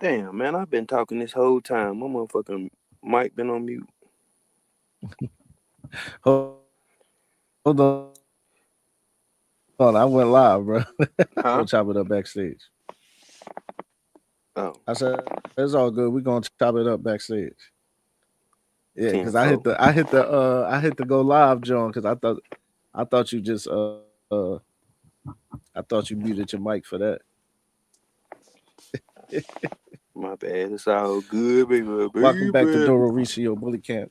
Damn, man, I've been talking this whole time. My motherfucking mic been on mute. Hold on, I went live, bro. We'll chop it up backstage. Huh? I Oh, said it's all good. We're gonna chop it up backstage. Yeah, because 10-4. I hit the go live, John, because I thought you just I thought you muted your mic for that. My bad. It's all good, baby, Welcome back to baby. Doro Recio Bully Camp.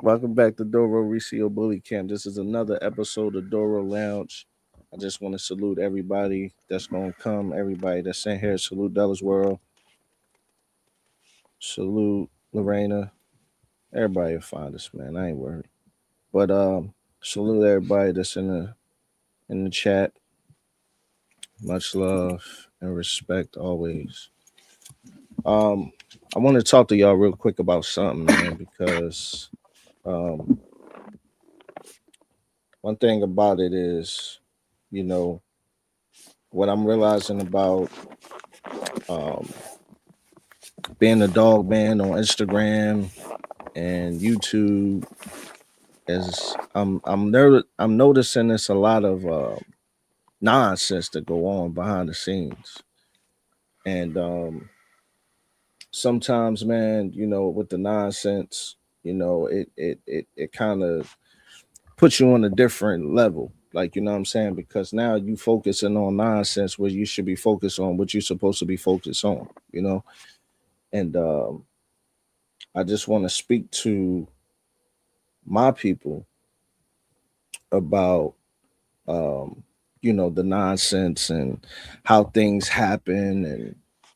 Welcome back to Doro Recio Bully Camp. This is another episode of Doro Lounge. I just want to salute everybody that's gonna come, everybody that's in here. Salute Dallas World. Salute Lorena. Everybody will find us, man. I ain't worried. But salute everybody that's in the chat. Much love and respect always. Um, I want to talk to y'all real quick about something, man, because um, one thing about it is, you know, what I'm realizing about um, being a dog man on Instagram and YouTube is I'm noticing it's a lot of nonsense to go on behind the scenes, and sometimes, man, with the nonsense, it kind of puts you on a different level. Like, you know what I'm saying? Because now you focusing on nonsense where you should be focused on what you're supposed to be focused on, And I just want to speak to my people about, um, the nonsense and how things happen. And,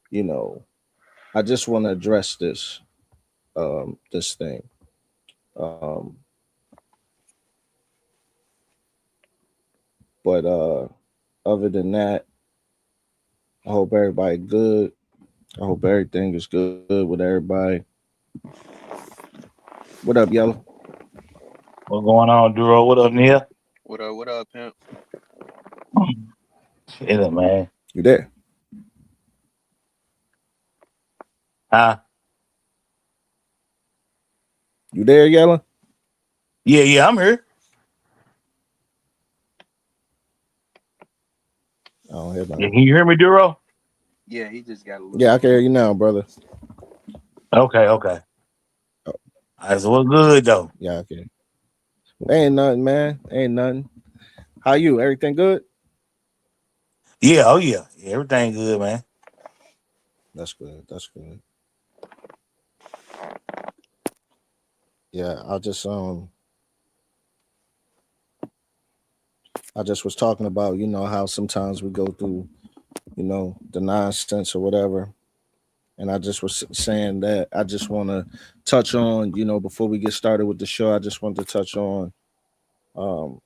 you know, I just want to address this thing. Um, but other than that, I hope everybody good. I hope everything is good with everybody. What up, Yellow? What's going on, Duro? What up, Neil? What up, pimp? Shit, man. You there? Huh? You there, Yellow? Yeah, I'm here. I don't hear Yeah, nothing. can you hear me, Duro? Yeah, he just got a little Yeah, I can hear you squeaky. now, brother. Okay. Oh, I said, what's good though? yeah, I can. Ain't nothing, man. Ain't nothing. How you? Everything good? Yeah, everything good, man. That's good. That's good. Yeah, I just was talking about, how sometimes we go through, the nonsense or whatever. And I just was saying that I just want to touch on, before we get started with the show, I just want to touch on, um,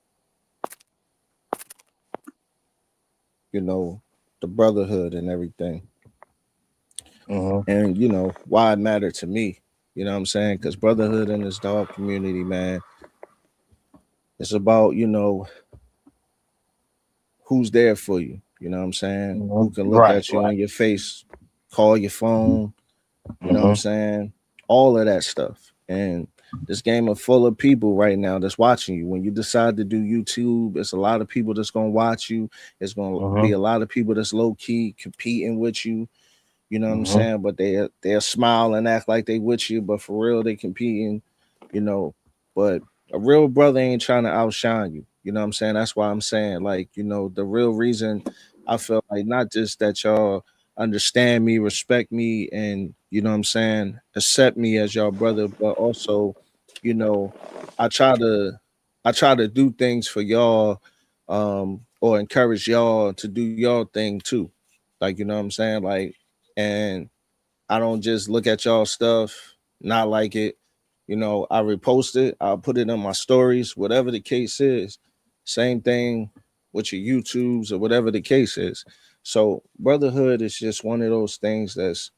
you know, the brotherhood and everything. Mm-hmm. And, why it mattered to me. You know what I'm saying? Because brotherhood in this dog community, man, it's about, who's there for you. You know what I'm saying? Who can look Right, at you right. in your face, call your phone, you know what I'm Mm-hmm. saying? All of that stuff. And this game is full of people right now that's watching you. When you decide to do YouTube, it's a lot of people that's gonna watch you. It's gonna be Mm-hmm. a lot of people that's low key competing with you. You know what I'm Mm-hmm. saying? But they'll smile and act like they with you, but for real they competing. You know, but a real brother ain't trying to outshine you. You know what I'm saying? That's why I'm saying, like, the real reason I feel like not just that y'all understand me, respect me, and what I'm saying, accept me as y'all brother, but also, you know, I try to I try to do things for y'all, or encourage y'all to do y'all thing too. Like, you know what I'm saying? Like, and I don't just look at y'all stuff, not like it. I repost it, I'll put it on my stories, whatever the case is. Same thing with your YouTubes or whatever the case is. So brotherhood is just one of those things that's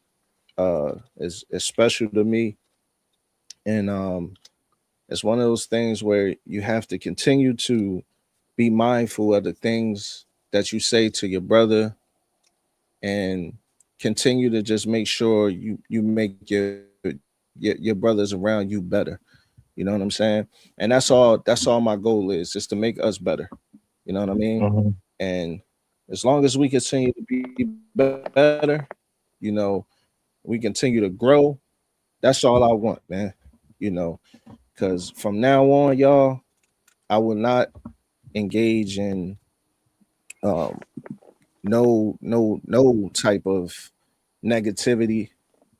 is special to me. And it's one of those things where you have to continue to be mindful of the things, that you say to your brother, and continue to just make sure you make your brothers around you better. You know what I'm saying? And that's all my goal is to make us better. You know what I mean? Mm-hmm. And as long as we continue to be better, you know, we continue to grow. That's all I want, man. You know, because from now on, y'all, I will not engage in um, no type of negativity.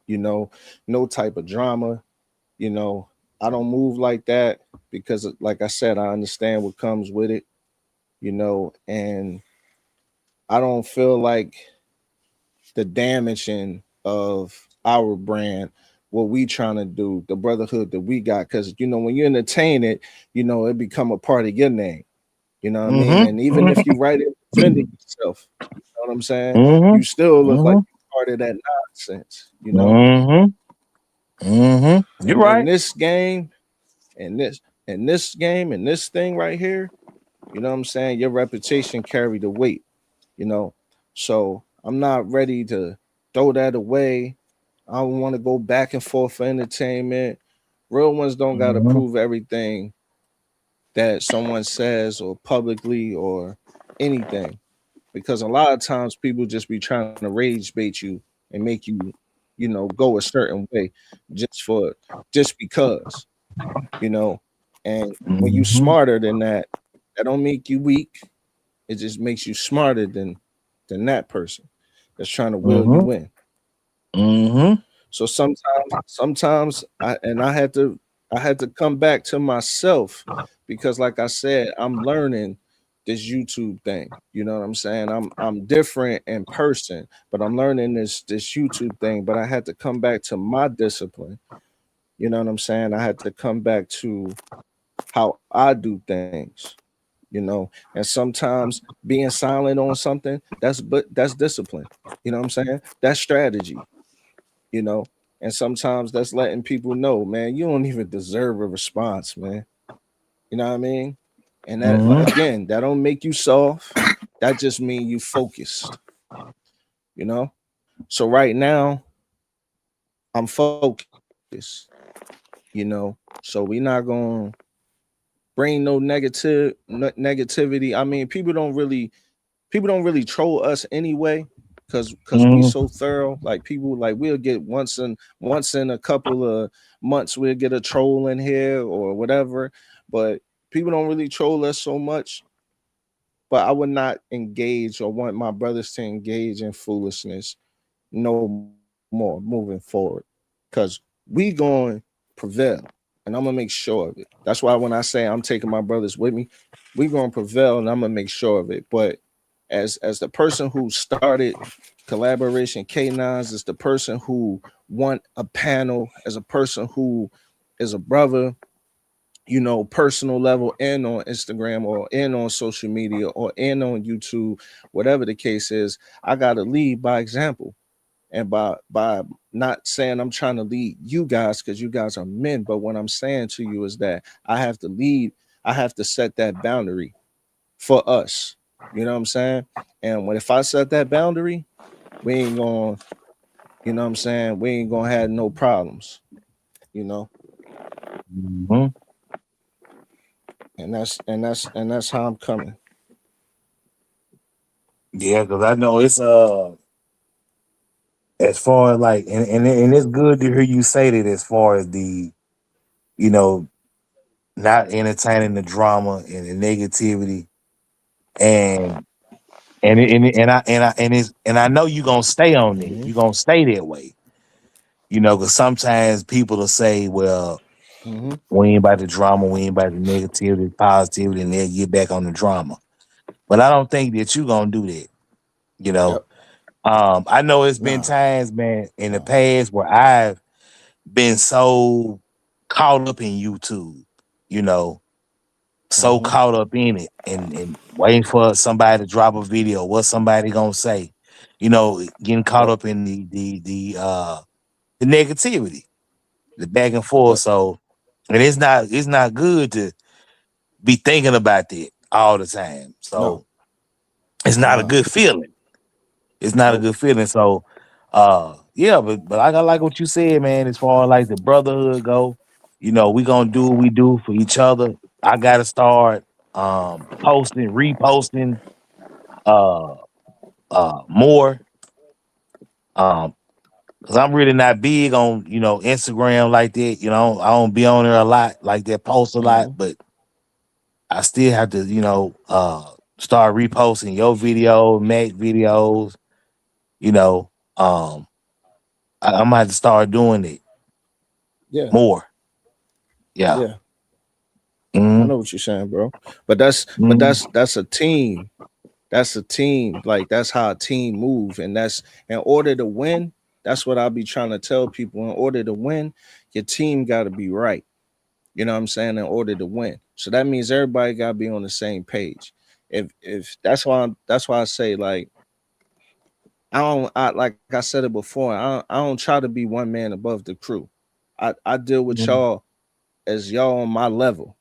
You know, no type of drama. You know, I don't move like that because, like I said, I understand what comes with it. You know, and I don't feel like the damaging of our brand, what we trying to do, the brotherhood that we got. Because when you entertain it, it become a part of your name. You know what I mean? And even if you write it defending yourself, you know what I'm saying? Mm-hmm. You still look like Mm-hmm. you're part of that nonsense. Mm-hmm. Mm-hmm. You're And in right. this game, and this thing right here, you know what I'm saying? Your reputation carry the weight. You know, so I'm not ready to throw that away. I don't want to go back and forth for entertainment. Real ones don't got to Mm-hmm. prove everything that someone says or publicly or anything, because a lot of times people just be trying to rage bait you and make you, go a certain way just because, you know. And when you Mm-hmm. smarter than that, that don't make you weak. It just makes you smarter than that person that's trying to will Mm-hmm. you in. Mm-hmm. So sometimes I had to come back to myself, because like I said, I'm learning this YouTube thing. You know what I'm saying? I'm different in person, but I'm learning this YouTube thing. But I had to come back to my discipline. You know what I'm saying? I had to come back to how I do things. And sometimes being silent on something, that's discipline. You know what I'm saying? That's strategy. you know. And sometimes that's letting people know, man, you don't even deserve a response, man. You know what I mean? And that, Mm-hmm. again, that don't make you soft. That just mean you focused, you know? So right now, I'm focused, So we not gonna bring no negativity. I mean, people don't really troll us anyway, because we Mm-hmm. so thorough. Like, people, like, we'll get once in a couple of months, we'll get a troll in here or whatever. But people don't really troll us so much. But I would not engage or want my brothers to engage in foolishness no more moving forward, because we going prevail, and I'm gonna make sure of it. That's why when I say I'm taking my brothers with me, we gonna prevail, and I'm gonna make sure of it. But as the person who started collaboration K9s, is the person who want a panel, as a person who is a brother, personal level, and on Instagram or in on social media or in on YouTube, whatever the case is, I gotta lead by example. And by not saying I'm trying to lead you guys, because you guys are men, but what I'm saying to you is that I have to lead, I have to set that boundary for us. You know what I'm saying? And if I set that boundary, we ain't gonna, we ain't gonna have no problems, you know. Mm-hmm. And that's how I'm coming. Yeah, because I know it's as far as like and it's good to hear you say that as far as the you know not entertaining the drama and the negativity and and I know you're gonna stay on it. Mm-hmm. You're gonna stay that way. Because sometimes people will say, well, Mm-hmm. we ain't about the drama, we ain't about the negativity, positivity, and they'll get back on the drama. But I don't think that you're gonna do that, you know. Yep. I know it's been Nah. times, man, in the Nah. past where I've been so caught up in YouTube, you know, so Mm-hmm. caught up in it and waiting for somebody to drop a video, what somebody gonna say, getting caught Yep. up in the negativity, the back and forth. Yep. So and it's not good to be thinking about that all the time. No. So It's not a Nah. good feeling. It's not a Nope. good feeling. So yeah, but I like what you said, man, as far as like the brotherhood go, we gonna do what we do for each other. I gotta start posting, reposting uh more. Cause I'm really not big on, Instagram like that. I don't be on there a lot, like that, post a lot, Mhm. but I still have to, start reposting your video, Mac videos, you know. Um I'm gonna have to start doing it Yeah. more. Yeah. Yeah. I Mm-hmm. know what you're saying, bro. But that's a team. That's a team. Like that's how a team move. And that's in order to win. That's what I'll be trying to tell people. In order to win, your team got to be right. You know what I'm saying? In order to win. So that means everybody got to be on the same page. If that's why I say like I like I said it before. I don't try to be one man above the crew. I deal with Mm-hmm. y'all as y'all on my level.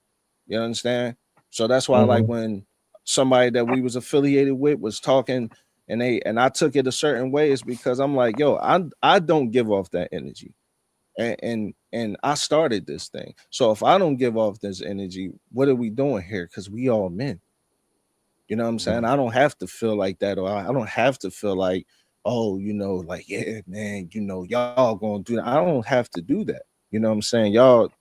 You understand? So that's why like Mm-hmm. when somebody that we was affiliated with was talking and I took it a certain way is because I'm like, yo, I don't give off that energy. And I started this thing. So if I don't give off this energy, what are we doing here? Because we all men. You know what I'm saying? I don't have to feel like that, or I don't have to feel like, oh, like, yeah, man, y'all gonna do that. I don't have to do that. You know what I'm saying? Y'all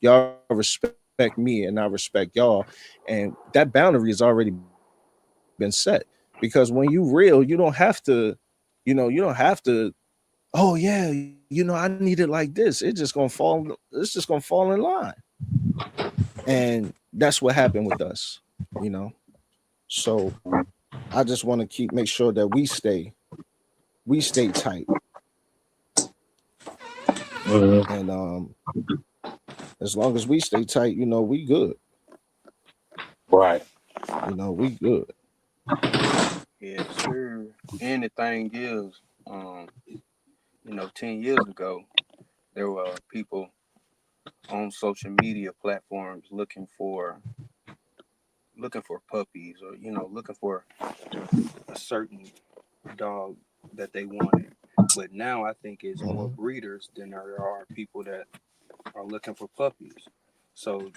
respect me and I respect y'all. And that boundary has already been set. Because when you real, you don't have to, oh yeah, I need it like this. It's just gonna fall in line. And that's what happened with us, you know. So I just want to make sure that we stay tight. Mm-hmm. And as long as we stay tight, we good. Right. We good. Yes, sir. And the thing is, 10 years ago, there were people on social media platforms looking for puppies, or looking for a certain dog that they wanted. But now I think it's more Mhm. breeders than there are people that are looking for puppies. So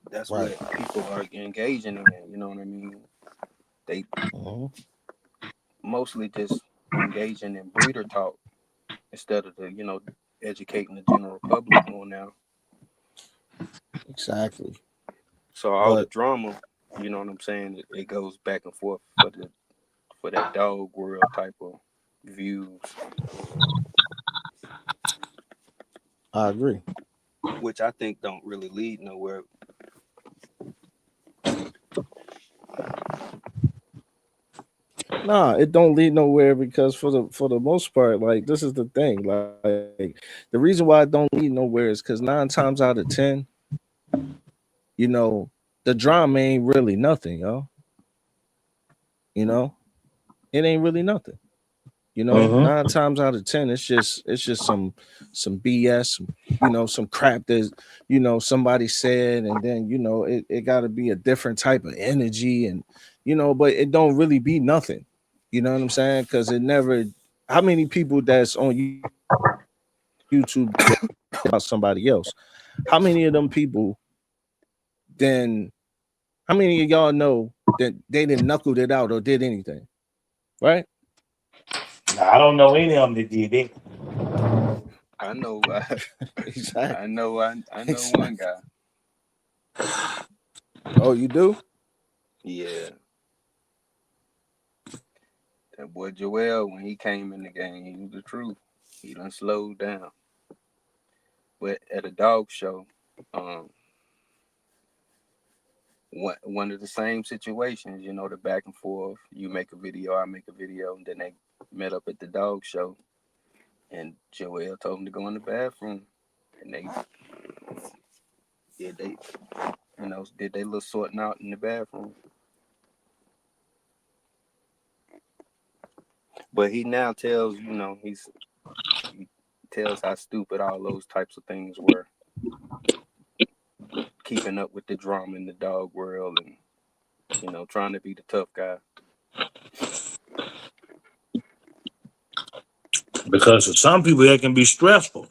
that's Right. what people are engaging in. You know what I mean? They Mhm. mostly just engaging in breeder talk instead of educating the general public more now. Exactly. So all the But drama, you know what I'm saying? It goes back and forth for that dog world type of views, I agree. which I think don't really lead nowhere. Nah, it don't lead nowhere because for the most part, like this is the thing. Like the reason why it don't lead nowhere is because 9 times out of 10, you know, the drama ain't really nothing, yo. You know, it ain't really nothing. Mm-hmm. 9 times out of 10, it's just some BS, some crap that somebody said, and then it got to be a different type of energy, and but it don't really be nothing. You know what I'm saying? Because it never. How many people that's on YouTube about somebody else? How many of them people then? How many of y'all know that they didn't knuckled it out or did anything? Right? Now, I don't know any of them that did it. I know, I Exactly. know, I know one Exactly. guy. Oh, you do? Yeah, that boy Joel, when he came in the game, he was the truth. He done slowed down. But at a dog show, um, one of the same situations, the back and forth. You make a video, I make a video, and then they met up at the dog show, and Joel told him to go in the bathroom, and they did did they little sorting out in the bathroom. But he now tells, he tells how stupid all those types of things were, keeping up with the drama in the dog world, and trying to be the tough guy. Because for some people that can be stressful.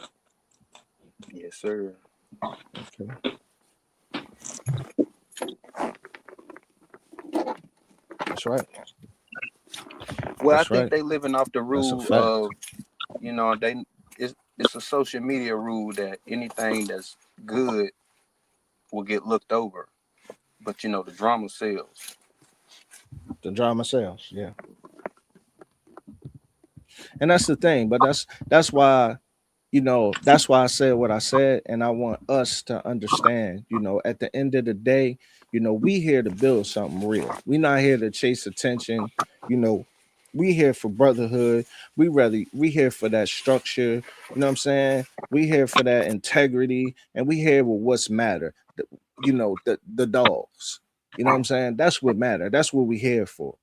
Yes, sir. Okay. That's right. Well, I That's think right. they living off the That's a rule fact. of, they it's a social media rule that anything that's good will get looked over, but the drama sells. The drama sells. Yeah. And that's the thing. But that's why, that's why I said what I said. And I want us to understand, at the end of the day, we here to build something real. We not here to chase attention. You know, we here for brotherhood. We here for that structure. You know what I'm saying? We here for that integrity, and we here with what's matter. The dogs. You know what I'm saying? That's what matter. That's what we here for.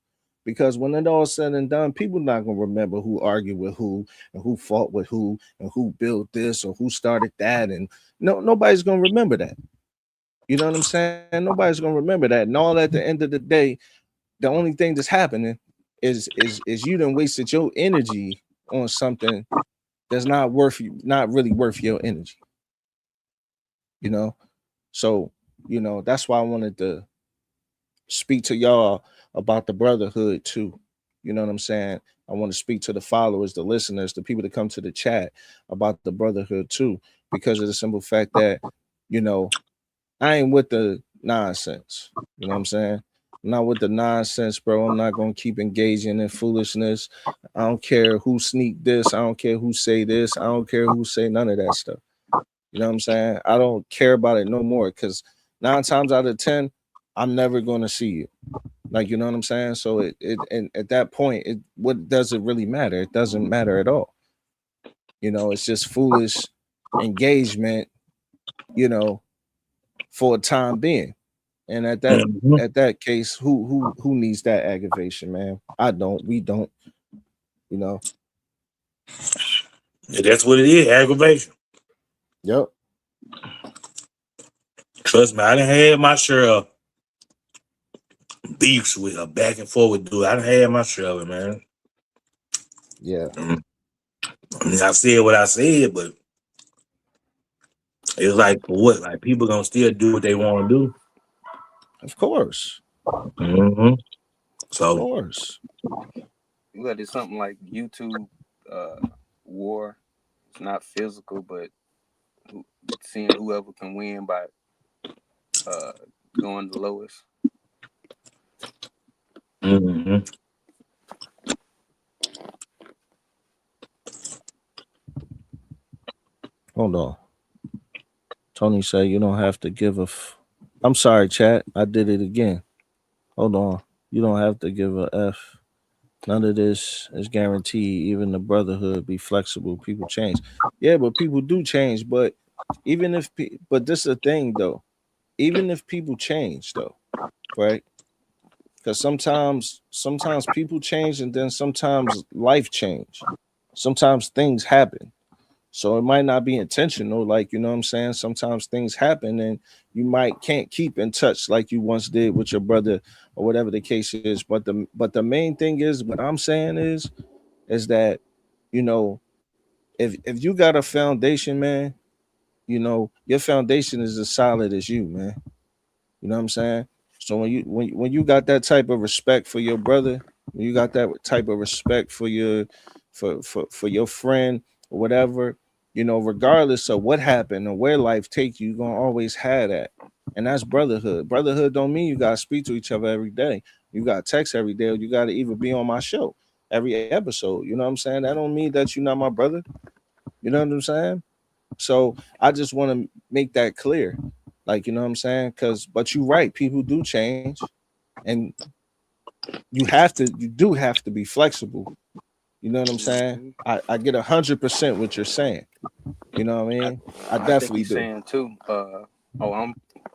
Because when it all said and done, people not gonna remember who argued with who and who fought with who and who built this or who started that. And nobody's gonna remember that. You know what I'm saying? Nobody's gonna remember that. And all at the end of the day, the only thing that's happening is you done wasted your energy on something that's not really worth your energy, you know. So, that's why I wanted to speak to y'all about the brotherhood too. You know what I'm saying? I want to speak to the followers, the listeners, the people that come to the chat about the brotherhood too, because of the simple fact that, you know, I ain't with the nonsense. You know what I'm saying? I'm not with the nonsense, bro. I'm not gonna keep engaging in foolishness. I don't care who sneak this. I don't care who say this. I don't care who say none of that stuff. You know what I'm saying? I don't care about it no more because 9 times out of 10, I'm never gonna see you. Like, you know what I'm saying? So and at that point, what does it really matter? It doesn't matter at all. It's just foolish engagement, you know, for a time being. And Mhm. at that case, who needs that aggravation, man? I don't. We don't. You know. And that's what it is, aggravation. Yep. Trust me, I done had my share of beefs with a back and forth with dude. I done had my share of it, man. Yeah. Mm. I mean, I said what I said, but it's like for what? Like people gonna still do what they want to do. Of course. hmm Of So course. It's something like YouTube uh, war. It's not physical, but seeing whoever can win by uh, going the lowest. hmm Hold on. Tony said you don't have to give I'm sorry, chat. I did it again. Hold on. You don't have to give a F. None of this is guaranteed. Even the brotherhood be flexible. People change. Yeah, but people do change. But but this is the thing though. Even if people change though, right? Because sometimes people change and then sometimes life change. Sometimes things happen. So it might not be intentional, like you know what I'm saying. Sometimes things happen and you might can't keep in touch like you once did with your brother or whatever the case is. But the main thing is what I'm saying is that, you know, if you got a foundation, man, your foundation is as solid as you, man. You know what I'm saying? So when you got that type of respect for your brother, when you got that type of respect for for your friend or whatever, regardless of what happened or where life take you, you're gonna always have that. And that's brotherhood. Brotherhood don't mean you gotta speak to each other every day. You gotta text every day, or you gotta even be on my show every episode. You know what I'm saying? That don't mean that you're not my brother. You know what I'm saying? So I just want to make that clear. Like, you know what I'm saying? But you're right, people do change, and you do have to be flexible. You know what I'm saying? Mm-hmm. I get 100% what you're saying. You know what I I, mean? I I think definitely he's do. saying too.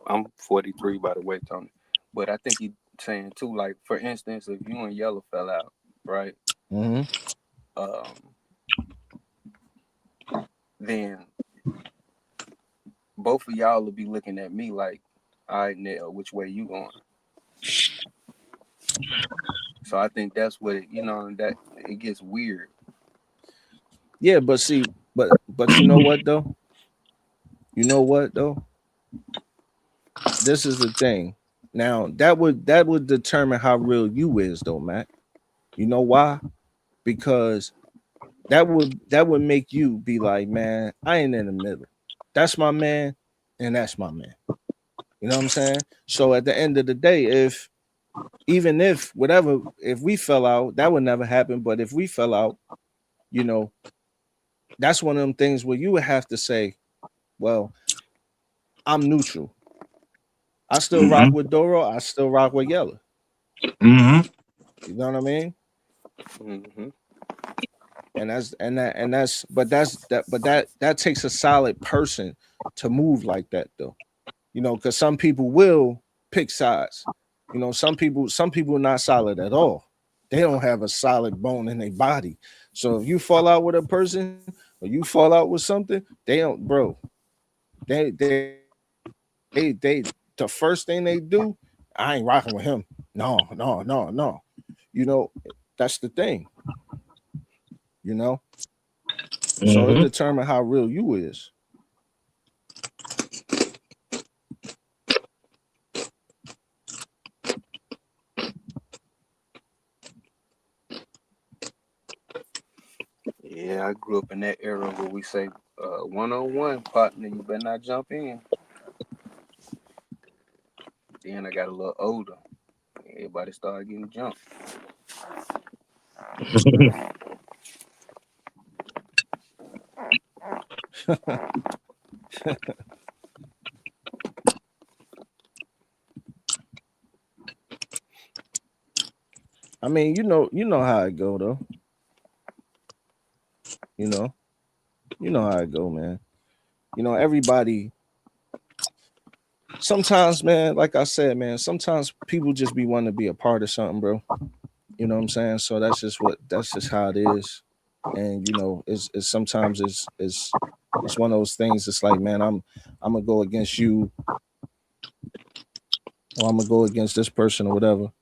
I'm 43 by the way, Tony, but I think he's saying too. Like for instance, if you and Yellow fell out, right? Hmm. Um, then both of y'all will be looking at me like, all right, Nell, which way you going? So I think that's what it, that it gets weird. Yeah, but see, but you know what though? You know what though? This is the thing. Now that would determine how real you is though, Matt. You know why? Because that would make you be like, man, I ain't in the middle. That's my man, and that's my man. You know what I'm saying? So at the end of the day, even if whatever, if we fell out, that would never happen. But if we fell out, you know, that's one of them things where you would have to say, well, I'm neutral. I still rock Mm-hmm. with Doro. I still rock with Yella. Mm-hmm. You know what I mean? Mm-hmm. But that takes a solid person to move like that though. Because some people will pick sides. Some people are not solid at all. They don't have a solid bone in their body. So if you fall out with a person or you fall out with something, they don't, bro. They the first thing they do, I ain't rocking with him. No, no, no, no. You know, that's the thing. You know, so it Mm-hmm. determines how real you is. Yeah, I grew up in that era where we say, 1-on-1, partner, you better not jump in. Then I got a little older. Everybody started getting jumped. I mean, you know how it go though. You know, you know how it go, man. Everybody. Sometimes, man, like I said, man, sometimes people just be wanting to be a part of something, bro. You know what I'm saying? So that's just how it is. And it's sometimes it's one of those things. It's like, man, I'm gonna go against you, or I'm gonna go against this person or whatever,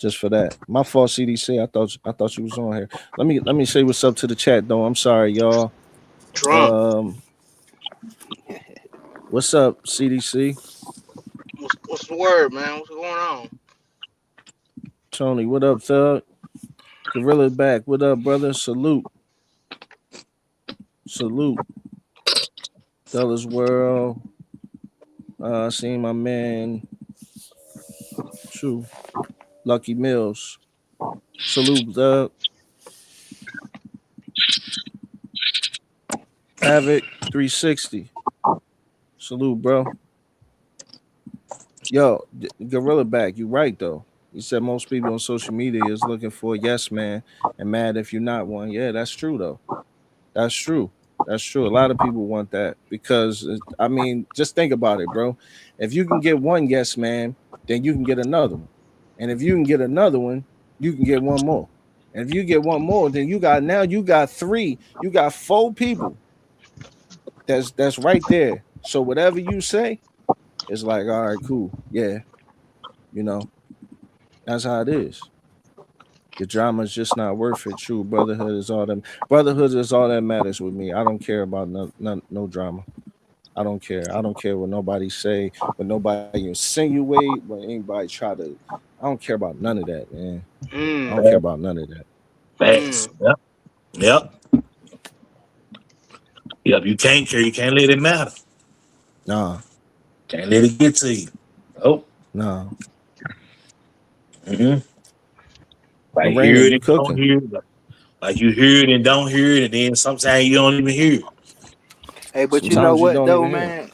just for that. My fault, CDC. I thought you was on here. Let me say what's up to the chat though. I'm sorry, y'all. Trump, Um, what's up, CDC? what's the word, man? What's going on? Tony, what up, Thug? Gorilla back. What up, brother? Salute. Salute. Dollars World. Seeing my man, True. Lucky Mills. Salute, Thug. Havoc 360. Salute, bro. Yo, Gorilla back. You right though. You said most people on social media is looking for a yes man and mad if you're not one. Yeah, that's true though. That's true. That's true. A lot of people want that because I mean, just think about it, bro. If you can get one yes man, then you can get another one, and if you can get another one, you can get one more. And if you get one more, then you got three. You got four people. That's right there. So whatever you say, it's like, all right, cool, yeah, you know, that's how it is. Your drama is just not worth it. True brotherhood is all that matters with me. I don't care about no drama. I don't care. I don't care what nobody say, what nobody insinuate, what anybody try to. I don't care about none of that, man. I don't Mm, care about none of that. Facts. mm. Yep. Yep. Yep. You can't care. You can't let it matter. Nah, Can't let it get to you. Oh. nah. Mm-hmm. Like Lorena, hear it you and don't cooking? hear it. Like you hear it and don't hear it, and then sometimes you don't even hear it. Hey, but you know Sometimes you what don't though, even hear it. man?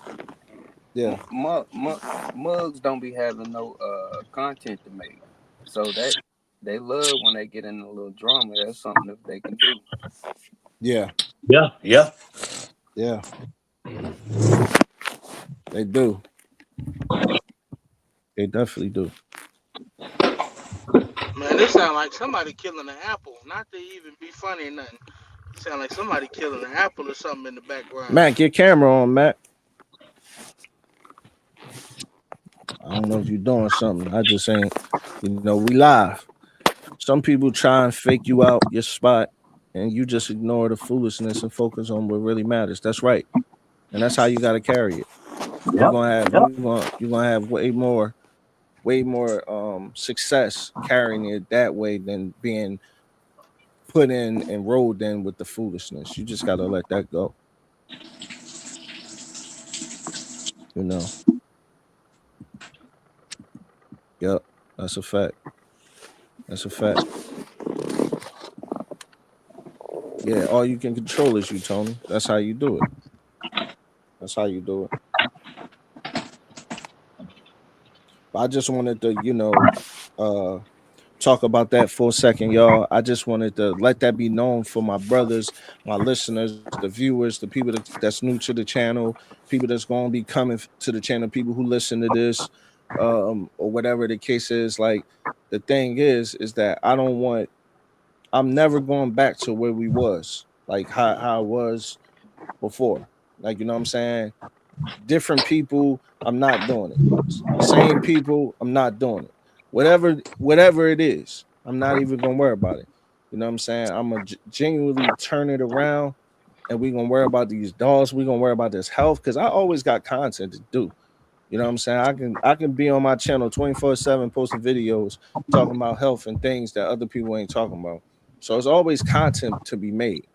Yeah, Mugs don't be having no content to make, so that they love when they get in a little drama. That's something that they can do. yeah, Yeah. Yeah. yeah. They do. They definitely do. Man, this sound like somebody killing an apple. Not to even be funny or nothing. Sound like somebody killing an apple or something in the background. Matt, get camera on, Matt. I don't know if you're doing something. I just ain't. You know, we live. Some people try and fake you out your spot, and you just ignore the foolishness and focus on what really matters. That's right, and that's how you got to carry it. Yep. You're gonna have way more success carrying it that way than being put in and rolled in with the foolishness. You just gotta let that go. You know. Yep. That's a fact. That's a fact. Yeah, all you can control is you, Tony. That's how you do it. That's how you do it. But I just wanted to, talk about that for a second, y'all. I just wanted to let that be known for my brothers, my listeners, the viewers, the people that's new to the channel, people that's going to be coming to the channel, people who listen to this, or whatever the case is. Like, the thing is that I'm never going back to where we was, like how it was before. Like, you know what I'm saying? Different people, I'm not doing it. Same people, I'm not doing it. Whatever it is, I'm not even gonna worry about it. You know what I'm saying? I'm gonna genuinely turn it around, and we're gonna worry about these dolls. We're gonna worry about this health, because I always got content to do. You know what I'm saying? I can be on my channel 24/7 posting videos talking about health and things that other people ain't talking about. So it's always content to be made.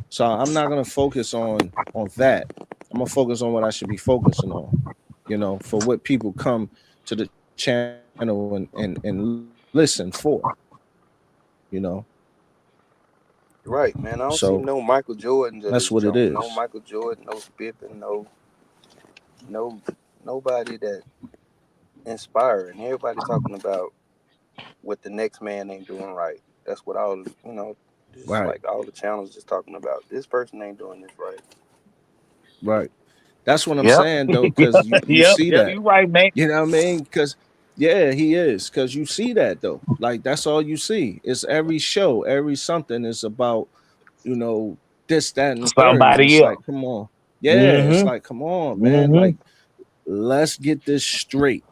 So I'm not gonna focus on that. I'm gonna focus on what I should be focusing on, for what people come to the channel and listen for, you know. Right, man. I don't see So no Michael Jordan. that's what it is. No Michael Jordan, no Pippen, no nobody that inspiring. Everybody talking about what the next man ain't doing right. That's what just Right. like all the channels just talking about. This person ain't doing this right. Right. That's what I'm Yep. saying, though, because you Yep. see Yep. that. You right, man. You know what I mean? Because yeah, he is. Because you see that, though. Like, that's all you see. It's every show, every something is about, this, that, and the third. And it's Somebody like, else. come on. Yeah, it's Mm-hmm. like, come on, man. Mm-hmm. Like, let's get this straight.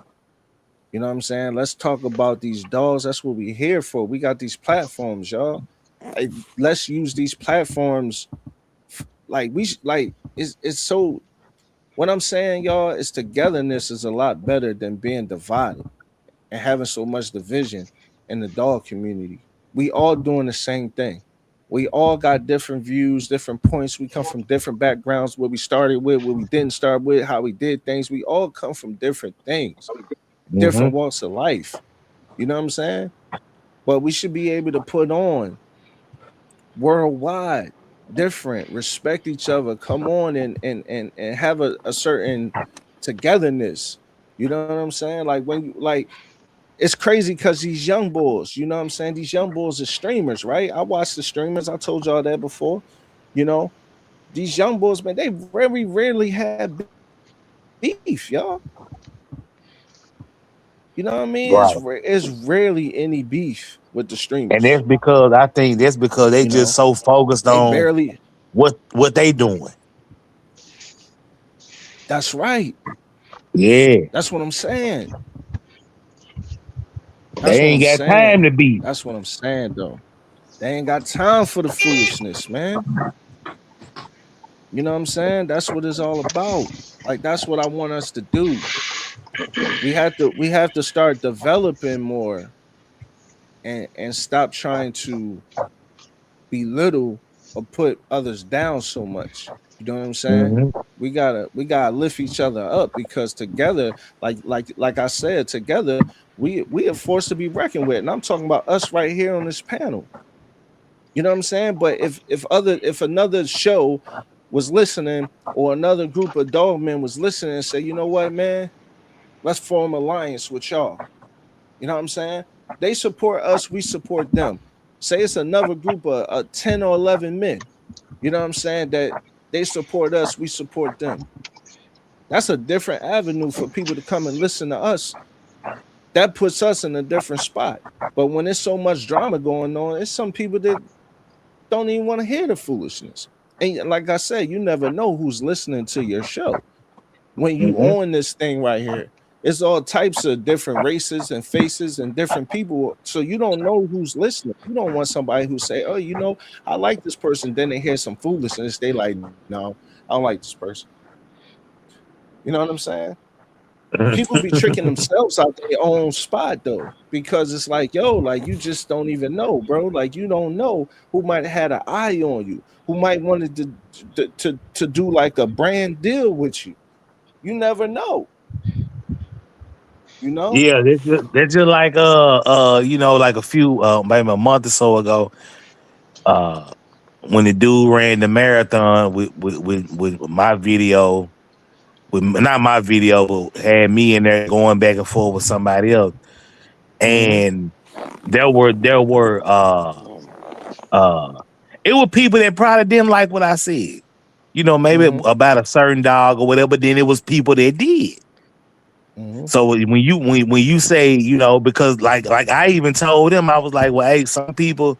You know what I'm saying? Let's talk about these dolls. That's what we're here for. We got these platforms, y'all. Like, let's use these platforms. Like, it's so. What I'm saying, y'all, is togetherness is a lot better than being divided and having so much division in the dog community. We all doing the same thing. We all got different views, different points. We come from different backgrounds, where we started with, where we didn't start with, how we did things. We all come from different things, Mm-hmm. different walks of life. You know what I'm saying? But we should be able to put on worldwide, different, respect each other, come on and have a certain togetherness. You know what I'm saying? Like, when you like, it's crazy because these young bulls, you know what I'm saying? These young bulls are streamers, right? I watch the streamers. I told y'all that before. You know, these young bulls, man, they very rarely have beef, y'all. You know what I mean? Right. It's rarely any beef with the And streamers. I think that's because they You just know, so focused they on barely. what they doing. That's right. Yeah. That's what I'm saying. They That's what I'm ain't got time saying. to be. That's what I'm saying, though. They ain't got time for the foolishness, man. You know what I'm saying? That's what it's all about. Like, that's what I want us to do. We have to start developing more, and stop trying to belittle or put others down so much. You know what I'm saying? Mm-hmm. We gotta lift each other up, because together, like I said, together we are forced to be reckoned with. And I'm talking about us right here on this panel. You know what I'm saying? But if another show was listening, or another group of dog men was listening, and say, you know what, man, let's form alliance with y'all. You know what I'm saying? They support us, we support them. Say it's another group of 10 or 11 men. You know what I'm saying? That they support us, we support them. That's a different avenue for people to come and listen to us. That puts us in a different spot. But when there's so much drama going on, it's some people that don't even want to hear the foolishness. And like I said, you never know who's listening to your show when you Mm-hmm. own this thing right here. It's all types of different races and faces and different people. So you don't know who's listening. You don't want somebody who say, "Oh, you know, I like this person." Then they hear some foolishness. They like, "No, I don't like this person." You know what I'm saying? People be tricking themselves out their own spot though, because it's like, yo, like you just don't even know, bro. Like you don't know who might have had an eye on you, who might wanted to do like a brand deal with you. You never know, you know. Yeah, that's just like you know, like a few maybe a month or so ago, uh when the dude ran the marathon with my video, with not my video, but had me in there going back and forth with somebody else. Mm-hmm. And there were uh it were people that probably didn't like what I said. You know, maybe Mm-hmm. about a certain dog or whatever, but then it was people that did. Mm-hmm. So when you say, you know, because like I even told him, I was like, well, hey, some people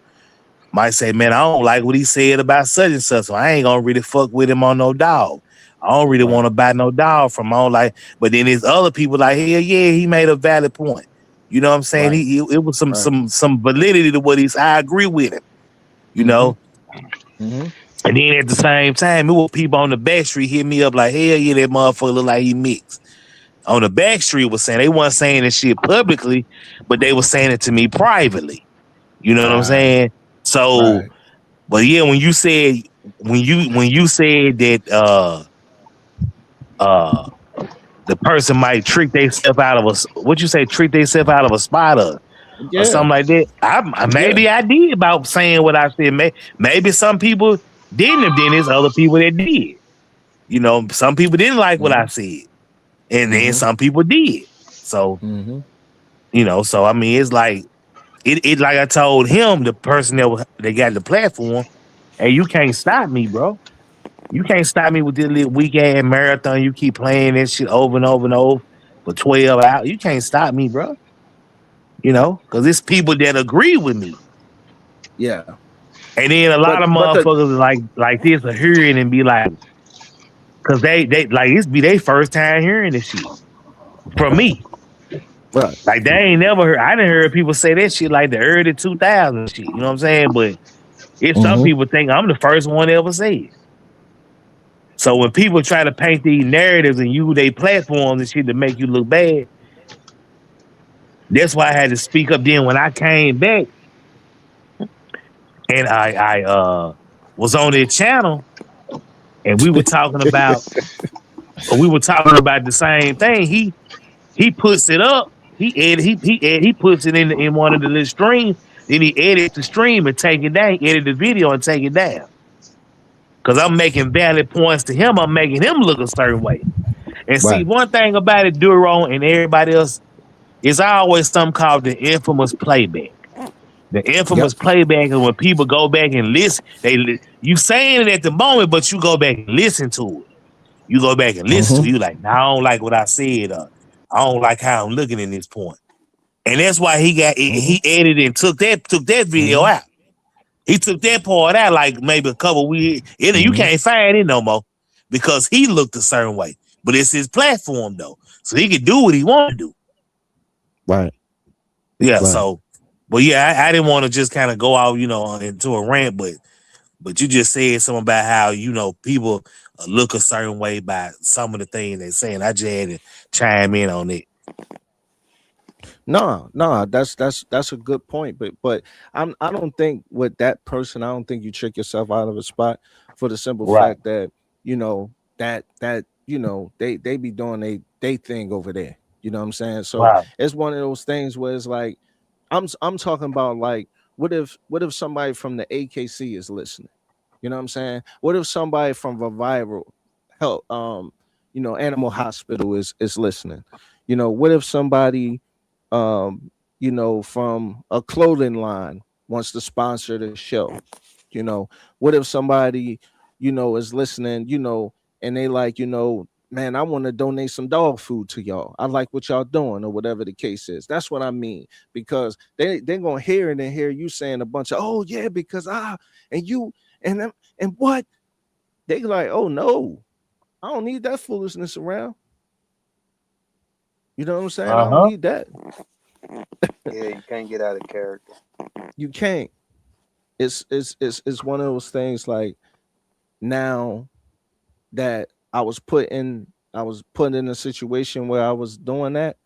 might say, man, I don't like what he said about such and such, so I ain't gonna really fuck with him on no dog. I don't really Right. want to buy no dog from him. Like, but then there's other people like, hell yeah, he made a valid point. You know what I'm saying? Right. It was Right. some validity to what he's. I agree with him. You Mm-hmm. know, Mm-hmm. and then at the same time, it was people on the back street hit me up like, hell yeah, that motherfucker look like he mixed. On the back street was saying they weren't saying this shit publicly, but they were saying it to me privately. You know what I'm Right. saying? So, Right. but yeah, when you said that uh the person might trick themselves out of a what you say trick themselves out of a spot or Yeah. something like that. Yeah. Maybe I did about saying what I said. Maybe some people didn't have done this, other people that did. You know, some people didn't like what I Mm-hmm. said, and then Mm-hmm. some people did. So, Mm-hmm. you know, so I mean, it's like it like I told him, the person that got the platform, hey, you can't stop me, bro. You can't stop me with this little weak ass marathon. You keep playing this shit over and over and over for 12 hours. You can't stop me, bro. You know, because it's people that agree with me. Yeah. And then a lot of But the motherfuckers like this are hearing and be like, because they like this be their first time hearing this shit from right. me. Right. Like they ain't never heard. I didn't hear people say that shit like the early 2000s shit. You know what I'm saying? But it's some Mm-hmm. people think I'm the first one to ever say it. So when people try to paint these narratives and use their platforms and shit to make you look bad, that's why I had to speak up. Then when I came back and I was on their channel and we were talking about the same thing. He puts it up. He puts it in one of the little streams. Then he edits the stream and take it down. He edit the video and take it down. Cause I'm making valid points to him. I'm making him look a certain way. And see, Right. one thing about it, Duro and everybody else, is always something called the infamous playback. The Yep. infamous playback is when people go back and listen. You saying it at the moment, but you go back and listen to it. You go back and listen to it. Mm-hmm. You like, nah, I don't like what I said. I don't like how I'm looking in this point. And that's why Mm-hmm. he edited and took that video Mm-hmm. out. He took that part out like maybe a couple weeks. You Mm-hmm. can't find it no more because he looked a certain way. But it's his platform though, so he can do what he want to do. Right. Yeah. Right. So, but yeah, I didn't want to just kind of go out, you know, into a rant, but you just said something about how you know people look a certain way by some of the things they saying. I just had to chime in on it. No, no, that's a good point. But I don't think with that person, I don't think you trick yourself out of a spot for the simple Right. fact that you know that you know they be doing they thing over there. You know what I'm saying? So Right. it's one of those things where it's like I'm talking about like what if somebody from the AKC is listening? You know what I'm saying? What if somebody from Revival help you know Animal Hospital is listening? You know, what if somebody you know, from a clothing line wants to sponsor the show. You know, what if somebody, you know, is listening, you know, and they like, you know, man, I want to donate some dog food to y'all. I like what y'all doing, or whatever the case is. That's what I mean. Because they're gonna hear it and hear you saying a bunch of, oh yeah, because and you and them and what? They like, oh no, I don't need that foolishness around. You know what I'm saying? I Uh don't huh. need that. Yeah, you can't get out of character. You can't. It's one of those things like now that I was put in a situation where I was doing that,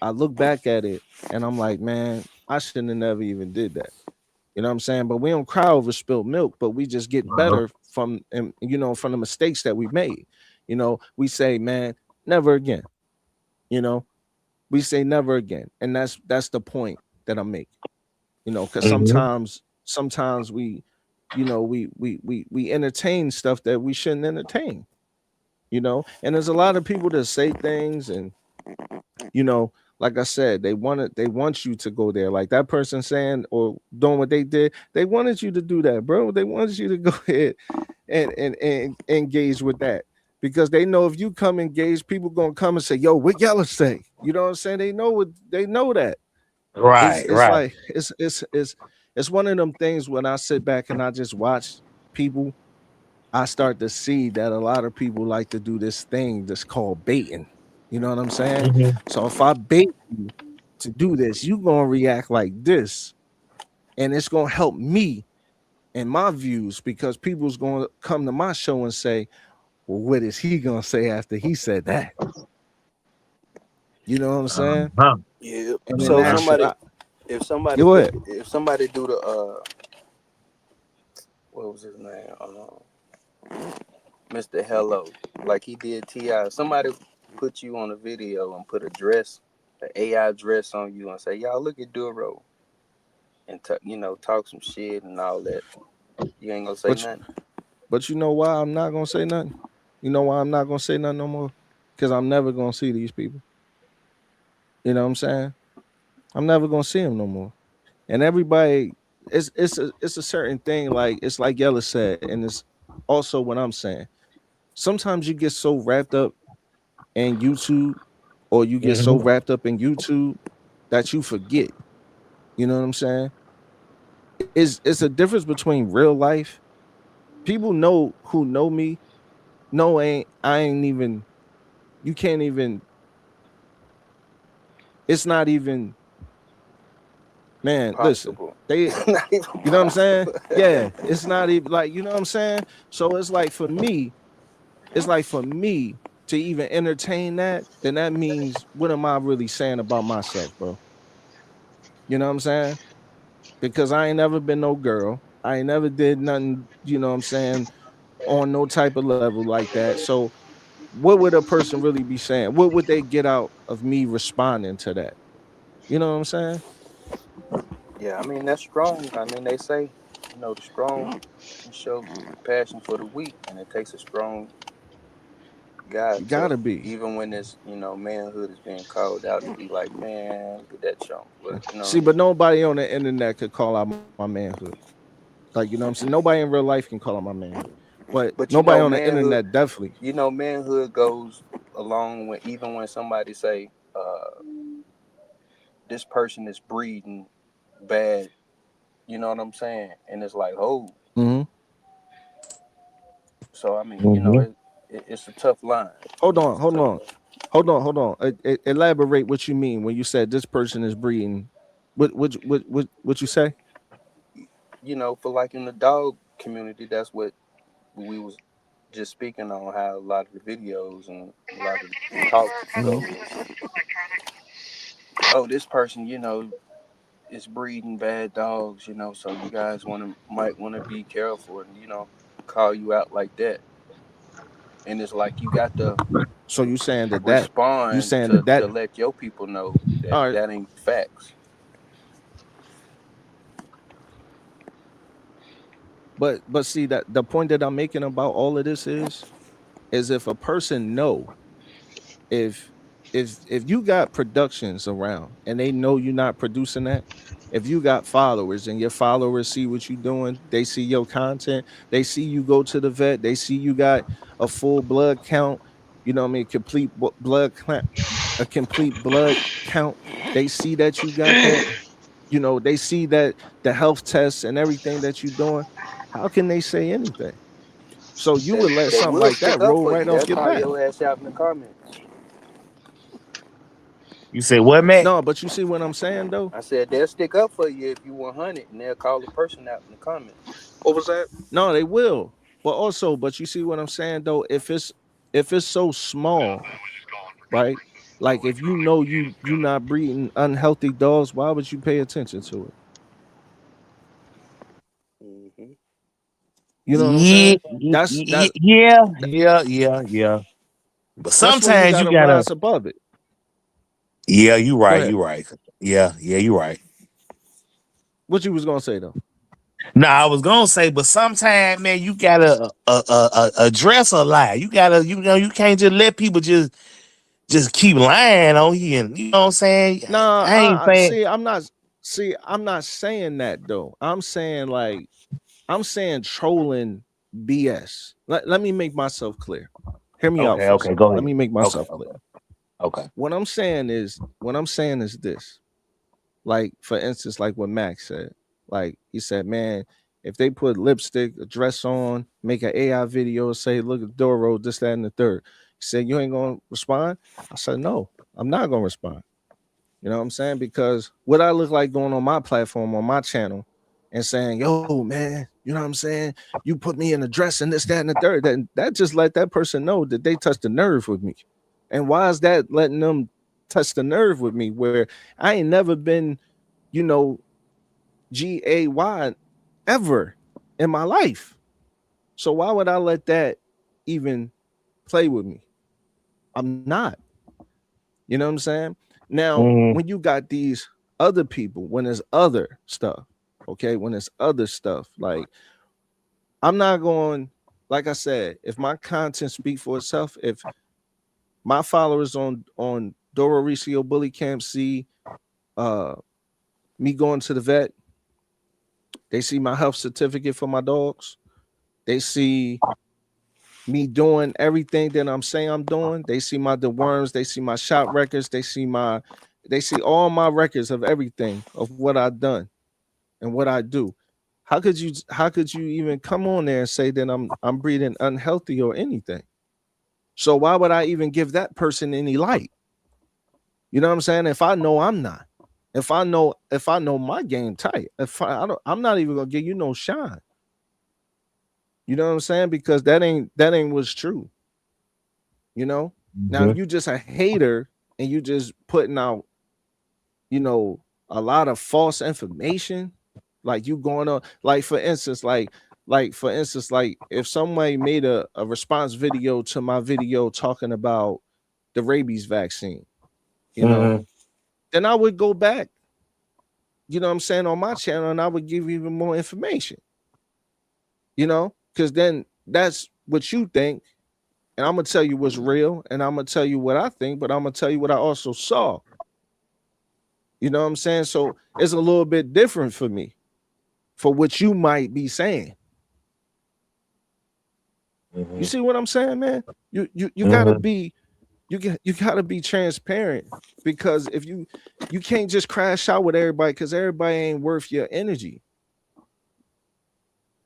I look back at it and I'm like, man, I shouldn't have never even did that. You know what I'm saying? But we don't cry over spilled milk, but we just get Uh-huh. better from and from the mistakes that we made. We say, man, never again. You know, we say never again. And that's the point that I'm making. Because Hmm. sometimes we, we entertain stuff that we shouldn't entertain. And there's a lot of people that say things and you know like I said, they want you to go there, like that person saying or doing what they did. They wanted you to do that, bro. They wanted you to go ahead and engage with that, because they know if you come engage, people gonna come and say, yo, what y'all say? You know what I'm saying? They know that. it's Right, it's right. like it's one of them things. When I sit back and I just watch people, I start to see that a lot of people like to do this thing that's called baiting. You know what I'm saying? Hmm. So if I bait you to do this, you gonna react like this, and it's gonna help me and my views, because people's gonna come to my show and say, "Well, what is he gonna say after he said that?" You know what I'm saying? Uh-huh. Yeah. And then So Uh-huh. after somebody, I if go ahead. somebody do the what was his name? Mr. Hello, like he did Ti. Somebody put you on a video and put a dress, an AI dress on you, and say, "Y'all look at Duro," and talk some shit and all that. You ain't gonna say But nothing. but you know why I'm not gonna say nothing? You know why I'm not gonna say nothing no more? Because I'm never gonna see these people. You know what I'm saying? I'm never gonna see them no more. And everybody, it's a certain thing. Like it's like Yella said, and it's also what I'm saying. Sometimes you get so wrapped up in YouTube, or you get so Hmm. wrapped up in YouTube that you forget. You know what I'm saying? It's a difference between real life. People know who know me. No, I ain't even. You can't even. It's not even. Man, listen. Possible. They Not even You know what I'm saying? possible. Yeah, it's not even like, you know what I'm saying? So it's like for me to even entertain that, then that means what am I really saying about myself, bro? You know what I'm saying? Because I ain't never been no girl. I ain't never did nothing, you know what I'm saying, on no type of level like that. So what would a person really be saying? What would they get out of me responding to that? You know what I'm saying? Yeah, I mean that's strong. I mean they say, the strong can show passion for the weak, and it takes a strong guy You to, gotta be. even when this manhood is being called out, to be like, man, look at that chunk. But you know what See, I but mean? nobody on the internet could call out my manhood. Like, you know what I'm saying? Nobody in real life can call out my manhood. But But nobody on the internet definitely. manhood goes along with, even when somebody say, this person is breeding bad. You know what I'm saying? And it's like, oh, Hmm. so I mean, Hmm. it's a tough line. Hold on, It's a hold tough on, line. hold on. Elaborate what you mean when you said this person is breeding. What you say? For like in the dog community, that's what we was just speaking on, how a lot of the videos and a lot of the talks Hmm. go is, oh, this person, is breeding bad dogs, so you guys might want to be careful and, call you out like that. And it's like you got to So you saying you respond saying to, that that to let your people know that all right, that ain't facts. but see that the point that I'm making about all of this is if a person know, if if you got productions around and they know you're not producing that, if you got followers and your followers see what you're doing, they see your content, they see you go to the vet, they see you got a full blood count, you know what I mean, a complete blood count, they see that you got that, they see that the health tests and everything that you're doing, how can they say anything? So you They would let they something will like that stick up roll for right you. off They'll your call back. your ass out in the comments. You said what, Matt? No, but you see what I'm saying though? I said they'll stick up for you if you 100, and they'll call the person out in the comments. What was that? No, they will. But you see what I'm saying though? If it's so small, right? Like if you know you not breeding unhealthy dogs, why would you pay attention to it? Mm-hmm. You know what I'm saying? That's Yeah. But that's where you sometimes you gotta gotta. rise above it. Yeah, you Go right. ahead. You right. Yeah, you right. What you was gonna say though? No, I was gonna say, but sometimes, man, you gotta address a lie. You gotta, you can't just let people just keep lying on you. And you know what I'm saying? Nah, I ain't saying. I'm not saying that though. I'm saying trolling BS. Let me make myself clear. Hear me out for a second. Go Let ahead. me make myself clear. Okay. What I'm saying is this. Like, for instance, like what Max said. Like he said, man, if they put lipstick, a dress on, make an AI video, say, look at Doro, this, that, and the third. He said, you ain't gonna respond? I said, no, I'm not gonna respond. You know what I'm saying? Because what I look like going on my platform, on my channel, and saying, yo, man, you know what I'm saying? You put me in a dress and this, that, and the third. That just let that person know that they touched the nerve with me. And why is that letting them touch the nerve with me where I ain't never been, GAY ever in my life? So why would I let that even play with me? I'm not. You know what I'm saying? Now, when you got these other people, when there's other stuff, okay, when there's other stuff, like I'm not going, like I said, if my content speak for itself, if my followers on Doro Ricio Bully Camp see me going to the vet, they see my health certificate for my dogs, they see me doing everything that I'm saying I'm doing, they see my deworms, they see my shot records, they see all my records of everything of what I've done and what I do. How could you even come on there and say that I'm breeding unhealthy or anything? So why would I even give that person any light? You know what I'm saying? If I know I'm not, if I know my game tight, I'm not even gonna give you no shine. You know what I'm saying? Because that ain't what's true. You know. Now, if you just a hater and you just putting out, a lot of false information, like you going on, like for instance, like if somebody made a response video to my video talking about the rabies vaccine, then I would go back, you know what I'm saying, on my channel, and I would give you even more information, because then that's what you think, and I'm gonna tell you what's real, and I'm gonna tell you what I think, but I'm gonna tell you what I also saw. You know what I'm saying? So it's a little bit different for me, for what you might be saying. You see what I'm saying, man? You gotta be, you gotta be transparent, because if you can't just crash out with everybody, because everybody ain't worth your energy.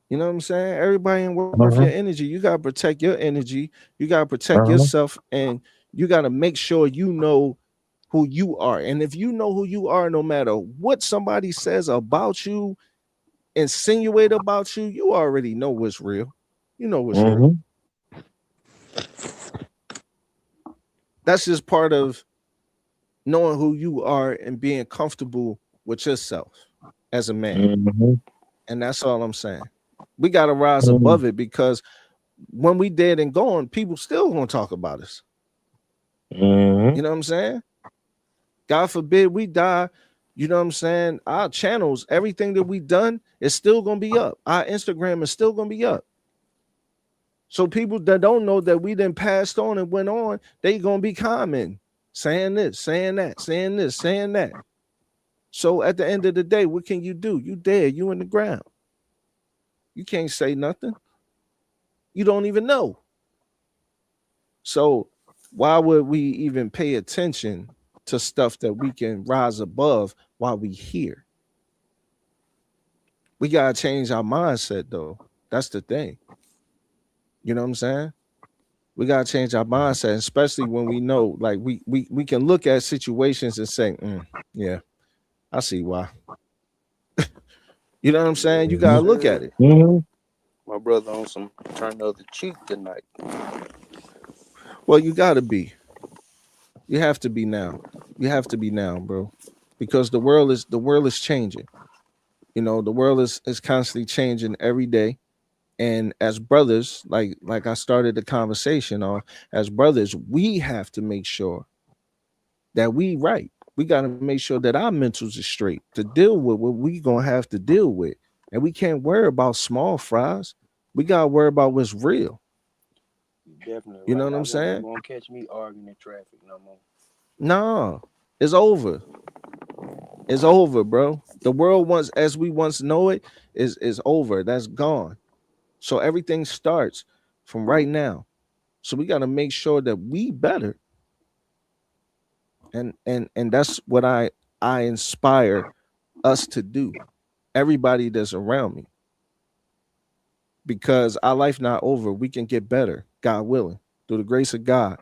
You know what I'm saying? Everybody ain't worth your energy. You gotta protect your energy. You gotta protect yourself, and you gotta make sure you know who you are. And if you know who you are, no matter what somebody says about you, insinuate about you, you already know what's real. You know what's real. That's just part of knowing who you are and being comfortable with yourself as a man. And that's all I'm saying. We got to rise above it, because when we dead and gone, people still gonna talk about us. You know what I'm saying? God forbid we die. You know what I'm saying? Our channels, everything that we done is still gonna be up. Our Instagram is still gonna be up. So people that don't know that we then passed on and went on, they gonna be commenting, saying this, saying that, saying this, saying that. So at the end of the day, what can you do? You dead, you in the ground. You can't say nothing. You don't even know. So why would we even pay attention to stuff that we can rise above while we here? We gotta change our mindset though. That's the thing. You know what I'm saying? We gotta change our mindset, especially when we know, like we can look at situations and say, yeah, I see why. You know what I'm saying? You Mm-hmm. gotta look at it. Mm-hmm. My brother on some turn the other cheek tonight. Well, you gotta be. You have to be now. You have to be now, bro, because the world is changing. You know, the world is constantly changing every day. And as brothers, like I started the conversation on, as brothers, we have to make sure that we right. We got to make sure that our mentals are straight to deal with what we gonna have to deal with, and we can't worry about small fries. We gotta worry about what's real. You definitely You know right. what I I'm won't never saying? gonna catch me arguing in traffic no more. Nah, it's over. It's over, bro. The world once as we once know it is over. That's gone. So everything starts from right now. So we got to make sure that we better, and that's what I inspire us to do. Everybody that's around me, because our life not over. We can get better, God willing, through the grace of God.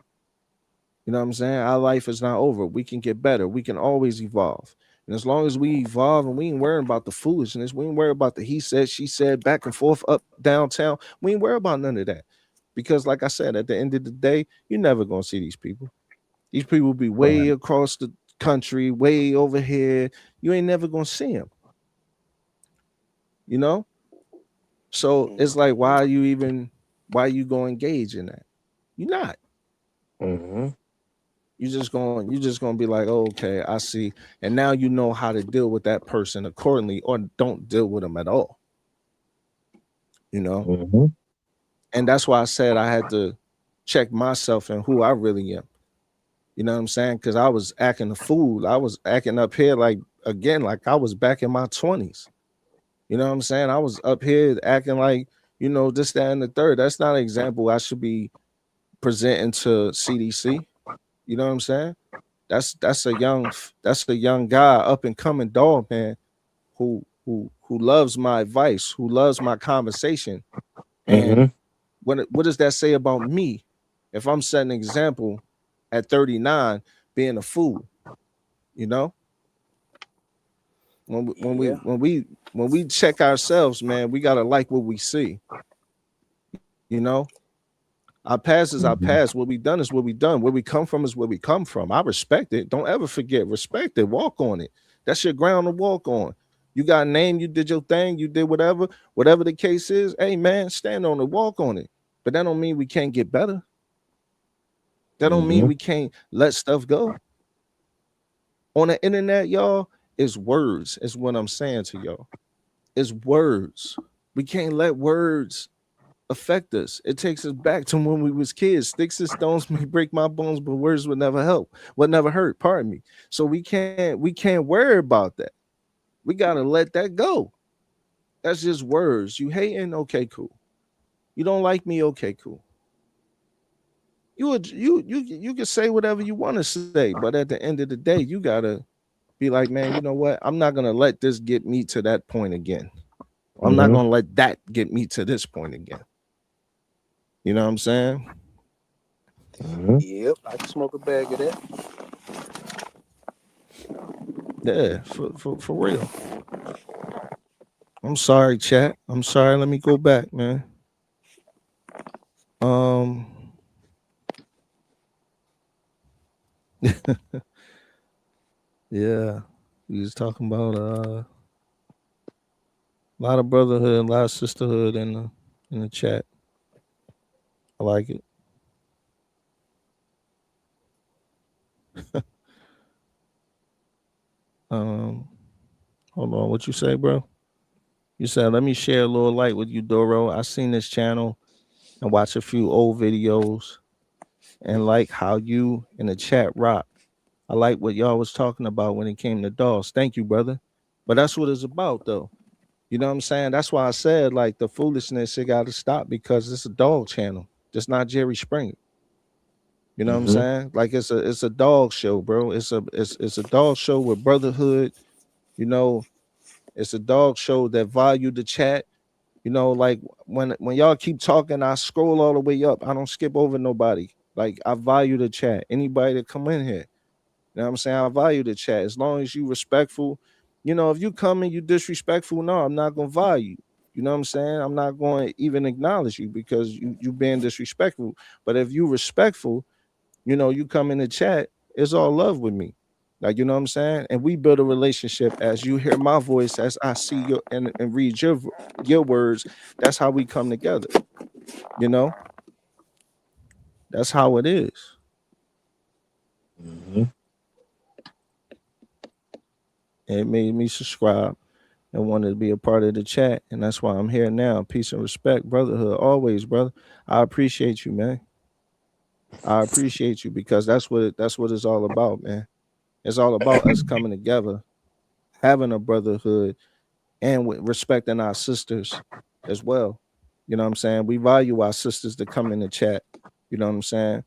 You know what I'm saying? Our life is not over. We can get better. We can always evolve. And as long as we evolve and we ain't worrying about the foolishness, we ain't worried about the he said, she said, back and forth, up, downtown. We ain't worried about none of that. Because, like I said, at the end of the day, you're never gonna see these people. These people will be way Right. across the country, way over here. You ain't never gonna see them, you know? So it's like, Mm-hmm. why you gonna engage in that? You're not. Mm-hmm. You just gonna be like, oh, okay, I see, and now you know how to deal with that person accordingly, or don't deal with them at all. You know, Mm-hmm. and that's why I said I had to check myself and who I really am. You know what I'm saying? Because I was acting a fool. I was acting up here like again, like I was back in my 20s. You know what I'm saying? I was up here acting like, this, that, and the third. That's not an example I should be presenting to CDC. You know what I'm saying? That's a young guy, up and coming dog, man, who loves my advice, who loves my conversation. Mm-hmm. And what does that say about me if I'm setting an example at 39 being a fool? You know, when we, when we Yeah. when we when we check ourselves, man, we gotta like what we see. You know, our past is our Mm-hmm. past. What we done is what we done. Where we come from is where we come from. I respect it. Don't ever forget. Respect it. Walk on it. That's your ground to walk on. You got a name. You did your thing. You did whatever. Whatever the case is. Hey man, stand on it. Walk on it. But that don't mean we can't get better. That don't mean Mm-hmm. we can't let stuff go. On the internet, y'all, is words. Is what I'm saying to y'all. It's words. We can't let words affect us. It takes us back to when we was kids. Sticks and stones may break my bones, but words would never help. Would never hurt. Pardon me. So we can't worry about that. We gotta let that go. That's just words. You hating? Okay, cool. You don't like me? Okay, cool. You can say whatever you want to say, but at the end of the day, you gotta be like, man, you know what? I'm not gonna let this get me to that point again. I'm not Mm-hmm. gonna let that get me to this point again. You know what I'm saying? Mm-hmm. Yep. I can smoke a bag of that. Yeah, for real. I'm sorry, chat. I'm sorry. Let me go back, man. Um, yeah, we was talking about a lot of brotherhood, a lot of sisterhood in the chat. I like it. Um, hold on, what you say, bro? You said let me share a little light with you, Doro. I seen this channel and watch a few old videos and like how you in the chat rock. I like what y'all was talking about when it came to dolls. Thank you, brother. But that's what it's about, though. You know what I'm saying? That's why I said like the foolishness it got to stop because it's a dog channel, just not Jerry Springer. You know what I'm Mm-hmm. saying? Like it's a dog show, bro. It's a dog show with brotherhood. You know, it's a dog show that value the chat. You know, like when y'all keep talking, I scroll all the way up. I don't skip over nobody. Like I value the chat. Anybody that come in here, you know what I'm saying? I value the chat as long as you respectful. You know, if you come and you disrespectful, no, I'm not gonna value. You know what I'm saying? I'm not going to even acknowledge you because you being disrespectful. But if you respectful, you know, you come in the chat, it's all love with me. Like, you know what I'm saying? And we build a relationship as you hear my voice, as I see your and read your words. That's how we come together. You know, that's how it is. Mhm. It made me subscribe and wanted to be a part of the chat. And that's why I'm here now. Peace and respect, brotherhood, always, brother. I appreciate you, man. I appreciate you because that's what it's all about, man. It's all about us coming together, having a brotherhood, and with respecting our sisters as well. You know what I'm saying? We value our sisters to come in the chat. You know what I'm saying?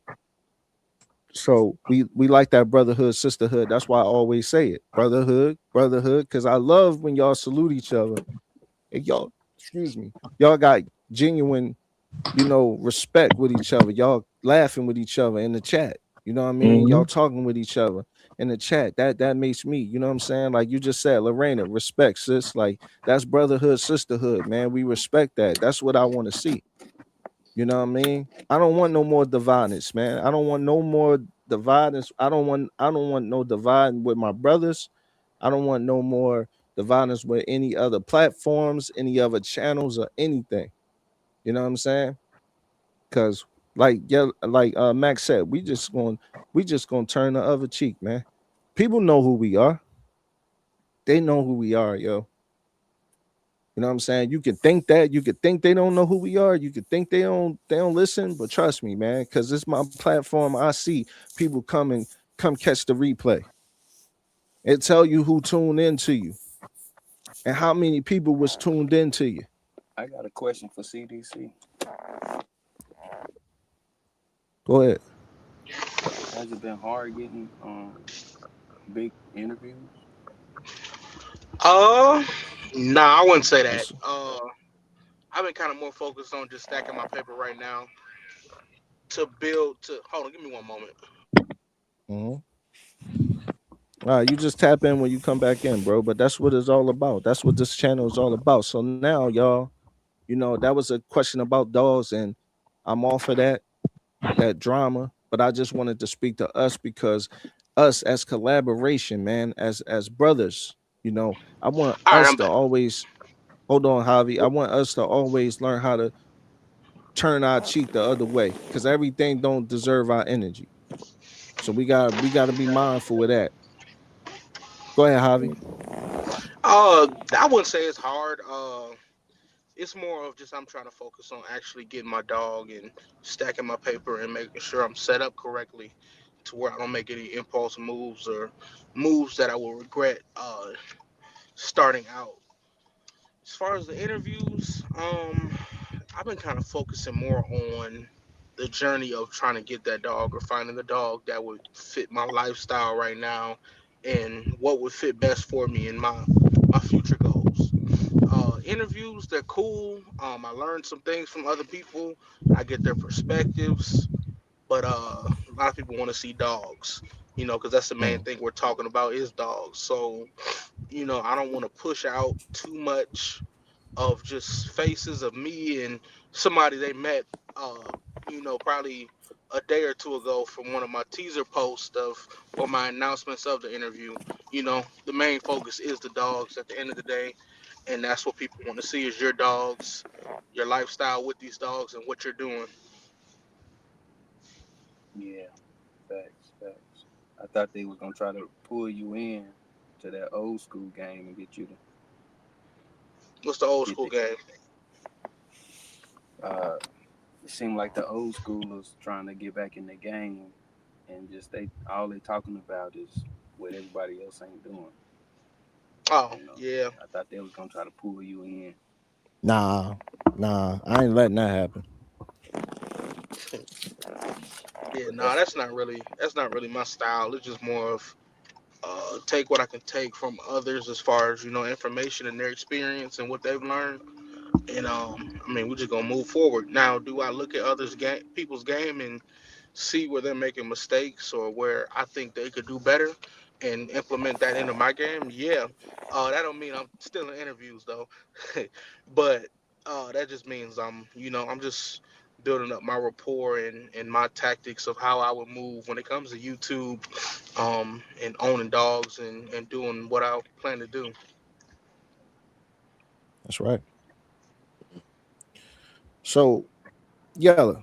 So we like that brotherhood, sisterhood. That's why I always say it. Brotherhood, brotherhood, because I love when y'all salute each other. And y'all, excuse me, y'all got genuine, you know, respect with each other. Y'all laughing with each other in the chat. You know what I mean? Y'all Mhm. talking with each other in the chat. That makes me, you know what I'm saying? Like you just said, Lorena, respect, sis. Like that's brotherhood, sisterhood, man. We respect that. That's what I want to see. You know what I mean? I don't want no more dividance, man. I don't want no more dividance. I don't want no dividing with my brothers. I don't want no more dividance with any other platforms, any other channels, or anything. You know what I'm saying? Cause like yeah, like Max said, we just gonna turn the other cheek, man. People know who we are. They know who we are, yo. You know what I'm saying? You could think that, you could think they don't know who we are, you could think they don't listen, but trust me, man, because it's my platform. I see people come catch the replay. It tell you who tuned into you and how many people was tuned into you. I got a question for CDC. Go ahead. Has it been hard getting big interviews? Uh, nah, I wouldn't say that. That's, I've been kind of more focused on just stacking my paper right now to build. To hold on, give me one moment. mhm. All right, you just tap in when you come back in, bro. But that's what it's all about. That's what this channel is all about. So now, y'all, you know, that was a question about dogs, and I'm all for that drama. But I just wanted to speak to us because us as collaboration, man, as brothers, you know, I want All right, us I'm to back. always hold on, Javi. I want us to always learn how to turn our cheek the other way because everything don't deserve our energy. So we got to be mindful of that. Go ahead, Javi. I wouldn't say it's hard. It's more of just I'm trying to focus on actually getting my dog and stacking my paper and making sure I'm set up correctly to where I don't make any impulse moves or moves that I will regret starting out. As far as the interviews, I've been kind of focusing more on the journey of trying to get that dog or finding the dog that would fit my lifestyle right now and what would fit best for me and my future goals. Interviews, they're cool. I learned some things from other people. I get their perspectives, but a lot of people want to see dogs, because that's the main Mm, thing we're talking about is dogs. So, I don't want to push out too much of just faces of me and somebody they met, probably a day or two ago from one of my teaser posts of or my announcements of the interview. The main focus is the dogs at the end of the day, and that's what people want to see is your dogs, your lifestyle with these dogs, and what you're doing. Yeah, facts, facts. I thought they was gonna try to pull you in to that old school game and get you to What's the old get school the. game? Uh, it seemed like the old schoolers trying to get back in the game, and just they talking about is what everybody else ain't doing. Oh, You know, yeah. I thought they was gonna try to pull you in. nah, nah, I ain't letting that happen. Yeah, But no, that's that's not really my style. It's just more of take what I can take from others as far as information and their experience and what they've learned, And I mean, we're just gonna move forward. Now, do I look at people's game and see where they're making mistakes or where I think they could do better and implement that into my game? Yeah. That don't mean I'm still in interviews though, but that just means I'm just building up my rapport and my tactics of how I would move when it comes to YouTube, and owning dogs and doing what I plan to do. That's right. So, Yella,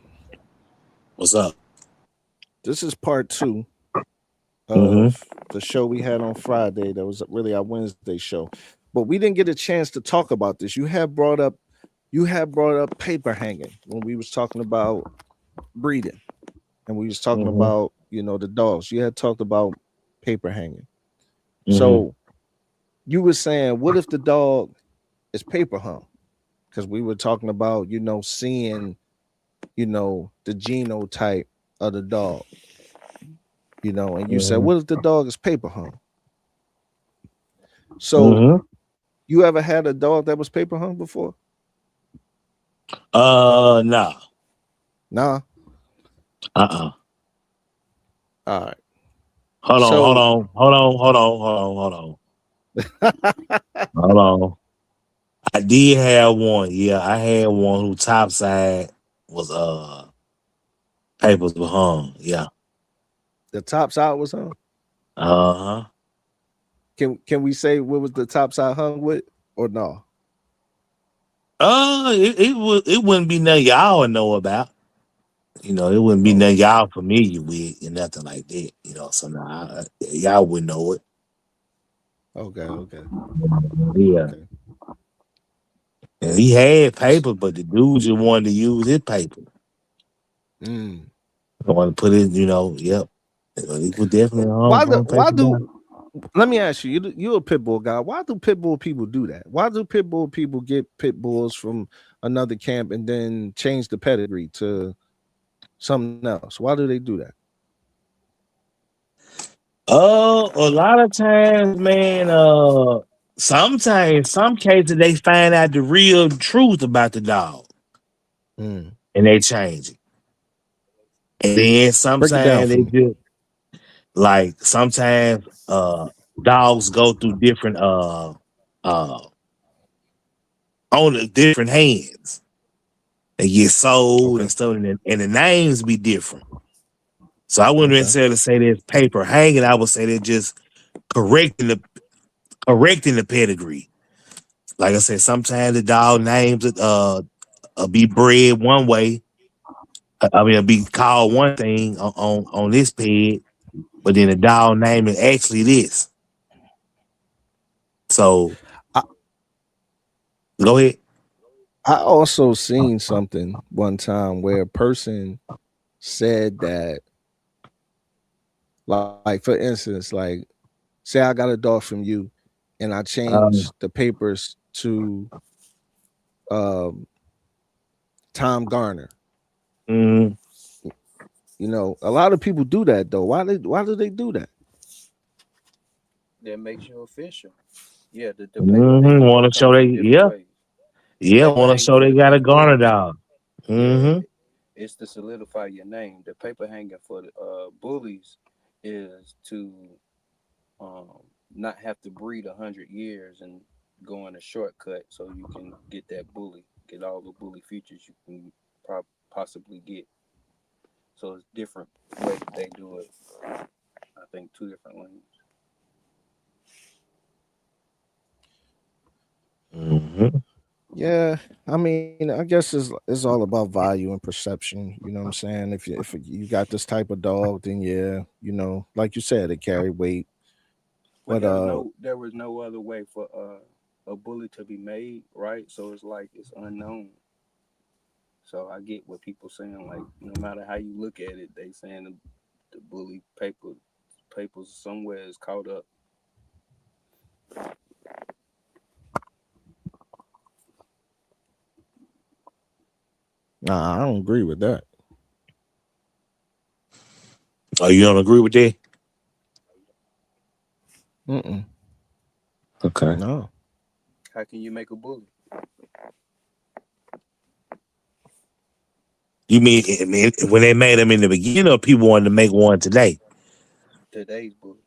What's up? this is part 2 Mm-hmm. of the show we had on Friday. That was really our Wednesday show, but we didn't get a chance to talk about this. You had brought up paper hanging when we was talking about breeding, and we was talking Mm-hmm. about the dogs. You had talked about paper hanging. Mm-hmm. So you were saying, what if the dog is paper hung? Because we were talking about seeing the genotype of the dog. And you said, Mm-hmm. what if the dog is paper hung? So Mm-hmm. you ever had a dog that was paper hung before? Nah. Nah. Uh-uh. All right. Hold So on. Hold on. I did have one. Yeah, I had one who top side was papers were hung. Yeah. the top side was hung. Uh-huh. Can we say what was the top side hung with or no? It wouldn't be nothing y'all would know about. It wouldn't be Oh, nothing y'all familiar with and nothing like that. So now y'all wouldn't know it. okay. Yeah. Okay. And he had paper, but the dude just wanted to use his paper. Mm. I want to put it, yep. He was definitely on Why paper down. let me ask you, you're a pit bull guy. Why do pit bull people do that? Why do pit bull people get pit bulls from another camp and then change the pedigree to something else? Why do they do that? A lot of times, man, sometimes, some cases they find out the real truth about the dog Mm. and they change it. And then Break it down sometimes for they me. just sometimes dogs go through different on the different hands. They get sold Okay. and stuff, and the names be different. So I wouldn't Okay. necessarily say there's paper hanging. I would say they're just correcting the pedigree. Like I said, sometimes the dog names be bred one way. I mean, it'll be called one thing on this peg, but then the dog name is actually this. So I, go ahead. I also seen something one time where a person said that, like for instance, like say I got a dog from you and I changed the papers to um Tom Garner. Mm, A lot of people do that though. Why do they do that? That makes you official. Yeah, the paper hanging want dog to show comes they in different ways. The paper want to hanging show for they the got a pit Garner bulls, dog. yeah, Mm-hmm. it's to solidify your name. The paper hanging for the bullies is to um, not have to breed 100 years and go on a shortcut so you can get that bully, get all the bully features you can possibly get. So it's different way that they do it. I think two different lanes. Mm-hmm. Yeah, I mean, I guess it's all about value and perception. You know what I'm saying? If you got this type of dog, then yeah, like you said, it carry weight. Well, But there was no other way for a bully to be made, right? So it's like it's unknown. So I get what people saying. Like no matter how you look at it, they saying the bully papers somewhere is caught up. nah, I don't agree with that. Oh, you don't agree with that? Mm-mm. Okay. No. How can you make a bully? You mean when they made them in the beginning, or people wanted to make one today? Today's bully.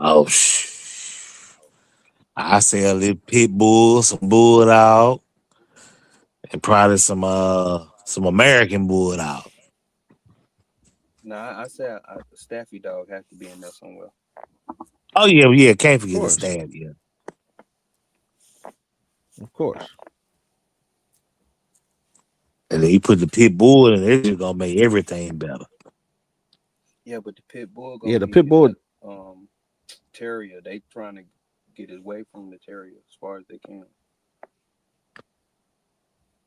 Oh, I sell a little pit bull, some bulldog, and probably some American bulldog. Nah, I said a Staffy dog has to be in there somewhere. Oh yeah, can't Of forget the course. stab. Yeah, Of course. and then you put the pit bull in, it's just gonna make everything better. Yeah, but the pit bull Yeah, gonna the pit bull. need that terrier. They trying to get away from the terrier as far as they can.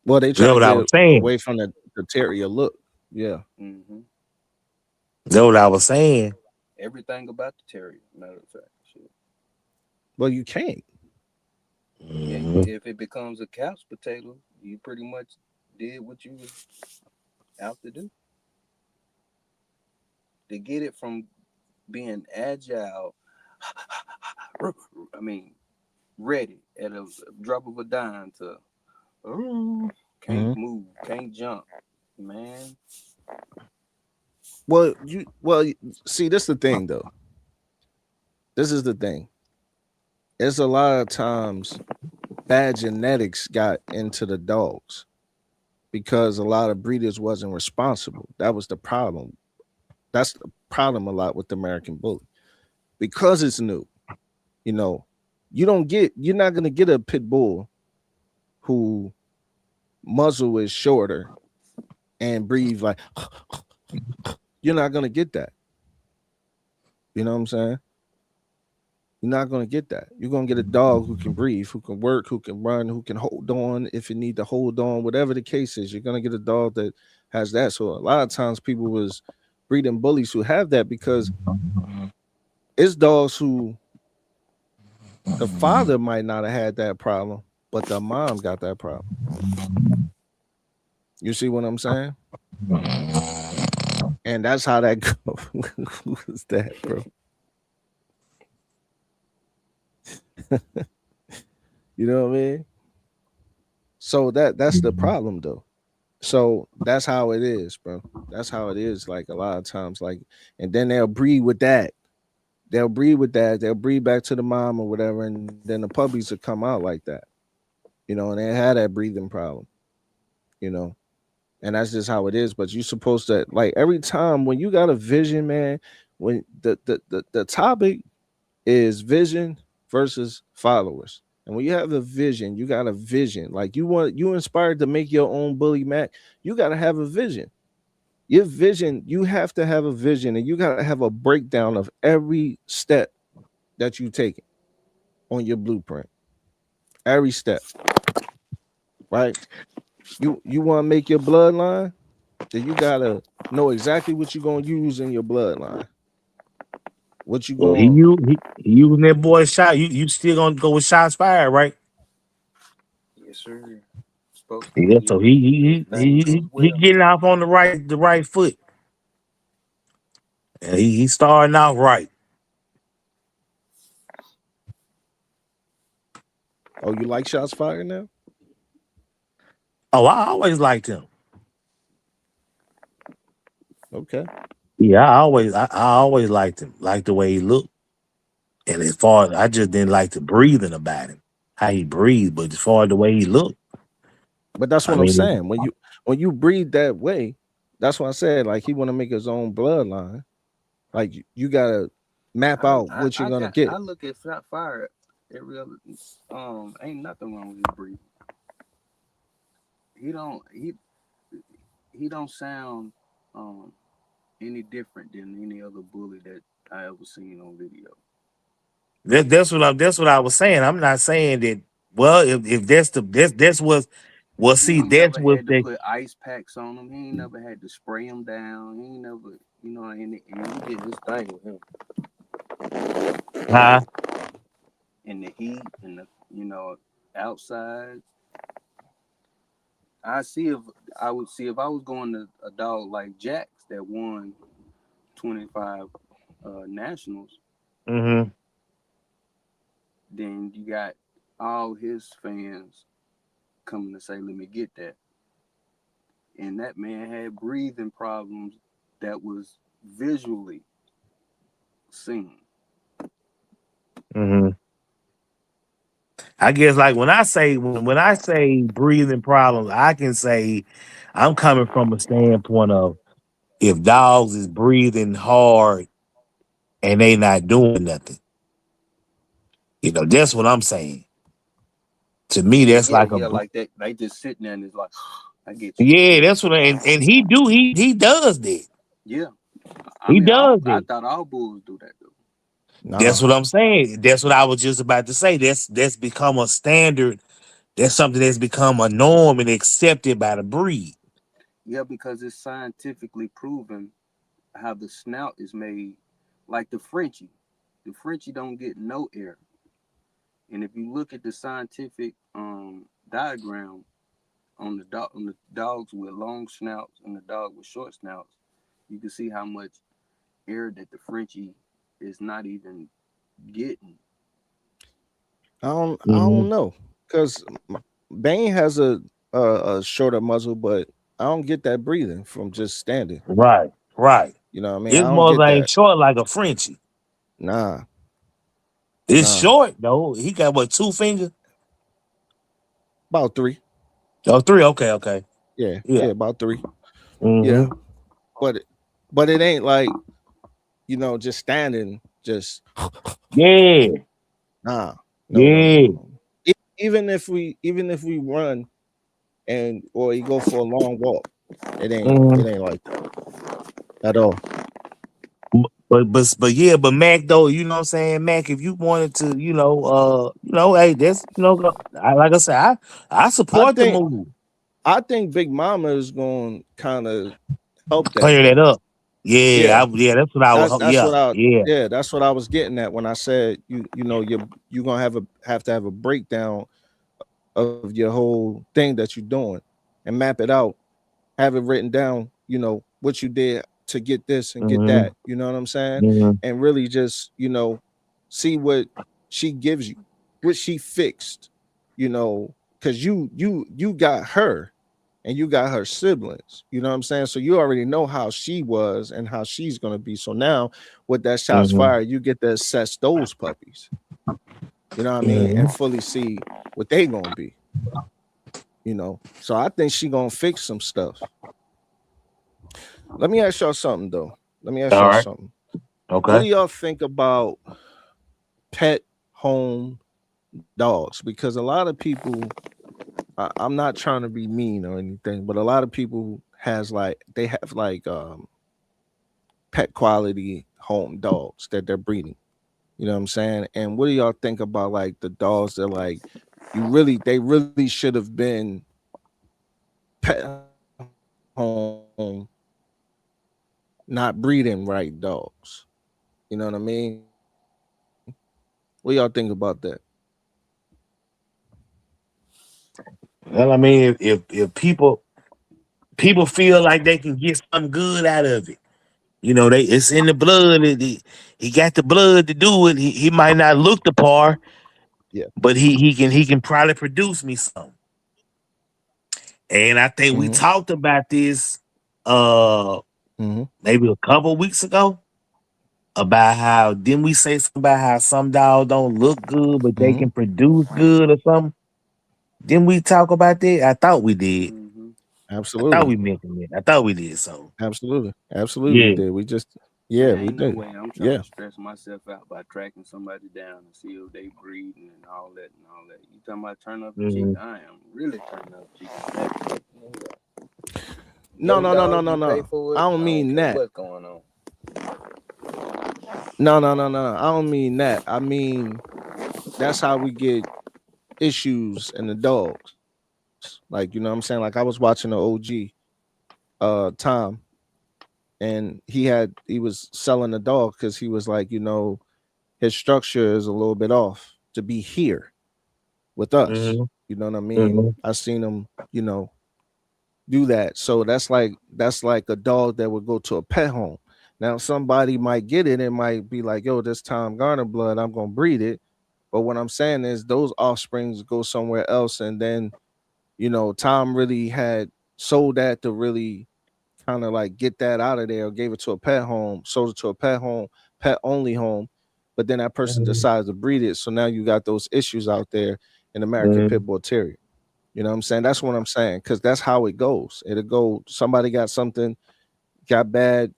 Well, they You trying know to what I get was saying? away from the terrier look. Yeah. Mm-hmm. You know what I was saying? Everything about the terrier, matter of fact. Shit. Well, you can't. Yeah, Mhm. if it becomes a couch potato, you pretty much did what you was out to do. To get it from being agile, I mean, ready at a drop of a dime to can't Mhm. move, can't jump, man. Well, see, this is the thing though. This is the thing. It's a lot of times bad genetics got into the dogs because a lot of breeders wasn't responsible. That was the problem. That's the problem a lot with the American Bully because it's new. You know, you're not gonna get a pit bull who muzzle is shorter and breathe like you're not gonna get that. You know what I'm saying? You're not gonna get that. You're gonna get a dog who can breathe, who can work, who can run, who can hold on if you need to hold on, whatever the case is. You're gonna get a dog that has that. So a lot of times people was breeding bullies who have that because it's dogs who the father might not have had that problem, but the mom got that problem. You see what I'm saying? And that's how that goes. Who is that, bro? You know what I mean? So that's the problem though. So that's how it is, bro. That's how it is. Like a lot of times, like, and then they'll breed with that. They'll breed with that. They'll breed back to the mom or whatever, and then the puppies will come out like that. You know, and they had that breathing problem. You know, and that's just how it is. But you're supposed to like every time when you got a vision, man. When the topic is vision versus followers. And when you have a vision, you got a vision. Like you inspired to make your own Bully Mac, you got to have a vision. Your vision, you have to have a vision and you got to have a breakdown of every step that you take on your blueprint. Every step, right? You want to make your bloodline, then you got to know exactly what you're going to use in your bloodline. What you Well, going he using that boy shot. You still gonna go with shots fired, right? Yes, sir. Supposed to Yeah. be So if things goes he well. getting off on the right foot. And he starting out right. Oh, you like shots fired now? Oh, I always liked him. Okay. Yeah, I always liked him. Liked the way he looked. And as far as I just didn't like the breathing about him, how he breathed, but as far as the way he looked, But that's I what I'm mean, saying. When you breed that way, that's what I said. Like he want to make his own bloodline. Like you gotta map out what you're gonna I get. look at shot fire every other ain't nothing wrong with his breathing. He don't he don't sound um any different than any other bully that I ever seen on video. that's what I was saying. I'm not saying that. Well, if that's the that's what well He see ain't that's never what had to they put ice packs on him. He ain't never had to spray him down. He ain't never, and he did his thing with him huh. in the heat and the, outside. I see if I would see if I was going to a dog like Jax that won 25 nationals, Mm-hmm. then you got all his fans coming to say, "Let me get that." and that man had breathing problems that was visually seen. Mm-hmm. I guess like when I say breathing problems, I can say I'm coming from a standpoint of if dogs is breathing hard and they not doing nothing. That's what I'm saying. To me, that's like a Like that. They just sitting there and it's like, I get you. yeah, that's what and he does that. Yeah, I He mean, does I that. thought all bulls do that though. That's Nah. what I'm saying. That's what I was just about to say. That's become a standard. That's something that's become a norm and accepted by the breed. Yeah, because it's scientifically proven how the snout is made. Like the Frenchie don't get no air. And if you look at the scientific diagram on the dogs with long snouts and the dog with short snouts, you can see how much air that the Frenchie is not even getting. I Mm-hmm. don't know, because Bane has a shorter muzzle, but I don't get that breathing from just standing. Right, right. You know what I mean? I His don't mother get ain't that. short like a Frenchie. Nah, It's nah. short though. He got what, 2 fingers? About three. Oh, three. Okay, okay. Yeah, Yeah. yeah, about three. Yeah, Mm-hmm. but it ain't like, just standing. Just Yeah, nah. No, no, no, yeah. no, no. Even if we run and or you go for a long walk, Mm-hmm. it ain't like that at all. But yeah, but Mac though, you know what I'm saying, Mac. If you wanted to, hey, that's like I said, I I support the think move. I think Big Mama is going to kind of help that Clear though. that up. Yeah, Yeah, that's what I was. that's Yeah, what I yeah. yeah, that's what I was getting at when I said you're gonna have to have a breakdown of your whole thing that you're doing and map it out, have it written down, what you did to get this and get Mm-hmm. that. You know what I'm saying? Mm-hmm. And really just, see what she gives you, what she fixed, because you got her and you got her siblings. You know what I'm saying? So you already know how she was and how she's gonna be. So now with that shots Mm-hmm. fired, you get to assess those puppies. You know what I mean? Mm-hmm. And fully see what they gonna be. So I think she gonna fix some stuff. Let me ask y'all something though. Let me ask All y'all right. something. What Okay. do y'all think about pet home dogs? Because a lot of people, I'm not trying to be mean or anything, but a lot of people they have like pet quality home dogs that they're breeding. You know what I'm saying? And what do y'all think about like the dogs that like they really should have been pet home, not breeding right dogs. You know what I mean? What y'all think about that? Well, I mean, if people feel like they can get something good out of it, it's in the blood. He got the blood to do it. He might not look the part, Yeah. but he can probably produce me some. And I think we Mm-hmm. talked about this uh Mm-hmm. maybe a couple weeks ago about how didn't we say something about how some dogs don't look good but they Mm-hmm. can produce good or something? Didn't we talk about that? I thought we did. Mm-hmm. I thought Absolutely. we mentioned it. I thought we did. So Absolutely. Absolutely we yeah. did. Man, Yeah, we ain't no did. way I'm trying Yeah. to stress myself out by tracking somebody down and see if they breeding and all that and all that. You talking about turn up the cheek? Mhm. I am really turning up the cheek. No, Your no, no, no, dog, no, you pay no. for I it. don't I don't mean care that. what's going on. No, no, no, no. I don't mean that. I mean that's how we get issues in the dogs. Like, you know what I'm saying? Like I was watching the OG Tom, and he was selling the dog because he was like, his structure is a little bit off to be here with us. Mhm. You know what I mean? Mhm. I seen him, do that. So that's like a dog that would go to a pet home. Now somebody might get it and might be like, yo, this Tom Garner blood, I'm gonna breed it. But what I'm saying is those offsprings go somewhere else, and then Tom really had sold that to really kind of like get that out of there, or gave it to a pet home, sold it to a pet home, pet only home, but then that person decides to breed it. So now you got those issues out there in American Pit Bull Terrier. You know what I'm saying? That's what I'm saying, because that's how it goes. It'll go, somebody got something, got bad,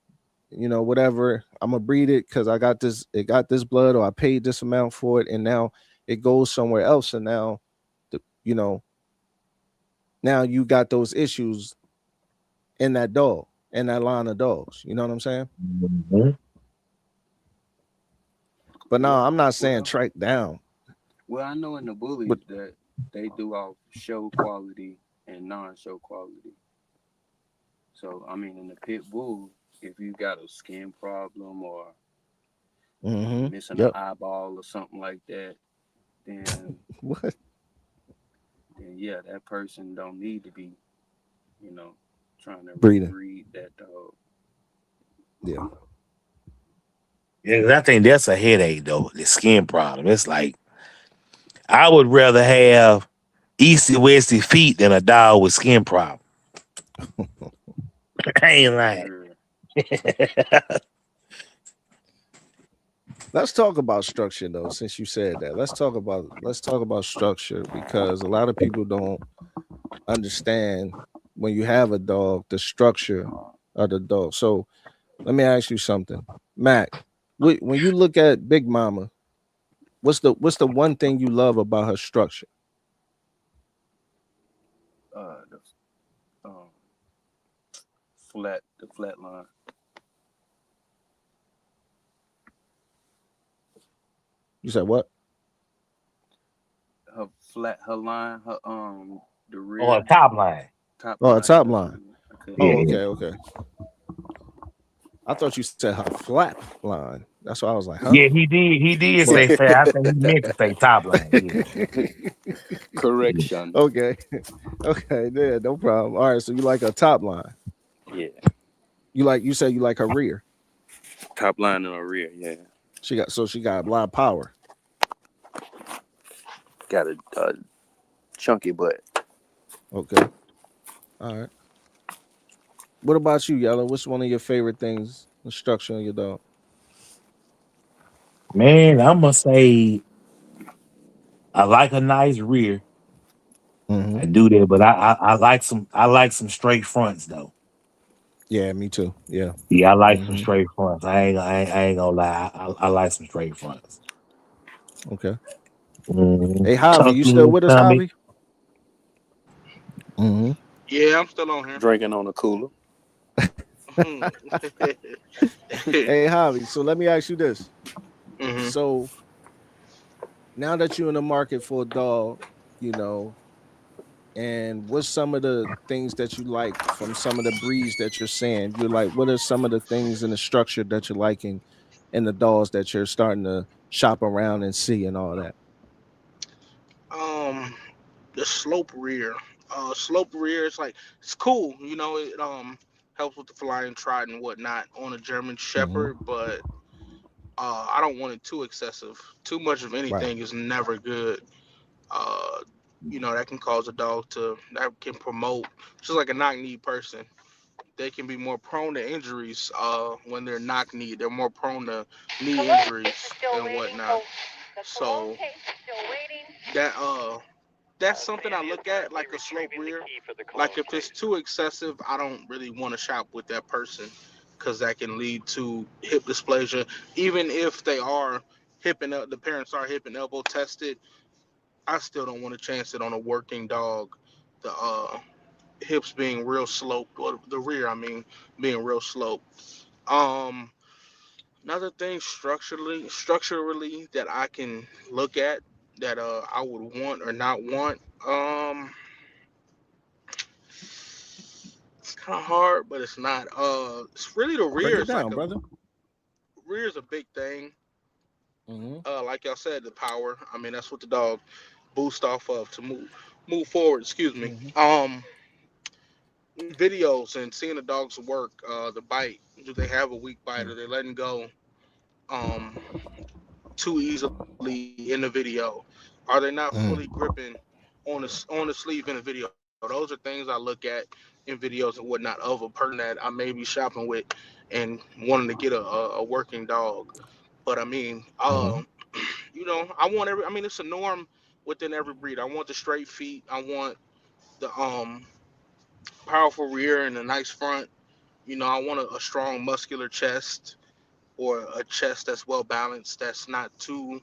you know, whatever. I'm gonna breed it because I got this, it got this blood, or I paid this amount for it, and now it goes somewhere else. And now, you know, now you got those issues in that dog, in that line of dogs. You know what I'm saying? But no, I'm not saying track down. Well, I know in the bullies But- that they do off show quality and non-show quality. So I mean, in the pit bull, if you got a skin problem or missing an eyeball or something like that, then What? then yeah, that person don't need to be, you know, trying to Breeding. breed that dog. Yeah. Yeah, 'cause I think that's a headache though. The skin problem. It's like I would rather have easty westy feet than a dog with skin problem. I ain't lying. Sure. Let's talk about structure though, since you said that. Let's talk about structure, because a lot of people don't understand when you have a dog, the structure of the dog. So let me ask you something. Mac, when you look at Big Mama, what's the one thing you love about her structure? The flat line. You said what? Her line, the rear. Or a top line. Top top line. Okay. Okay. I thought you said her flap line. That's why I was like, huh? Yeah, he did say flat. I think he meant to say top line. Yeah. Correction. Okay. Okay, yeah, no problem. All right, so you like a top line. Yeah. You said you like her rear. Top line and her rear, yeah. She got a lot of power. Got a chunky butt. Okay. All right. What about you, Yellow? What's one of your favorite things, the structure on your dog? Man, I'm gonna say I like a nice rear. I do that, but I like some straight fronts though. Yeah, me too. Yeah. Yeah, I like some straight fronts. I ain't gonna lie. I like some straight fronts. Okay. Hey, Javi, you still with us, Javi? Yeah, I'm still on here. Drinking on a cooler. Hey, Javi, so let me ask you this. So now that you're in the market for a dog, you know, and what's some of the things that you like from some of the breeds that you're saying? You're like, what are some of the things in the structure that you're liking in the dogs that you're starting to shop around and see and all that? The slope rear. Slope rear is like, it's cool, you know, it helps with the flying trot and whatnot on a German Shepherd, but I don't want it too excessive. Too much of anything is never good. You know, that can cause a dog that can promote, just like a knock-kneed person. They can be more prone to injuries when they're knock-kneed. They're more prone to knee injuries and whatnot. So that's something I look at, like a slope rear. Like if it's too excessive, I don't really want to shop with that person, because that can lead to hip dysplasia. Even if they are the parents are hip and elbow tested, I still don't want to chance it on a working dog. The hips being real sloped, or the rear, I mean, being real sloped. Another thing structurally that I can look at that I would want or not want. It's kind of hard, but it's not. It's really the rear. Break it down, brother. Rear is a big thing. Like y'all said, the power. I mean, that's what the dog boost off of to move forward. Excuse me. Videos and seeing the dogs work. The bite. Do they have a weak bite? Are they letting go too easily in the video? Are they not fully gripping on the sleeve in the video? Those are things I look at in videos and whatnot of a person that I may be shopping with and wanting to get a working dog. But I mean, Mhm. I want every. I mean, it's a norm within every breed. I want the straight feet. I want the powerful rear and a nice front. I want a strong muscular chest or a chest that's well balanced. That's not too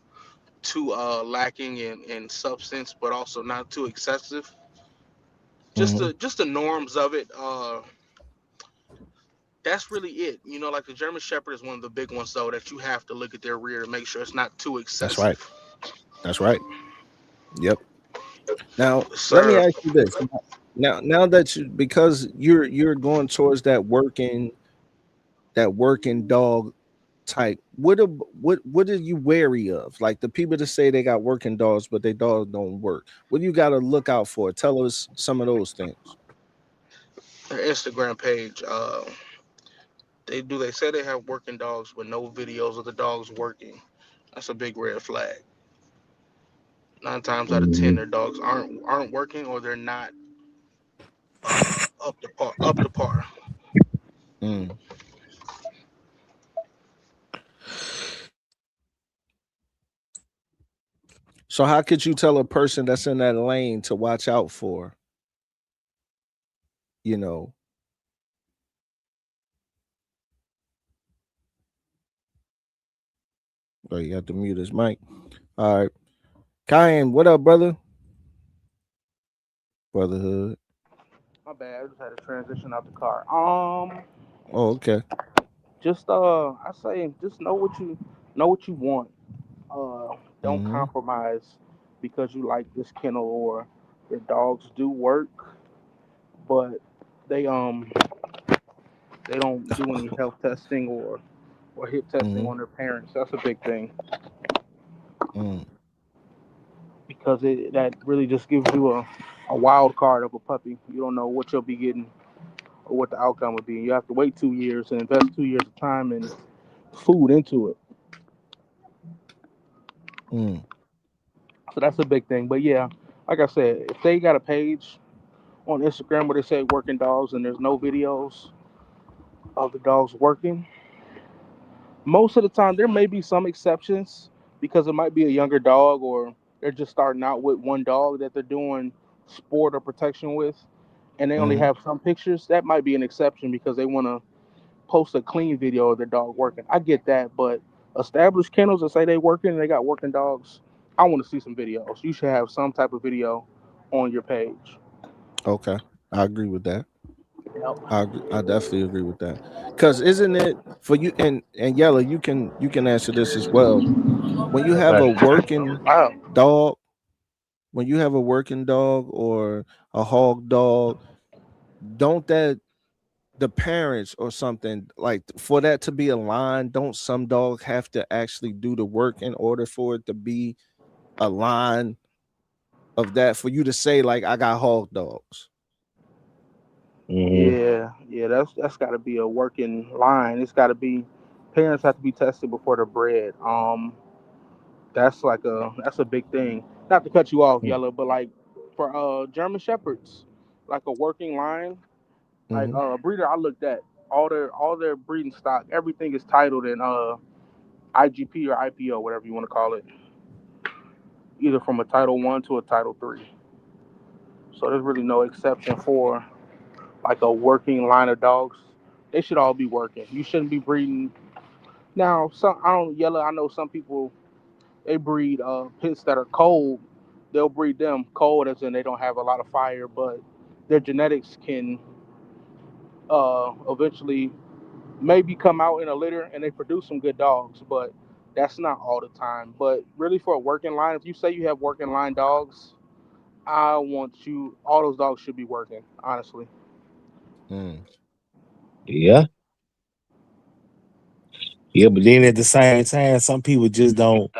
lacking in substance, but also not too excessive. Mhm. Just the norms of it. That's really it. Like the German Shepherd is one of the big ones though that you have to look at their rear to make sure it's not too That's right. excessive. That's right. Yep. Now, let me Sir, ask you this. Now that because you're going towards that working dog type, what are you wary of? Like the people that say they got working dogs, but their dogs don't work. What do you got to look out for? Tell us some of those things. their Instagram page. They say they have working dogs, but no videos of the dogs working. That's a big red flag. 9 times out of 10, Mhm. their dogs aren't working or they're not up to par. Up to par. Mm. So how could you tell a person that's in that lane to watch out for? You know, oh, you have to mute his mic. All right, Kyan, what up, brother? Brotherhood. My bad. I just had to transition out the car. Oh, okay. Just I say just know what you want. Don't Mm-hmm. compromise because you like this kennel or your dogs do work, but they they don't do any health testing or hip testing Mm-hmm. on their parents. That's a big thing Mm. because that really just gives you a wild card of a puppy. You don't know what you'll be getting or what the outcome would be. You have to wait 2 years and invest 2 years of time and food into it. Mm. So that's a big thing. But yeah, like I said, if they got a page on Instagram where they say working dogs and there's no videos of the dogs working, most of the time there may be some exceptions because it might be a younger dog or they're just starting out with one dog that they're doing sport or protection with and they only Mm-hmm. have some pictures. That might be an exception because they want to post a clean video of their dog working. I get that, but established kennels that say they working and they got working dogs, I want to see some videos. You should have some type of video on your page. Okay, I agree with that. Yep. I definitely agree with that. Cause isn't it for you and Yella? You can answer this as well. When you have a Okay. working Wow. dog, when you have a working dog or a hog dog, don't that the parents or something like for that to be aligned? Don't some dogs have to actually do the work in order for it to be a line of that for you to say like I got hog dogs? Mhm. Yeah. That's got to be a working line. It's got to be parents have to be tested before they're bred. That's a big thing. Not to cut you off, Mm. Yellow, but like for German shepherds, like a working line, like Mm-hmm. a breeder I looked at, all their breeding stock, everything is titled in IGP or IPO, whatever you want to call it, either from a Title One to a Title Three. So there's really no exception for like a working line of dogs. They should all be working. You shouldn't be breeding. Now, some I don't Yellow. I know some people they breed pits that are cold. They'll breed them cold, as in they don't have a lot of fire, but their genetics can eventually maybe come out in a litter and they produce some good dogs, but that's not all the time. But really, for a working line, if you say you have working line dogs, I want you. All those dogs should be working. Honestly, Mm. Yeah. Yeah, but then at the same time, some people just don't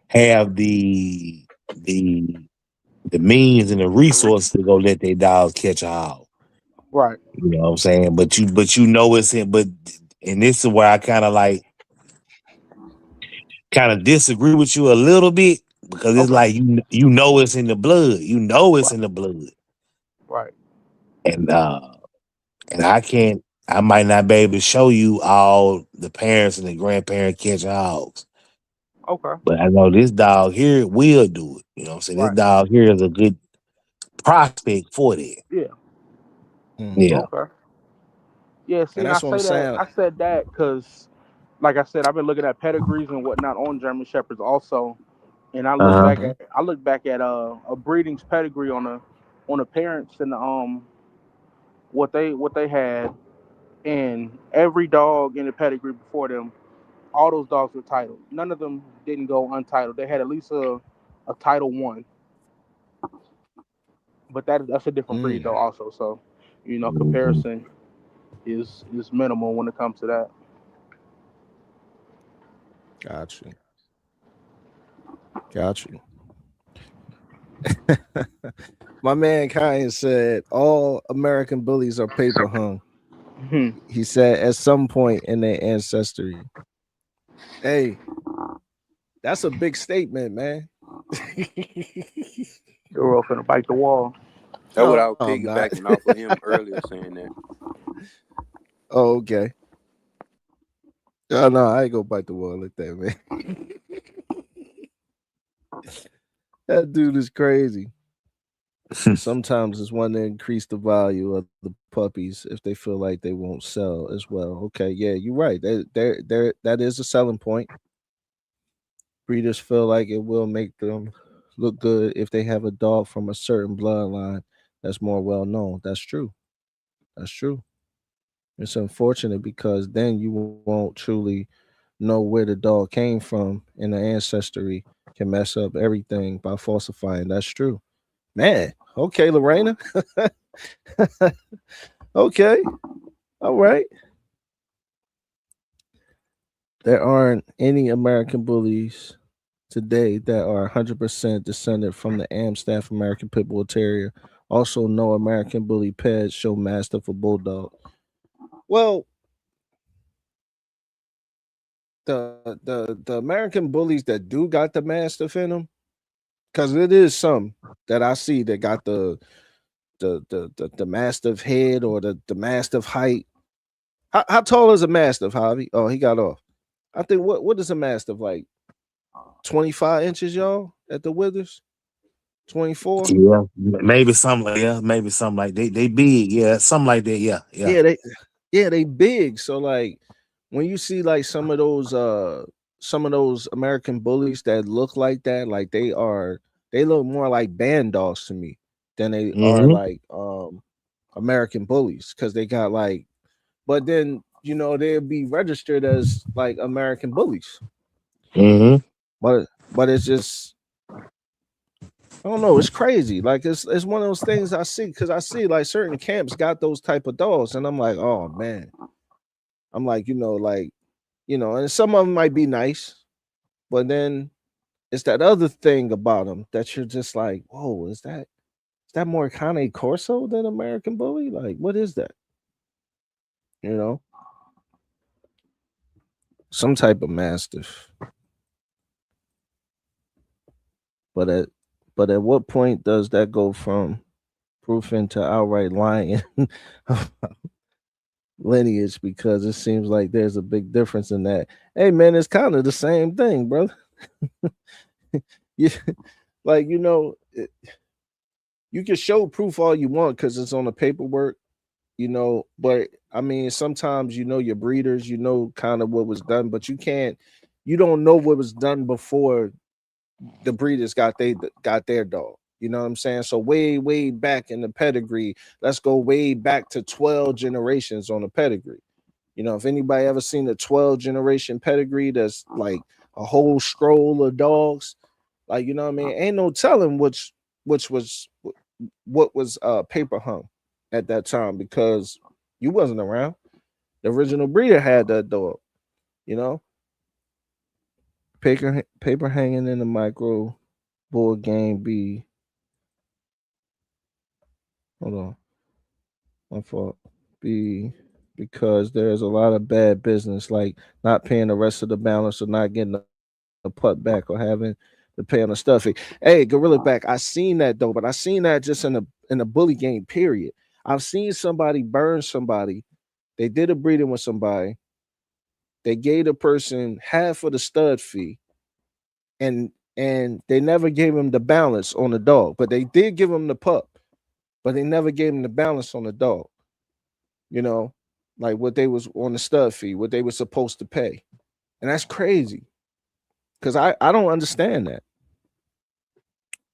have the the means and the resources to go let their dogs catch a hog. right? You know what I'm saying? But you know it's in but and this is where I kind of disagree with you a little bit because it's Okay, like you know it's in the blood. You know it's right, in the blood. right. and I might not be able to show you all the parents and the grandparents catching hogs, Okay. but I know this dog here will do it. You know what I'm saying? This Right. dog here is a good prospect for that. Yeah. Mhm. Yeah. Okay. Yeah. See, And and I that's what I'm say that saying. I said that because, like I said, I've been looking at pedigrees and whatnot on German shepherds also, and Uh-huh. I look back at a breeding's pedigree on the parents and what they had, and every dog in the pedigree before them, all those dogs were titled. None of them didn't go untitled. They had at least a title one, but that's a different breed Mm, though also. So, Mhm. comparison is minimal when it comes to that. got you. Got you. My man Kyan said all American bullies are paper hung. Hmm. He said at some point in their ancestry. Hey, that's a big statement, man. You're all finna bite the wall. That's what I No, was I'm not. piggybacking off of him earlier saying that. Oh, okay. Oh, no, I ain't gonna bite the wall like that, man. That dude is crazy. Sometimes it's one to increase the value of the puppies if they feel like they won't sell as well. Okay, yeah, you're right. That is a selling point. Breeders feel like it will make them look good if they have a dog from a certain bloodline that's more well known. That's true. That's true. It's unfortunate because then you won't truly know where the dog came from, and the ancestry can mess up everything by falsifying. That's true. Man, okay, Lorena. Okay, all right. There aren't any American bullies today that are 100% descended from the Amstaff American Pit Bull Terrier. Also, no American bully pets show Mastiff or Bulldog. Well, the American bullies that do got the Mastiff in them, because it is some that I see that got the Mastiff head or the Mastiff height. How tall is a Mastiff, Javi? Oh, he got off. I think what is a Mastiff like? 25 inches, y'all, at the withers? 24? Yeah, maybe something like maybe something like they big, yeah, something like that, yeah, yeah. Yeah, they big. So like when you see like some of those American bullies that look like that, like they look more like band dogs to me than they are Mm-hmm. like American bullies because they got like, but then they'll be registered as like American bullies. Mm-hmm. But it's just I don't know. It's crazy. Like it's one of those things I see because I see like certain camps got those type of dogs, and I'm like, oh man. I'm like, and some of them might be nice, but then it's that other thing about them that you're just like, whoa, is that more Cane Corso than American Bully? Like, what is that? You know, some type of Mastiff. But at what point does that go from proofing to outright lying lineage? Because it seems like there's a big difference in that. Hey man, it's kind of the same thing, brother. Yeah, like you can show proof all you want because it's on the paperwork, but I mean, sometimes your breeders, kind of what was done, but you don't know what was done before the breeders got their dog. You know what I'm saying? So way back in the pedigree, let's go way back to 12 generations on the pedigree. If anybody ever seen a 12 generation pedigree, that's like a whole scroll of dogs. Like, you know what I mean? Ain't no telling which was what was paper hung at that time because you wasn't around. The original breeder had that dog, you know. Paper hanging in the micro bull game be hold on, my fault. Be because there's a lot of bad business, like not paying the rest of the balance or not getting a putt back or having to pay on the stuffing. Hey, Gorilla back. I seen that though, but I seen that just in a bully game period. I've seen somebody burn somebody. They did a breeding with somebody. They gave the person half of the stud fee, and they never gave him the balance on the dog, but they did give him the pup, but they never gave him the balance on the dog. You know, like what they was on the stud fee, what they were supposed to pay, and that's crazy. Because I don't understand that.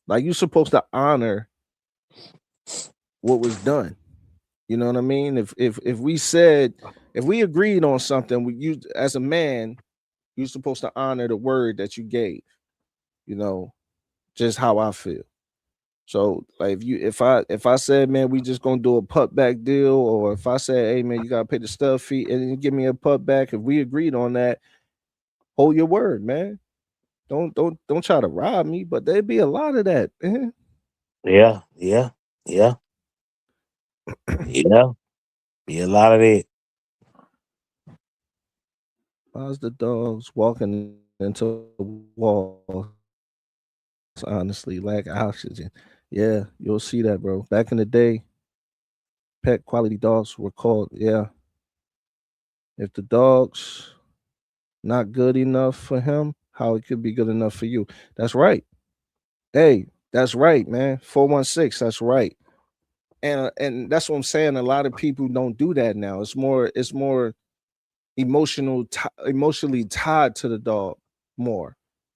Like you're supposed to honor what was done. You know what I mean? If we said if we agreed on something, you as a man, you're supposed to honor the word that you gave. You know, just how I feel. So like if I said, man, we just gonna do a pup back deal, or if I said, hey man, you gotta pay the stuff fee and you give me a pup back, if we agreed on that, hold your word, man. Don't try to rob me, but there'd be a lot of that, man. Yeah, yeah, yeah, yeah. Be a lot of it. How's the dogs walking into walls? Honestly, lack of oxygen. Yeah, you'll see that, bro. Back in the day, pet quality dogs were called. Yeah, if the dog's not good enough for him, how it could be good enough for you? That's right. Hey, that's right, man. 416. That's right. And that's what I'm saying. A lot of people don't do that now. It's more emotionally tied to the dog more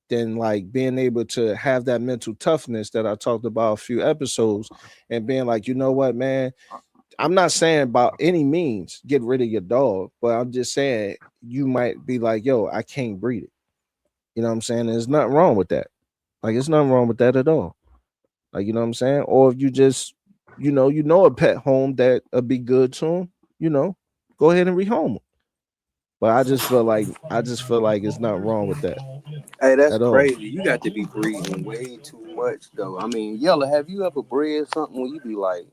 than like being able to have that mental toughness that I talked about a few episodes and being like, you know what, man, I'm not saying by any means get rid of your dog, but I'm just saying you might be like, yo, I can't breed it. You know what I'm saying? There's nothing wrong with that. Like, it's nothing wrong with that at all. Like, you know what I'm saying? Or if you just, you know a pet home that'll be good to him, go ahead and rehome him. But I just feel like it's not wrong with that Hey, that's at all. crazy. You got to be breeding way too much though. I mean, Yella, have you ever bred something where you be like,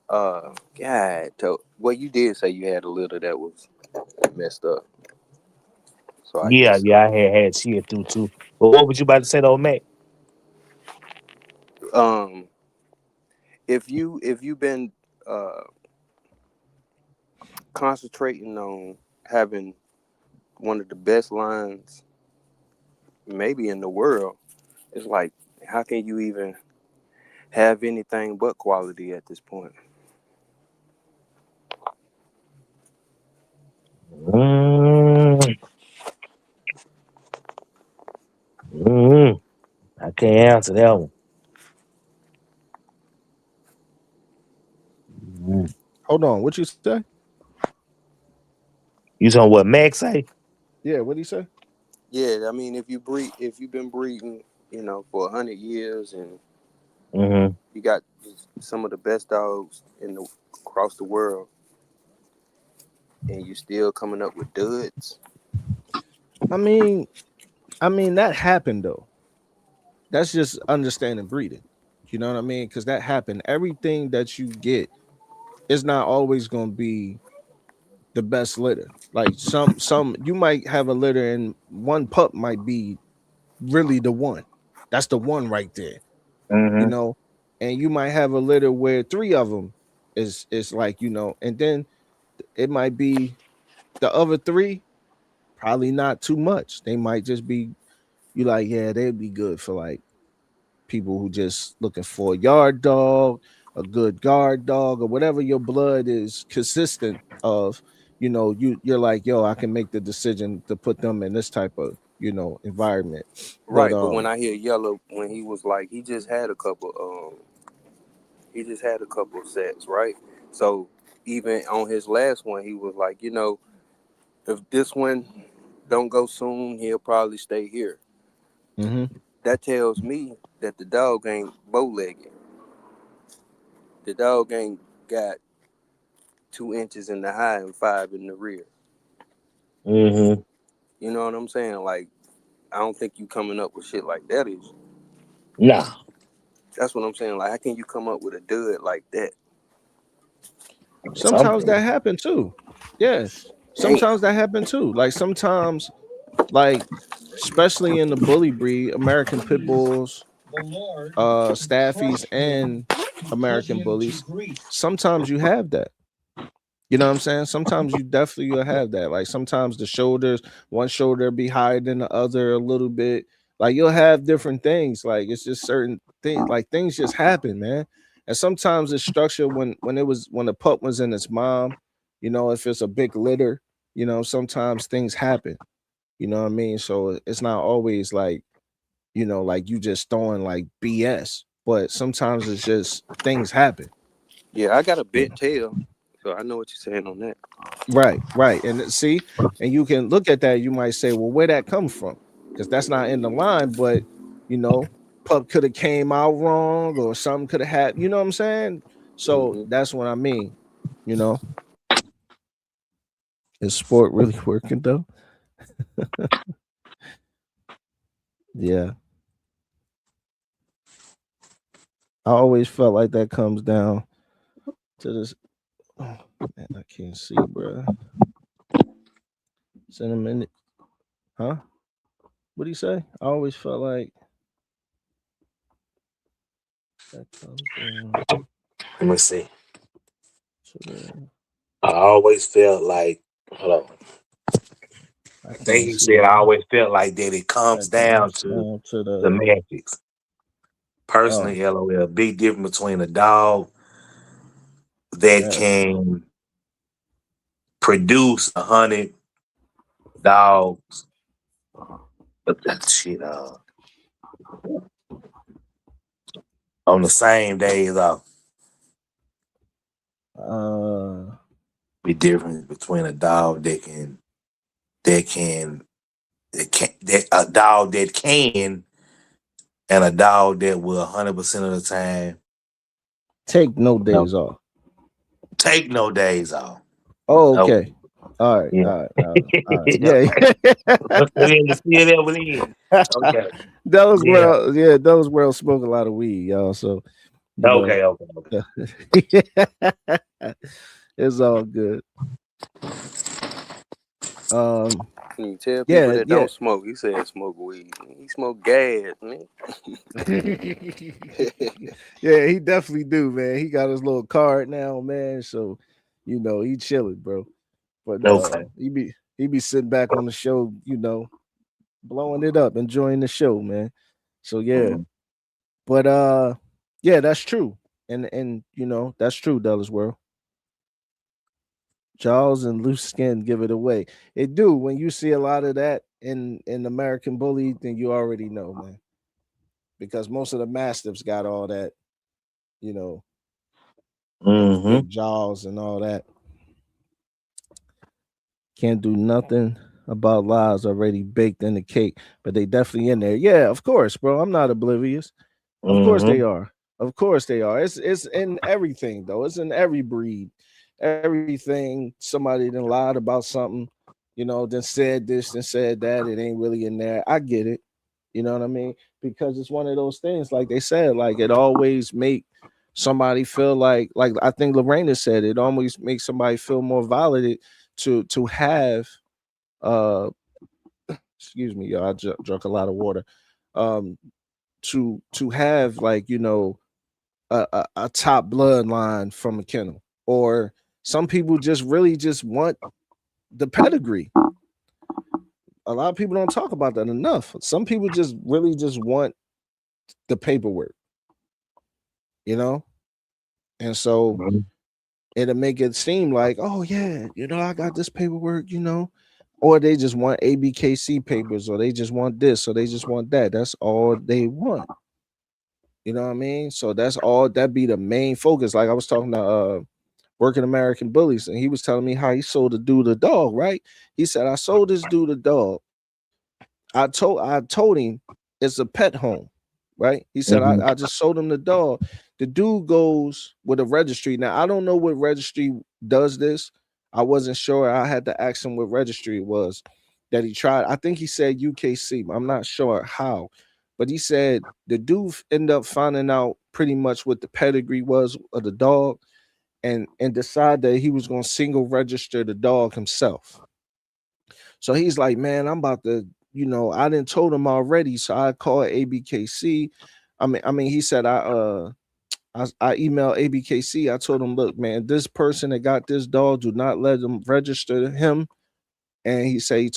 God, well, you did say you had a litter that was messed up. So I Yeah, guess yeah. I had she had through too. But what was you about to say though, Mac? um if you've been uh concentrating on having one of the best lines maybe in the world, it's like how can you even have anything but quality at this point? Mm, mm, I can't answer that one. Mm. Hold on, what you say? You talking what Mac say? Yeah, what did he say? Yeah, I mean if you've been breeding, for 100 years and Mm-hmm. you got some of the best dogs across the world and you still coming up with duds. I mean, that happened though. That's just understanding breeding. You know what I mean? Because that happened. Everything that you get is not always going to be the best litter. Like some you might have a litter and one pup might be really the one. That's the one right there. You Mm-hmm. know, and you might have a litter where three of them is like, and then it might be the other three probably not too much. They might just be you like, yeah, they'd be good for like people who just looking for a yard dog, a good guard dog, or whatever your blood is consistent of. You're like, yo, I can make the decision to put them in this type of environment. But Right, but when I hear Yellow, when he was like, he just had a couple of sets, right? So even on his last one, he was like, if this one don't go soon, he'll probably stay here. mhm. That tells me that the dog ain't bow-legged. The dog ain't got 2 inches in the high and 5 in the rear. Mm-hmm. You know what I'm saying? Like, I don't think you coming up with shit like that is. Nah. That's what I'm saying. Like, how can you come up with a dud like that? Sometimes Something. that happen too. Yeah, Damn. sometimes that happen too. Like sometimes, like especially in the bully breed, American pit bulls, staffies, and American bullies, sometimes you have that. You know what I'm saying? Sometimes you definitely will have that. Like sometimes the shoulders, one shoulder be higher than the other a little bit. Like you'll have different things. Like it's just certain things. Like things just happen, man. And sometimes it's structured when the pup was in its mom. You know, if it's a big litter, you know, sometimes things happen. You know what I mean? So it's not always like, you know, like you just throwing like BS. But sometimes it's just things happen. Yeah, I got a bent tail, so I know what you're saying on that. Right. And see, and you can look at that, you might say, well, where that come from? Because that's not in the line, but you know, pup could have came out wrong or something could have happened, you know what I'm saying? So Mm-hmm. that's what I mean, you know. Is sport really working though? Yeah. I always felt like that comes down to this. Oh, man, I can't see, bro. Send a minute. Huh? What do you say? I always felt like that comes down Let me see. to the. I always felt like, hold on. I I think can't he see, said I man. always felt like that it comes That down comes to down to the. semantics. Oh, Personally, LOL, big difference between a dog that yeah. can produce 100 dogs, but that shit on the same day as Uh, be difference between a dog that a dog that can and a dog that will 100% of the time take no you know, days off. take no days off. Oh, Okay. okay. All right. Yeah. All right. All right. All right. Yep. Yeah. You see that with him. Okay. That was Yeah. where, yeah, that was where I smoke a lot of weed, y'all. So, you know, Okay. Okay. it's all good. Um, You tell people yeah, that yeah. don't smoke. He said smoke weed. He smoke gas, man. Yeah, he definitely do, man. He got his little card now, man. So, you know, he chilling, bro. But Okay. he be sitting back on the show, you know, blowing it up, enjoying the show, man. So yeah. Mhm. But yeah, that's true. And you know, that's true, Dallas World. Jaws and loose skin give it away. It do. When you see a lot of that in American Bully, then you already know, man. Because most of the mastiffs got all that, you know, them Mm-hmm. thick jaws and all that. Can't do nothing about lies already baked in the cake, but they definitely in there. Yeah, of course, bro. I'm not oblivious. Of course Mm-hmm. they are. Of course they are. It's in everything though. It's in every breed. Everything somebody then lied about something, you know, then said this, then said that. It ain't really in there. I get it. You know what I mean? Because it's one of those things, like they said, like it always make somebody feel like I think Lorena said it always makes somebody feel more validated to have uh excuse me, y'all, drunk a lot of water. Um to have like, you know, a top bloodline from a kennel, or some people just really just want the pedigree. A lot of people don't talk about that enough. Some people just really just want the paperwork, you know, and so it'll make it seem like, oh yeah, you know, I got this paperwork, you know, or they just want ABKC papers, or they just want this, or they just want that. That's all they want. You know what I mean? So that's all that be the main focus. Like I was talking to Working American Bullies, and he was telling me how he sold the dude a dog, right? He said, I sold this dude a dog. I told him it's a pet home, right? He said, Mm-hmm. I just sold him the dog. The dude goes with a registry. Now I don't know what registry does this. I wasn't sure. I had to ask him what registry it was that he tried. I think he said UKC. I'm not sure how, but he said the dude ended up finding out pretty much what the pedigree was of the dog, and decide that he was going to single register the dog himself. So he's like, man, I'm about to, you know, I didn't told him already, so I called ABKC. He said I emailed ABKC. I told him, look, man, this person that got this dog, do not let them register him. And he said he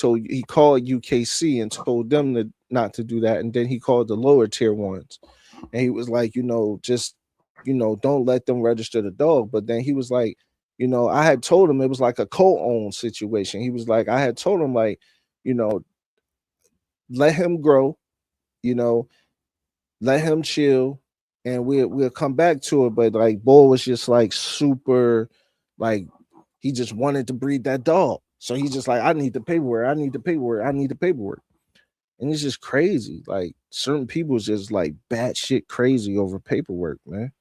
called UKC and told them to not to do that. And then he called the lower tier ones. And he was like, just don't let them register the dog. But then he was like, I had told him it was like a co-owned situation. He was like, I had told him, like, let him grow, let him chill, and we'll come back to it. But like Bull was just like super, like he just wanted to breed that dog. So he's just like, I need the paperwork, I need the paperwork, I need the paperwork. And it's just crazy. Like certain people just like batshit crazy over paperwork, man.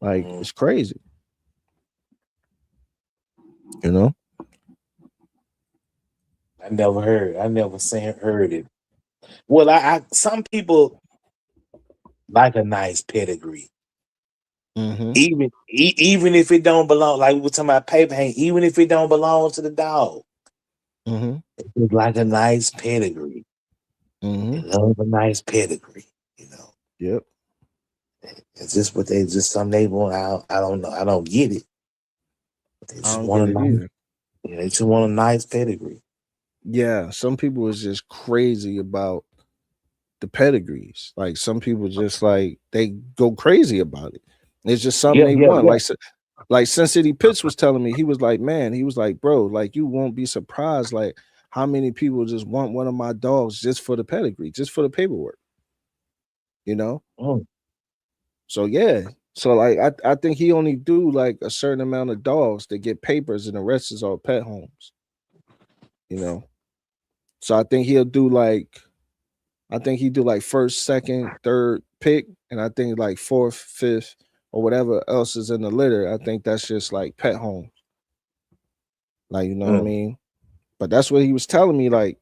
Like it's crazy. I never heard it. Well, I some people like a nice pedigree. Mm-hmm. Even if it don't belong, like we were talking about paper hang, even if it don't belong to the dog. Mm-hmm. It's like a nice pedigree. Mm-hmm. They love a nice pedigree, Yep. It's just what they just something they want. I don't know. I don't get it. But they I just don't want get a it nice, either. they just want a nice pedigree. Yeah, some people is just crazy about the pedigrees. Like some people just like they go crazy about it. It's just something they want. Like Sin City Pitts was telling me, he was like, man, he was like, bro, like you won't be surprised like how many people just want one of my dogs just for the pedigree, just for the paperwork. So yeah. So like I think he only do like a certain amount of dogs that get papers and the rest is all pet homes. So I think he do like first, second, third pick, and I think like fourth, fifth, or whatever else is in the litter. I think that's just like pet homes. Like, what I mean? But that's what he was telling me, like,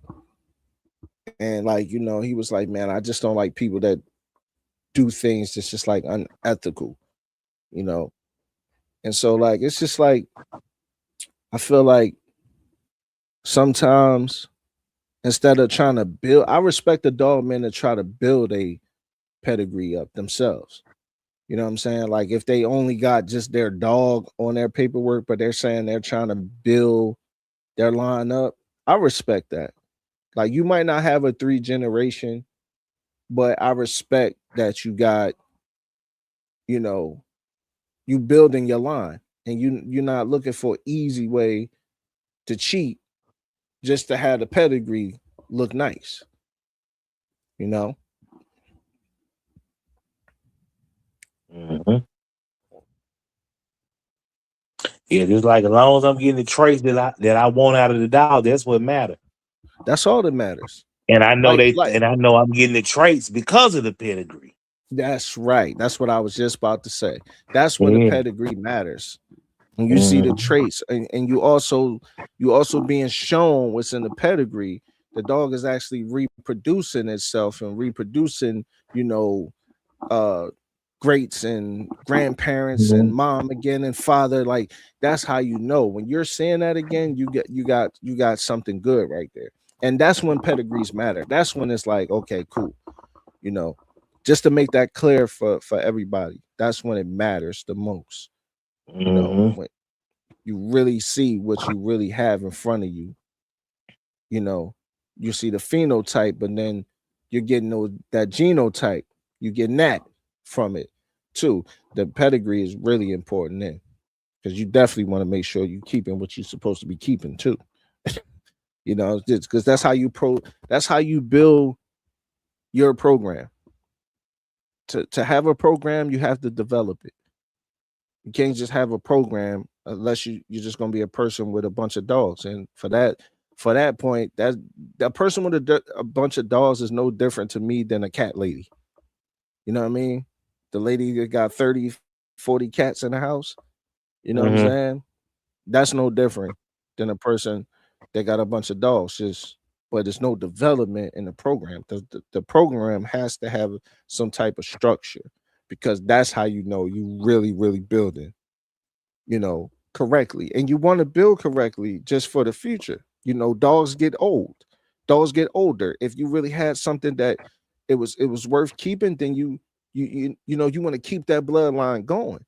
and like, he was like, man, I just don't like people that do things that's just like unethical, And so like it's just like I feel like sometimes instead of trying to build, I respect the dog men to try to build a pedigree up themselves. You know what I'm saying? Like if they only got just their dog on their paperwork, but they're saying they're trying to build their line up, I respect that. Like you might not have a 3 generation, but I respect that you got, you building your line and you're not looking for an easy way to cheat just to have the pedigree look nice. Mm-hmm. Yeah, just like as long as I'm getting the traits that I want out of the dog, that's what matters. That's all that matters. And I know and I know I'm getting the traits because of the pedigree. That's right. That's what I was just about to say. That's when the pedigree matters. And you see the traits, and you also being shown what's in the pedigree. The dog is actually reproducing itself and reproducing, greats and grandparents and mom again and father. Like that's how you know when you're seeing that again, you got something good right there. And that's when pedigrees matter. That's when it's like, okay, cool. Just to make that clear for everybody, that's when it matters the most. When you really see what you really have in front of you. You see the phenotype, but then you're getting that genotype. You getting that from it too. The pedigree is really important then, because you definitely want to make sure you're keeping what you're supposed to be keeping too. Because that's how you build your program. To have a program, you have to develop it. You can't just have a program unless you're just gonna be a person with a bunch of dogs. And for that point, that person with a bunch of dogs is no different to me than a cat lady. You know what I mean? The lady that got 30, 40 cats in the house. You know what I'm saying? That's no different than a person that got a bunch of dogs. But there's no development in the program. The program has to have some type of structure, because that's how you know you really, really building, correctly. And you want to build correctly just for the future. Dogs get old. Dogs get older. If you really had something that it was worth keeping, then you you know, you want to keep that bloodline going.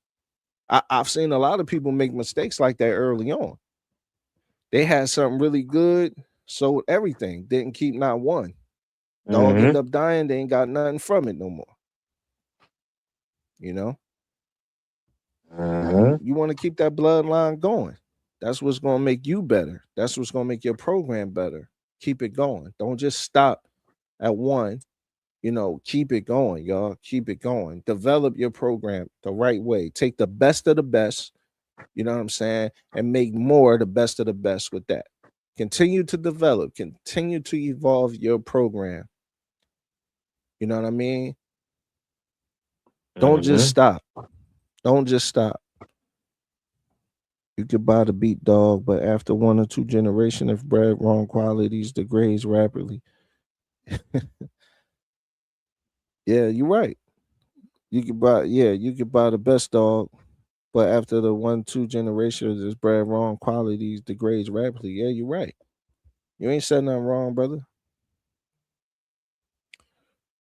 I've seen a lot of people make mistakes like that early on. They had something really good, sold everything, didn't keep not one. Dog Mm-hmm. end up dying, they ain't got nothing from it no more. You know, Mm-hmm. you want to keep that bloodline going. That's what's gonna make you better. That's what's gonna make your program better. Keep it going. Don't just stop at one. You know, keep it going, y'all. Keep it going. Develop your program the right way. Take the best of the best, you know what I'm saying, and make more the best of the best with that. Continue to develop, continue to evolve your program. You know what I mean? Don't just Mm-hmm. stop. Don't just stop. You could buy the beat dog, but after 1 or 2 generations, if bred wrong qualities, degrades rapidly. Yeah, you're right. You could buy the best dog, but after the 1, 2 generations, it's bred wrong qualities, degrades rapidly. Yeah, you're right. You ain't said nothing wrong, brother.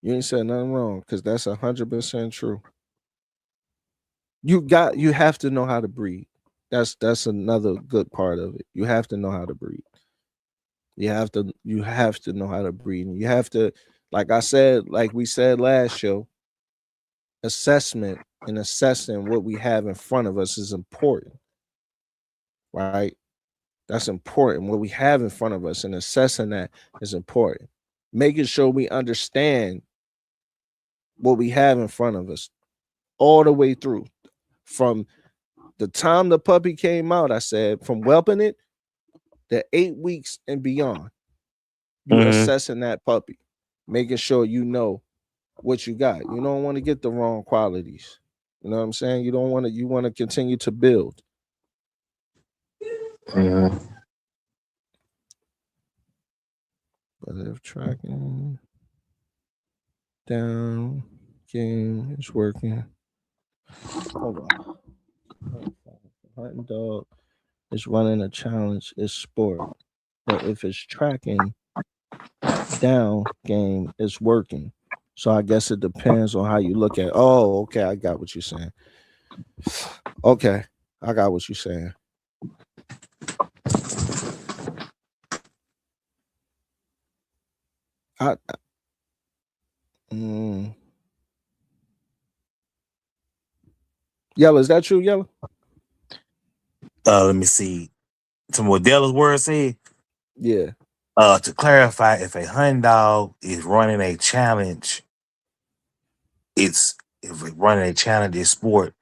You ain't said nothing wrong, because that's 100% true. You have to know how to breed. That's another good part of it. You have to know how to breed. You have to know how to breed. And you have to, like I said, like we said last show, assessment and assessing what we have in front of us is important, right? That's important. What we have in front of us and assessing that is important. Making sure we understand what we have in front of us all the way through. From the time the puppy came out, I said, from whelping it, the 8 weeks and beyond, you Mm-hmm. assessing that puppy, making sure you know what you got. You don't want to get the wrong qualities. You know what I'm saying? You want to continue to build. Mm-hmm. But if tracking down game is working. Hold on. Hunting dog is running a challenge, it's sport. But if it's tracking down game, it's working. So I guess it depends on how you look at. Oh, okay, I got what you're saying. Okay, I got what you're saying. I mm, Yellow, is that true, Yellow? Let me see. Some more Della's word said. Yeah. To clarify, if a hunting dog is running a challenge, it's sport.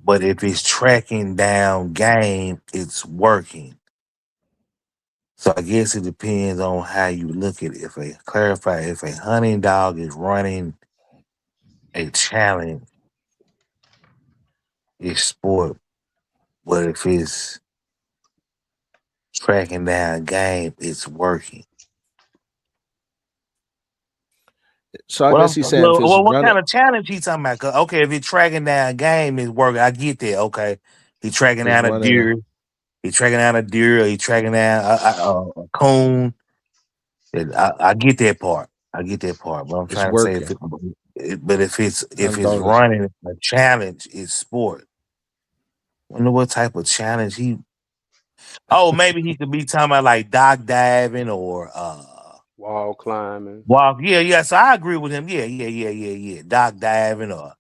But if it's tracking down game, it's working. So I guess it depends on how you look at it. If a hunting dog is running a challenge, it's sport. But if it's tracking down game, it's working. So I guess he's saying if it's What running, kind of challenge he talking about? 'Cause, okay, if it's tracking down game, it's working. I get that. Okay, he tracking if it's down a running a, deer. He tracking down a deer. Or he tracking down a coon. I get that part. I get that part. But I'm it's trying to say working. but if Hunting it's dog is running a challenge, it's sport. Wonder what type of challenge he. Oh, maybe he could be talking about like dock diving or Wall climbing. walk. Yeah, yeah. So I agree with him. Yeah. Dock diving or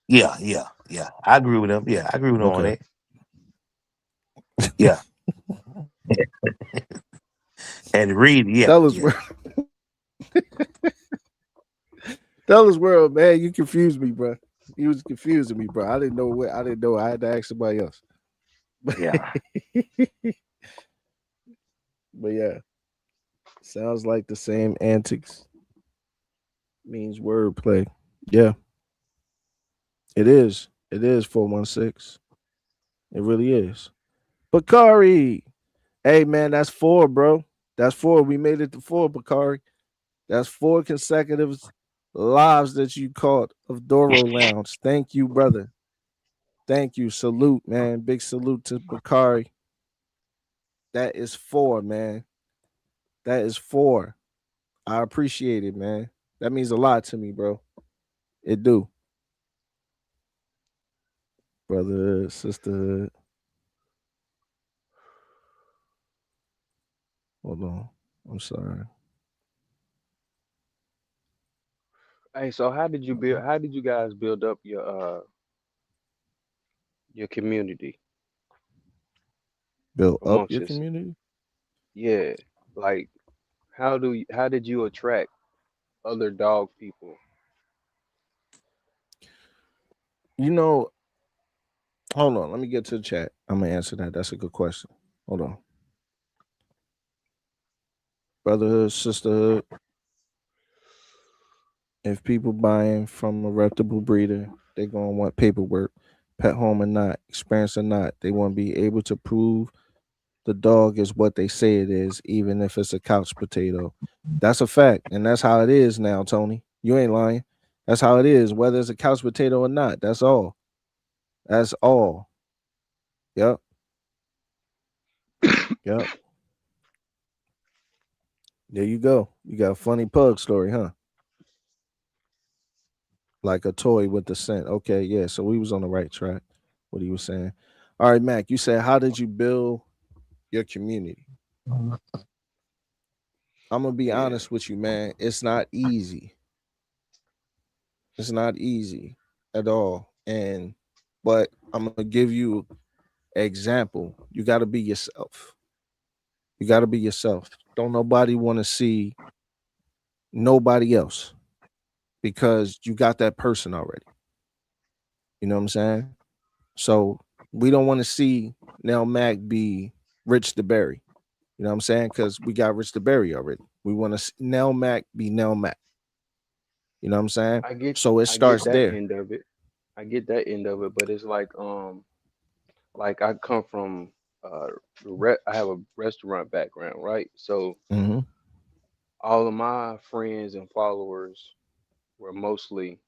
yeah. I agree with him. Yeah, I agree with him on okay. that. Yeah, and read. Yeah, Stella's yeah. world, Stella's world, man. You confused me, bro. You was confusing me, bro. I didn't know what. I didn't know. I had to ask somebody else. Yeah. But yeah, sounds like the same antics means wordplay. Yeah, it is. It is 416. It really is. Bakari. Hey man, that's 4, bro. That's 4. We made it to 4, Bakari. That's 4 consecutive lives that you caught of Doro Lounge. Thank you, brother. Thank you. Salute, man. Big salute to Bakari. That is 4, man. That is 4. I appreciate it, man. That means a lot to me, bro. It do. Brother, sister. Hold on. I'm sorry. Hey, so how did you build? How did you guys build up your community Build up amongst your yourself? community. Yeah, like how did you attract other dog people? You know, hold on. Let me get to the chat. I'm gonna answer that. That's a good question. Hold on. Brotherhood, sisterhood. If people buying from a reputable breeder, they're gonna want paperwork, pet home or not, experience or not. They want to be able to prove the dog is what they say it is, even if it's a couch potato. That's a fact, and that's how it is now, Tony. You ain't lying. That's how it is, whether it's a couch potato or not. That's all. That's all. Yep. Yep. There you go. You got a funny pug story, huh? Like a toy with the scent. Okay, yeah. So we was on the right track. What he was saying. All right, Mac. You said, how did you build your community? I'm gonna be Yeah, honest with you, man. It's not easy. It's not easy at all. And but I'm gonna give you an example. You got to be yourself. You got to be yourself. Don't nobody want to see nobody else because you got that person already. You know what I'm saying? So we don't want to see Nell Mac be Rich DeBerry. You know what I'm saying? Because we got Rich DeBerry already. We want to Nell Mac be Nell Mac. You know what I'm saying? I get So it I get starts that there. end of it. I get that end of it, but it's like I come from I have a restaurant background, right? So Mm-hmm. all of my friends and followers were mostly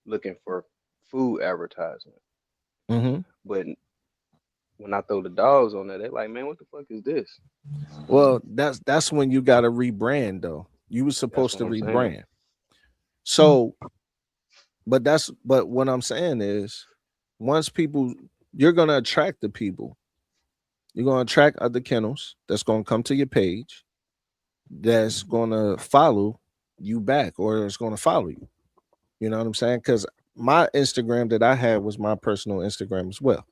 looking for food advertisement. Mm-hmm. But when I throw the dogs on there, they're like, man, what the fuck is this? Well, that's when you got to rebrand though. You were That's supposed what to I'm saying. rebrand. So, but what I'm saying is, once people, you're gonna attract the people. You're gonna attract other kennels that's gonna come to your page, that's gonna follow you back, or it's gonna follow you. You know what I'm saying? Because my Instagram that I had was my personal Instagram as well.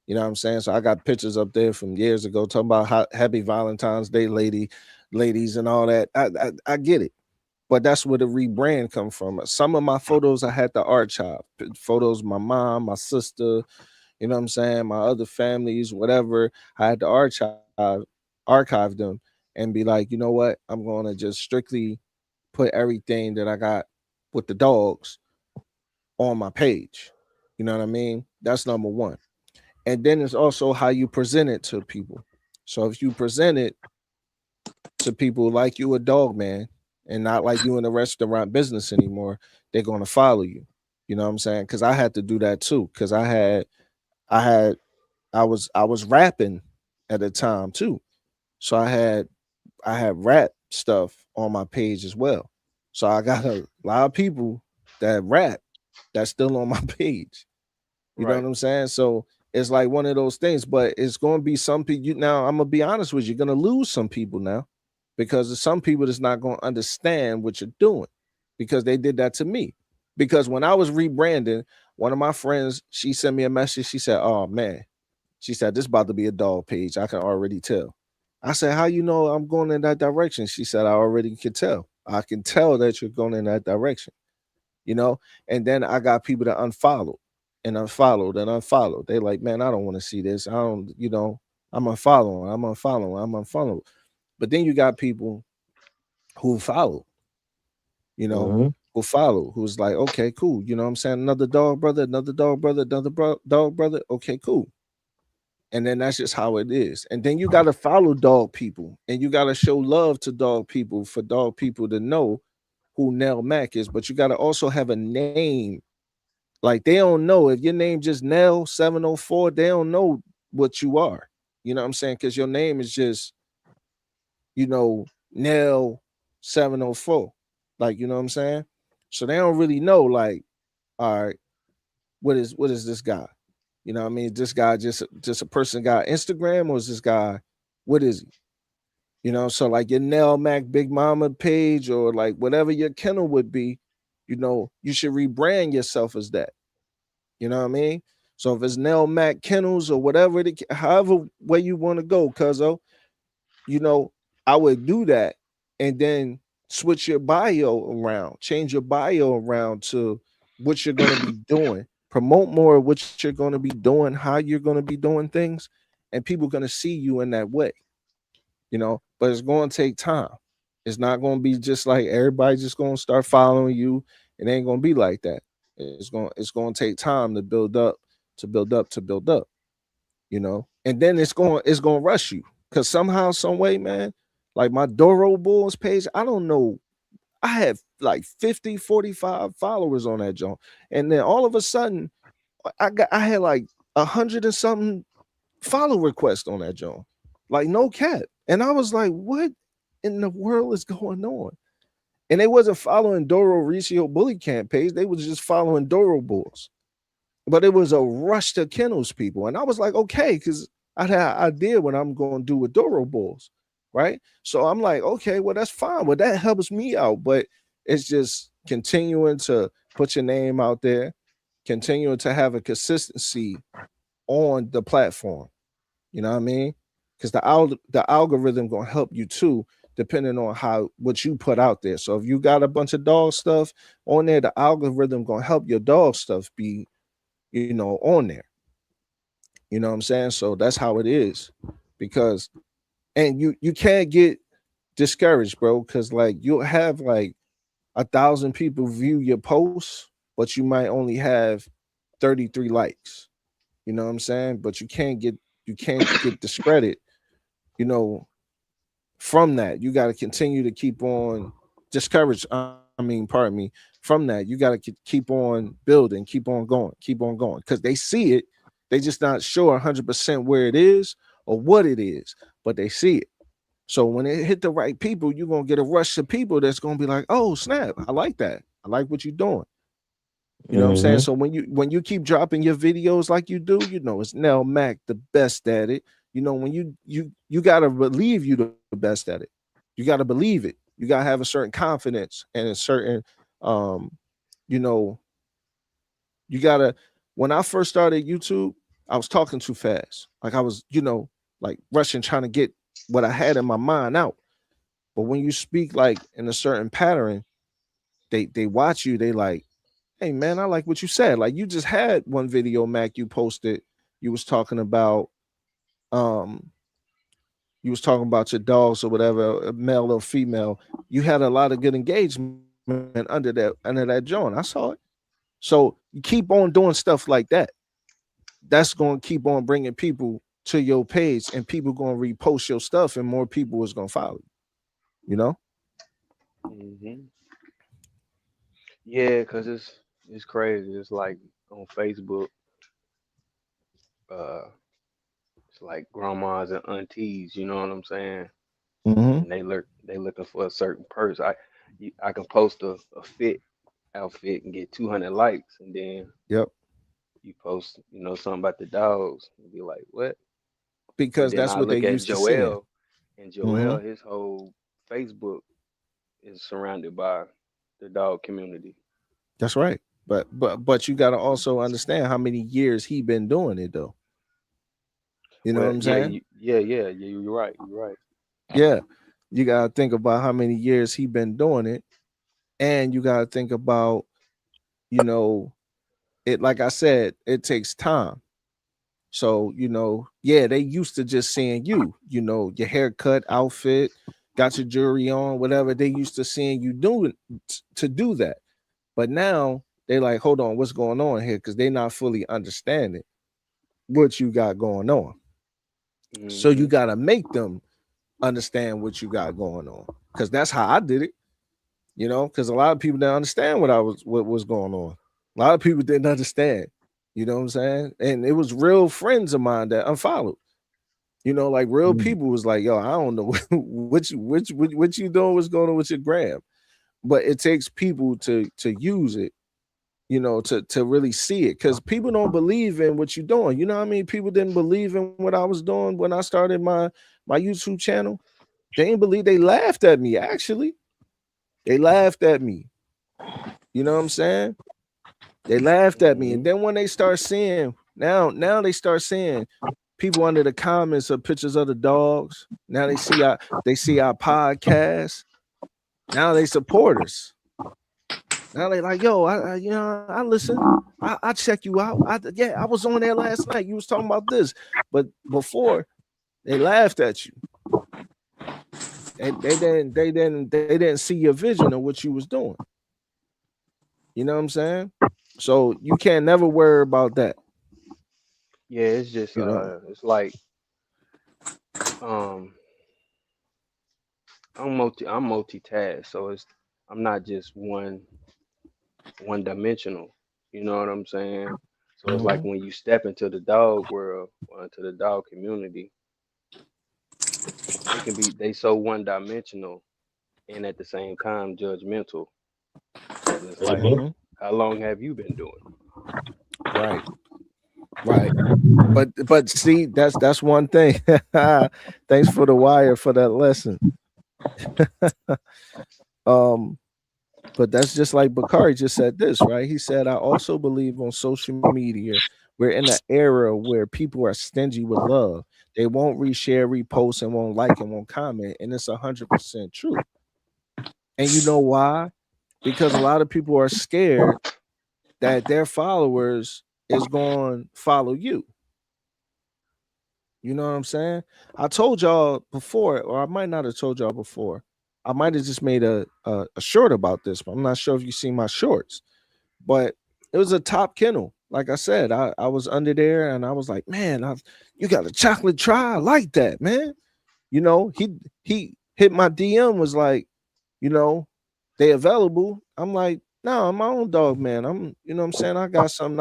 You know what I'm saying? So I got pictures up there from years ago talking about how happy Valentine's Day, ladies, and all that. I get it, but that's where the rebrand come from. Some of my photos I had to archive. Photos of my mom, my sister, you know what I'm saying, my other families, whatever. I had to archive them and be like, you know what? I'm gonna just strictly put everything that I got with the dogs on my page. You know what I mean? That's number one. And then it's also how you present it to people. So if you present it to people like you a dog man and not like you in the restaurant business anymore, they're gonna follow you. You know what I'm saying? Because I had to do that too. Because I had I was rapping at the time too. So I had rap stuff on my page as well. So I got a lot of people that rap that's still on my page. You know what Right. I'm saying? So it's like one of those things, but it's going to be some people. Now, I'm gonna be honest with you, you're gonna lose some people now because there's some people that's not gonna understand what you're doing because they did that to me. Because when I was rebranding, one of my friends, she sent me a message. She said, "Oh man," she said, "this about to be a dog page. I can already tell." I said, "How you know I'm going in that direction?" She said, "I already can tell. I can tell that you're going in that direction." You know. And then I got people that unfollowed and unfollowed and unfollowed. They like, man, I don't want to see this. I don't, I'm unfollowing, I'm unfollowing, I'm unfollowing. But then you got people who follow, you know, Mm-hmm. who follow, who's like, okay, cool. You know what I'm saying? Another dog brother, another dog brother, dog brother. Okay, cool. And then that's just how it is. And then you got to follow dog people and you got to show love to dog people for dog people to know who Nell Mac is. But you got to also have a name. Like they don't know if your name just Nell 704, they don't know what you are. You know what I'm saying? Because your name is just, Nell 704. Like, you know what I'm saying? So they don't really know, like, all right, what is this guy? You know what I mean? This guy just a person got Instagram, or is this guy, what is he? You know, so like your Nell Mac Big Mama page, or like whatever your kennel would be, you know, you should rebrand yourself as that. You know what I mean? So if it's Nell Mac Kennels or whatever, however way you want to go, cuzzo, you know, I would do that and then switch your bio around, change your bio around to what you're going to be doing, promote more of what you're going to be doing, how you're going to be doing things, and people are going to see you in that way, you know, but it's going to take time. It's not going to be just like everybody just going to start following you. It ain't going to be like that. It's going to take time to build up, you know, and then it's going to rush you. Because somehow, some way, man, like my Doro Bulls page, I don't know. I had like 50, 45 followers on that joint. And then all of a sudden, I had like 100 and something follow requests on that joint. Like no cap. And I was like, what in the world is going on? And they wasn't following Doro Ricio Bully Camp page. They was just following Doro Bulls. But it was a rush to kennels people. And I was like, okay, because I had an idea what I'm going to do with Doro Bulls, right? So I'm like, okay, well, that's fine. Well, that helps me out. But it's just continuing to put your name out there, continuing to have a consistency on the platform. You know what I mean? Because the algorithm going to help you too, depending on what you put out there. So if you got a bunch of dog stuff on there, the algorithm going to help your dog stuff be, you know, on there. You know what I'm saying? So that's how it is. Because, and you can't get discouraged, bro, because like you'll have like 1,000 people view your posts, but you might only have 33 likes. You know what I'm saying? But you can't get discredit, you know, from that. You got to continue to keep on discouraged. Pardon me. From that, you got to keep on building, keep on going, because they see it. They just not sure 100% where it is or what it is, but they see it. So when it hit the right people, you're going to get a rush of people that's going to be like, oh, snap, I like that. I like what you're doing. You know what I'm saying? So when you keep dropping your videos like you do, you know, it's Nell Mac the best at it. You know, when you got to believe you the best at it. You got to believe it. You got to have a certain confidence and a certain, you know, you got to, when I first started YouTube, I was talking too fast. Like I was, you know, like rushing, trying to get what I had in my mind out. But when you speak like in a certain pattern, they watch you, they like, hey man, I like what you said. Like you just had one video, Mac, you posted, you was talking about your dogs or whatever, male or female. You had a lot of good engagement under that joint. I saw it. So you keep on doing stuff like that. That's going to keep on bringing people to your page, and people going to repost your stuff, and more people is going to follow you. You know? Mm-hmm. Yeah, because it's crazy. It's like on Facebook, it's like grandmas and aunties. You know what I'm saying? Mm-hmm. And they looking for a certain person. I can post a fit outfit and get 200 likes, and then Yep. you post, you know, something about the dogs and be like, what? Because But then that's I what they look at used to seeing. Joel, and Joel, his whole Facebook is surrounded by the dog community. That's right. But you got to also understand how many years he been doing it though. You know what I'm saying? Yeah, you're right. You're right. Yeah. You got to think about how many years he been doing it. And you got to think about, you know, it, like I said, it takes time. So, you know, yeah, they used to just seeing you, you know, your haircut, outfit, got your jewelry on, whatever. They used to seeing you doing to do that. But now they like, hold on, what's going on here? Because they're not fully understanding what you got going on. Mm-hmm. So you got to make them understand what you got going on. Because that's how I did it. You know, because a lot of people didn't understand what was going on. A lot of people didn't understand. You know what I'm saying? And it was real friends of mine that unfollowed. You know, like real people was like, yo, I don't know what you doing, what's going on with your gram. But it takes people to use it, you know, to really see it, because people don't believe in what you're doing. You know what I mean? People didn't believe in what I was doing when I started my YouTube channel. They didn't believe. They laughed at me. Actually, they laughed at me. You know what I'm saying? They laughed at me, and then when they start seeing now they start seeing people under the comments of pictures of the dogs. Now they see our podcast. Now they support us. Now they like, yo, I listen. I check you out. I was on there last night. You was talking about this, but before they laughed at you. They didn't see your vision of what you was doing. You know what I'm saying? So you can't never worry about that. Yeah, it's just it's like I'm multitask, so I'm not just one dimensional. You know what I'm saying? So it's like when you step into the dog world or into the dog community, they so one dimensional and at the same time judgmental. And it's like, how long have you been doing? Right. But see, that's one thing. Thanks for the wire for that lesson. But that's just like Bakari just said this, right? He said, I also believe on social media, we're in an era where people are stingy with love. They won't reshare, repost, and won't like and won't comment. And it's 100% true. And you know why? Because a lot of people are scared that their followers is going to follow you. You know what I'm saying? I told y'all before, or I might not have told y'all before. I might have just made a short about this, but I'm not sure if you see my shorts. But it was a top kennel. Like I said, I was under there and I was like, man, you got a chocolate try. I like that, man. You know, he hit my DM, was like, you know, they available. I'm like, no, I'm my own dog, man. You know what I'm saying? I got something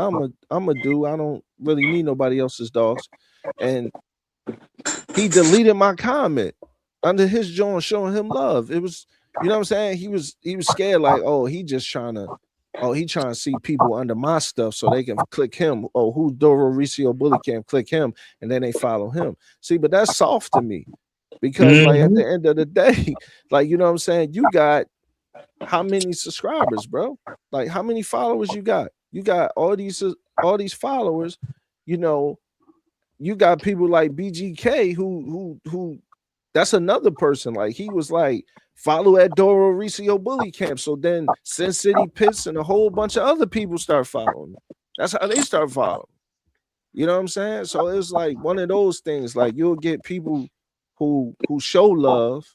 I'm a do. I don't really need nobody else's dogs. And he deleted my comment under his joint showing him love. It was, you know what I'm saying? He was scared, like, oh, he trying to see people under my stuff so they can click him. Oh, who's Doro Ricio Bully Camp? Click him, and then they follow him. See, but that's soft to me, because like at the end of the day, like, you know what I'm saying? You got how many subscribers, bro? Like, how many followers you got? You got all these followers, you know. You got people like BGK who that's another person. Like, he was like, follow at Doro Ricio Bully Camp. So then Sin City Pits and a whole bunch of other people start following. That's how they start following. You know what I'm saying? So it's like one of those things. Like, you'll get people who show love,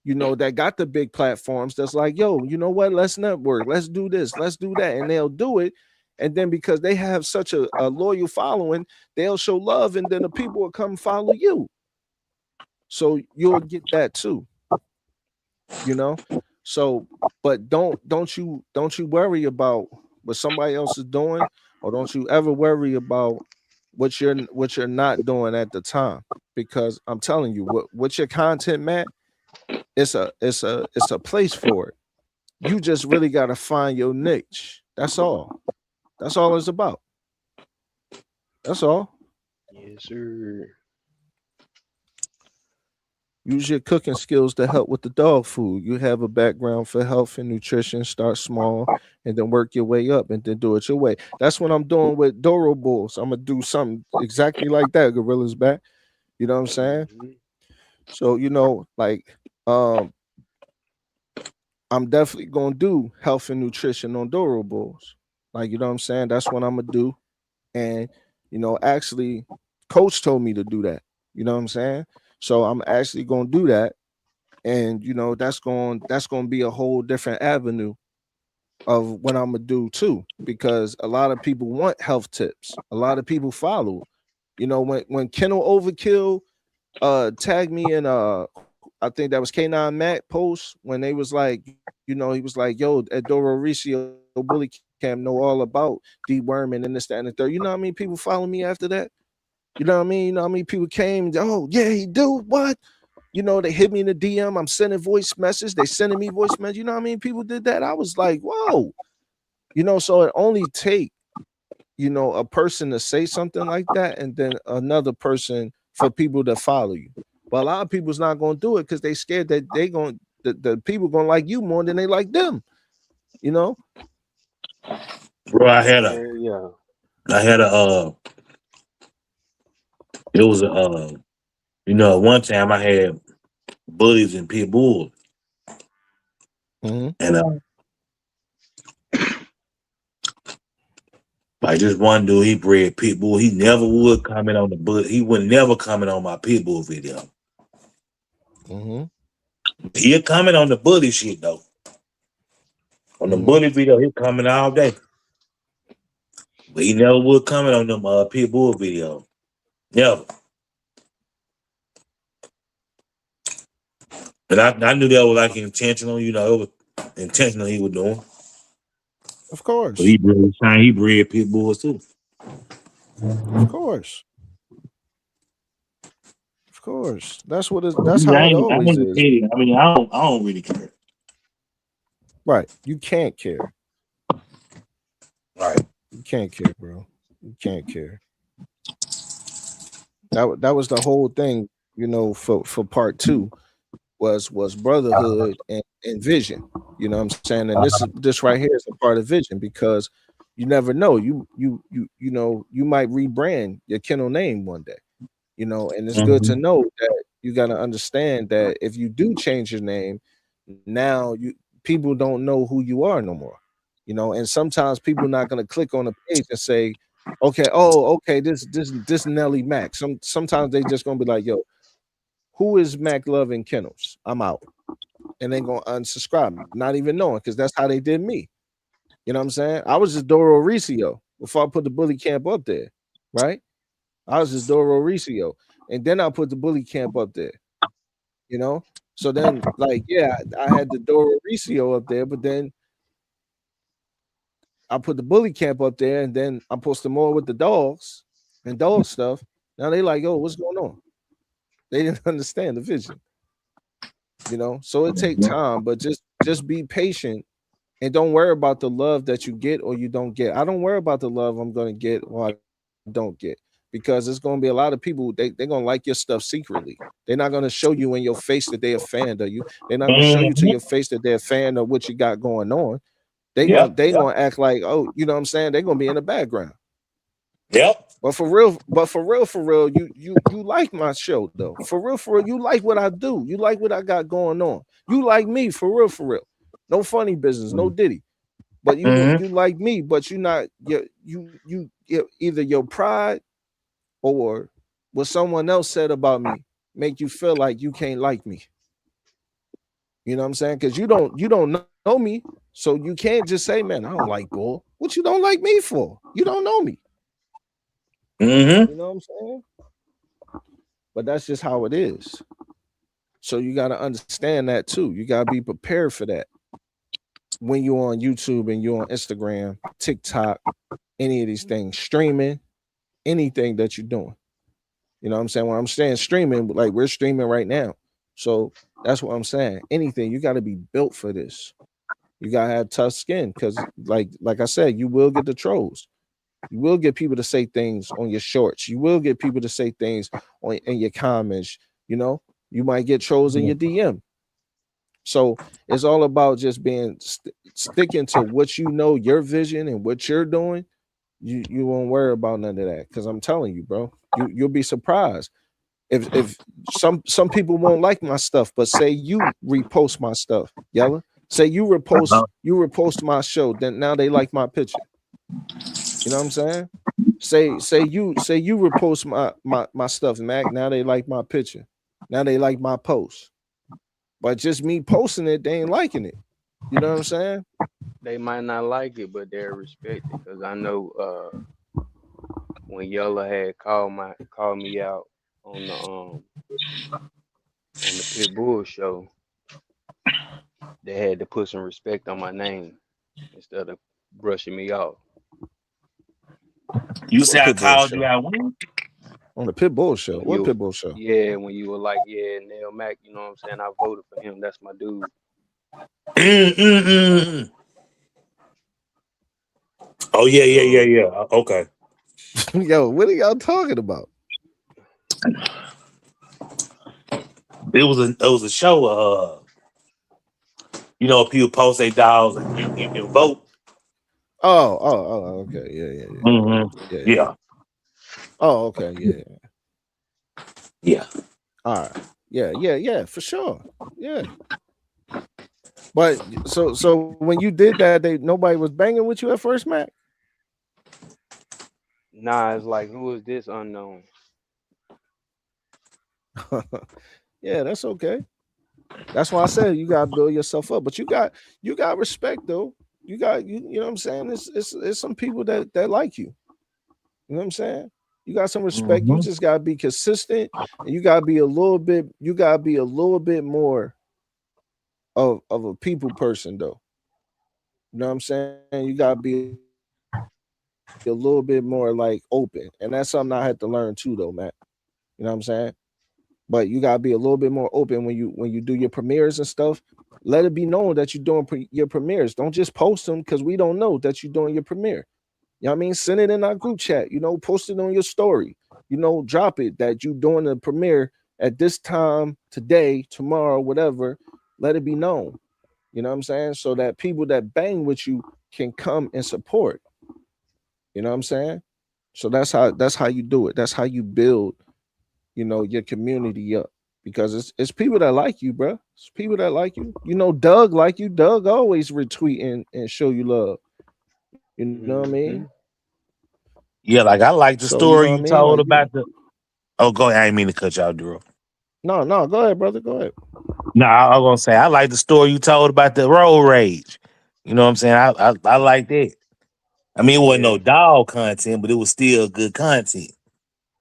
you know, that got the big platforms. That's like, yo, you know what? Let's network. Let's do this. Let's do that. And they'll do it. And then because they have such a loyal following, they'll show love, and then the people will come follow you. So you'll get that too, you know. So, but don't you worry about what somebody else is doing, or don't you ever worry about what you're not doing at the time, because I'm telling you, what your content, Matt, it's a place for it. You just really got to find your niche. That's all. That's all it's about. That's all. Yes, sir. Use your cooking skills to help with the dog food. You have a background for health and nutrition. Start small and then work your way up, and then do it your way. That's what I'm doing with Doro Bulls. I'm going to do something exactly like that. Gorilla's back. You know what I'm saying? So, you know, like, I'm definitely going to do health and nutrition on Doro Bulls. Like, you know what I'm saying? That's what I'm going to do. And, you know, actually, Coach told me to do that. You know what I'm saying? So I'm actually going to do that. And, you know, that's going to be a whole different avenue of what I'm going to do too, because a lot of people want health tips. A lot of people follow. You know, when Kennel Overkill tagged me in I think that was K9 Mac post, when they was like, you know, he was like, yo, at Doro Ricio Bully Camp know all about deworming and this, that, and the third. You know what I mean? People follow me after that. You know what I mean? You know what I mean? People came, oh, yeah, he do what? You know, they hit me in the DM. I'm sending voice messages. They sending me voice messages. You know what I mean? People did that. I was like, whoa. You know, so it only take, you know, a person to say something like that, and then another person for people to follow you. But a lot of people's not gonna do it because they scared that the people gonna like you more than they like them. You know? Bro, Yeah. I had a it was a you know, one time I had bullies and pit bulls, Mm-hmm. and like this one dude, he bred pit bull. He never would comment on the bully. He would never comment on my pit bull video. Mm-hmm. He'll comment on the bully shit though. On the Mm-hmm. bully video, he'll comment all day. But he never would comment on them pit bull video. Never. And I knew that was like intentional, you know, it was intentional he was doing. Of But course. he bred pit bulls too. Of course. Of course. That's what it, that's I how it ain't always is. kidding. I mean, I don't really care. Right. You can't care. Right. You can't care, bro. You can't care. That was the whole thing, you know, for part 2 was brotherhood and vision. You know what I'm saying? And this right here is a part of vision, because you never know. You know, you might rebrand your kennel name one day. You know, and it's good to know that you got to understand that if you do change your name, now people don't know who you are no more. You know, and sometimes people are not going to click on the page and say, okay, oh, okay, this Nelly Mac. Sometimes they just gonna be like, yo, who is Mac Love and Kennels? I'm out. And they gonna unsubscribe, not even knowing, because that's how they did me. You know what I'm saying? I was just Doro Ricio before I put the bully camp up there, right? I was just Doro Ricio. And then I put the bully camp up there, you know? So then, like, yeah, I had the Doro Ricio up there, but then I put the bully camp up there, and then I posted more with the dogs and dog stuff. Now they like, yo, what's going on? They didn't understand the vision, you know. So it take time, but just be patient and don't worry about the love that you get or you don't get. I don't worry about the love I'm gonna get or I don't get, because it's gonna be a lot of people, they're gonna like your stuff secretly. They're not gonna show you in your face that they're a fan of you. They're not gonna show you to your face that they're a fan of what you got going on. They gonna act like, oh, you know what I'm saying? They're gonna be in the background. Yep. But for real, you like my show though. For real, you like what I do. You like what I got going on. You like me for real. No funny business, no Diddy. But you like me, but you're not you either your pride or what someone else said about me make you feel like you can't like me. You know what I'm saying? Because you don't know me, so you can't just say, man, I don't like Bull. What you don't like me for? You don't know me. You know what I'm saying? But that's just how it is. So you got to understand that too. You got to be prepared for that. When you're on YouTube and you're on Instagram, TikTok, any of these things, streaming, anything that you're doing. You know what I'm saying? When I'm saying streaming, like we're streaming right now. So that's what I'm saying. Anything, you got to be built for this. You got to have tough skin, because like I said, you will get the trolls. You will get people to say things on your shorts. You will get people to say things in your comments. You know, you might get trolls in your DM. So it's all about just being sticking to what you know, your vision and what you're doing. You won't worry about none of that, because I'm telling you, bro, you'll be surprised if some people won't like my stuff, but say you repost my stuff, Yella. Say you repost my show, then now they like my picture. You know what I'm saying? Say you repost my stuff, Mac. Now they like my picture. Now they like my post. But just me posting it, they ain't liking it. You know what I'm saying? They might not like it, but they'll respect it, because I know when Yola had called me out on the Pit Bull show, they had to put some respect on my name instead of brushing me off. You say I Pitbull called show? you out when? On the Pitbull show. When What you- Pitbull show? Yeah, when you were like, yeah, Neil Mac, you know what I'm saying? I voted for him. That's my dude. Oh yeah. Okay. Yo, what are y'all talking about? It was a show. People post their dogs and you can vote. Okay, yeah. Yeah. Oh, okay, yeah. Yeah. All right, yeah, for sure, yeah. But so when you did that, nobody was banging with you at first, Mac. Nah, it's like, who is this unknown? Yeah, that's okay. That's why I said you gotta build yourself up. But you got respect though. You know what I'm saying? It's some people that like you. You know what I'm saying? You got some respect. You Mm-hmm. just gotta be consistent, and you gotta be a little bit more of a people person though. You know what I'm saying? You gotta be a little bit more like open. And that's something I had to learn too though, Matt. You know what I'm saying? But you gotta be a little bit more open when you do your premieres and stuff. Let it be known that you're doing your premieres. Don't just post them because we don't know that you're doing your premiere. You know what I mean? Send it in our group chat. Post it on your story. Drop it that you doing the premiere at this time today, tomorrow, whatever. Let it be known. You know what I'm saying? So that people that bang with you can come and support. You know what I'm saying? So that's how you do it. That's how you build your community up, because it's people that like you, bro. It's people that like you. Doug like you. Doug always retweet and show you love. You know what I mean? Hmm. Yeah, like I like the So you know story what I you mean? told Like about the. Oh, go ahead. I didn't mean to cut you out, Drew. no, go ahead, brother. Go ahead. No, I was gonna say I like the story you told about the road rage. You know what I'm saying? I like that. I mean, it wasn't no Yeah. dog content, but it was still good content.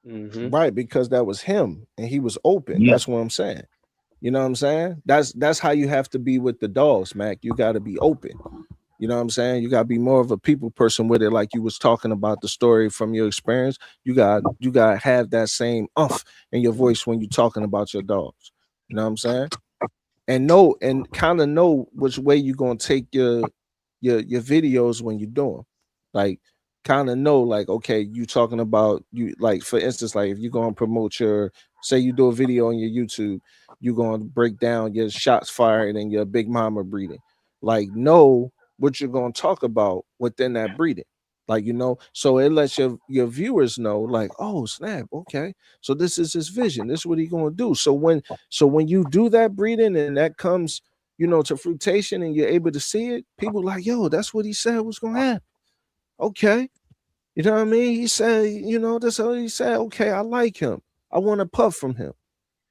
Hmm. Right, because that was him and he was open. Yeah. That's what I'm saying. You know what I'm saying? That's how you have to be with the dogs, Mac. You got to be open. You know what I'm saying? You got to be more of a people person with it, like you was talking about the story from your experience. You got to have that same umph in your voice when you're talking about your dogs. You know what I'm saying? And kind of know which way you're gonna take your videos when you do them. Like, kind of know, like, okay, you talking about, you like, for instance, like if you're gonna promote say you do a video on your YouTube, you're gonna break down your shots fired and your big mama breeding. Like, know what you're gonna talk about within that breeding. Like, so it lets your viewers know, like, oh snap, okay, so this is his vision, this is what he's gonna do. So when you do that breeding and that comes, to fruition and you're able to see it, people like, yo, that's what he said was gonna happen. Okay. You know what I mean? He said, that's how he said. Okay, I like him. I want to puff from him.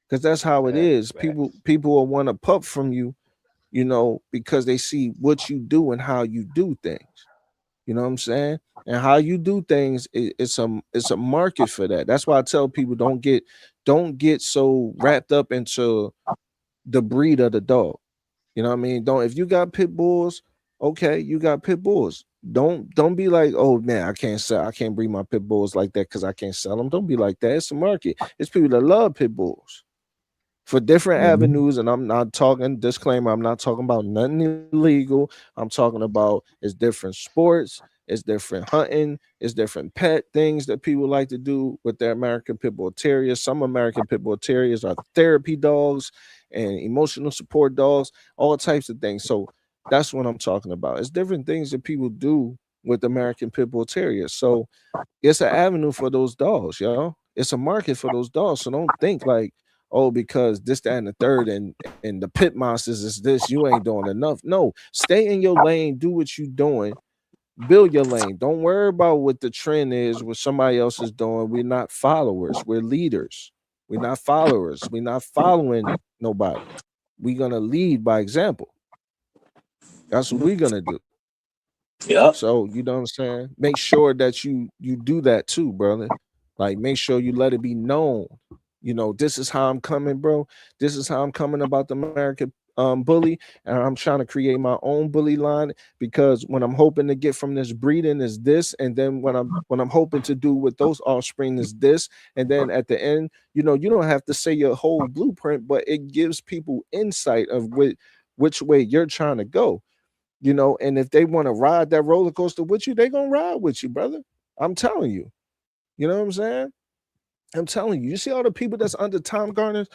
Because that's how it Facts, is. People facts. people will want to puff from you, because they see what you do and how you do things. You know what I'm saying? And how you do things, it's a market for that. That's why I tell people, don't get so wrapped up into the breed of the dog. You know what I mean? Don't, if you got pit bulls, okay, you got pit bulls. Don't be like, oh man, I can't breed my pit bulls like that because I can't sell them. Don't be like that. It's a market. It's people that love pit bulls for different Mhm. avenues. And I'm not talking, disclaimer, I'm not talking about nothing illegal. I'm talking about, it's different sports, it's different hunting, it's different pet things that people like to do with their American Pit Bull Terriers. Some American Pit Bull Terriers are therapy dogs and emotional support dogs, all types of things. So that's what I'm talking about. It's different things that people do with American Pit Bull Terriers. So it's an avenue for those dogs, yo. It's a market for those dogs. So don't think like, oh, because this, that, and the third, and the pit monsters is this, you ain't doing enough. No, stay in your lane, do what you doing, build your lane. Don't worry about what the trend is, what somebody else is doing. We're not followers, we're leaders. We're not followers. We're not following nobody. We're gonna lead by example. That's what we're gonna do. Yeah. So you know what I'm saying? Make sure that you do that too, brother. Like, make sure you let it be known. This is how I'm coming, bro. This is how I'm coming about the American bully, and I'm trying to create my own bully line, because when I'm hoping to get from this breeding is this, and then when I'm hoping to do with those offspring is this, and then at the end, you don't have to say your whole blueprint, but it gives people insight of which way you're trying to go. you know, and if they want to ride that roller coaster with you, they're gonna ride with you, brother. I'm telling you. You know what I'm saying? I'm telling you. You see all the people that's under Tom Garner's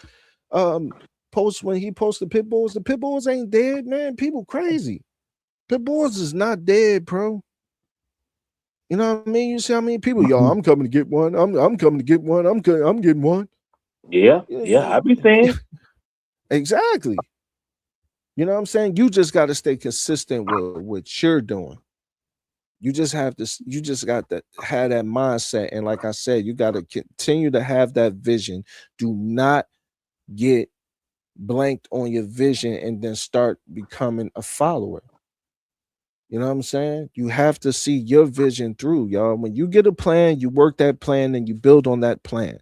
post when he posted pit bulls. The pit bulls ain't dead, man. People crazy. Pit bulls is not dead, bro. You know what I mean? You see how many people, y'all? I'm coming to get one. I'm coming to get one. I'm getting one. Yeah, I be saying. Exactly. You know what I'm saying? You just got to stay consistent with what you're doing. You just got to have that mindset. And like I said, you got to continue to have that vision. Do not get blanked on your vision and then start becoming a follower. You know what I'm saying? You have to see your vision through, y'all. When you get a plan, you work that plan and you build on that plan.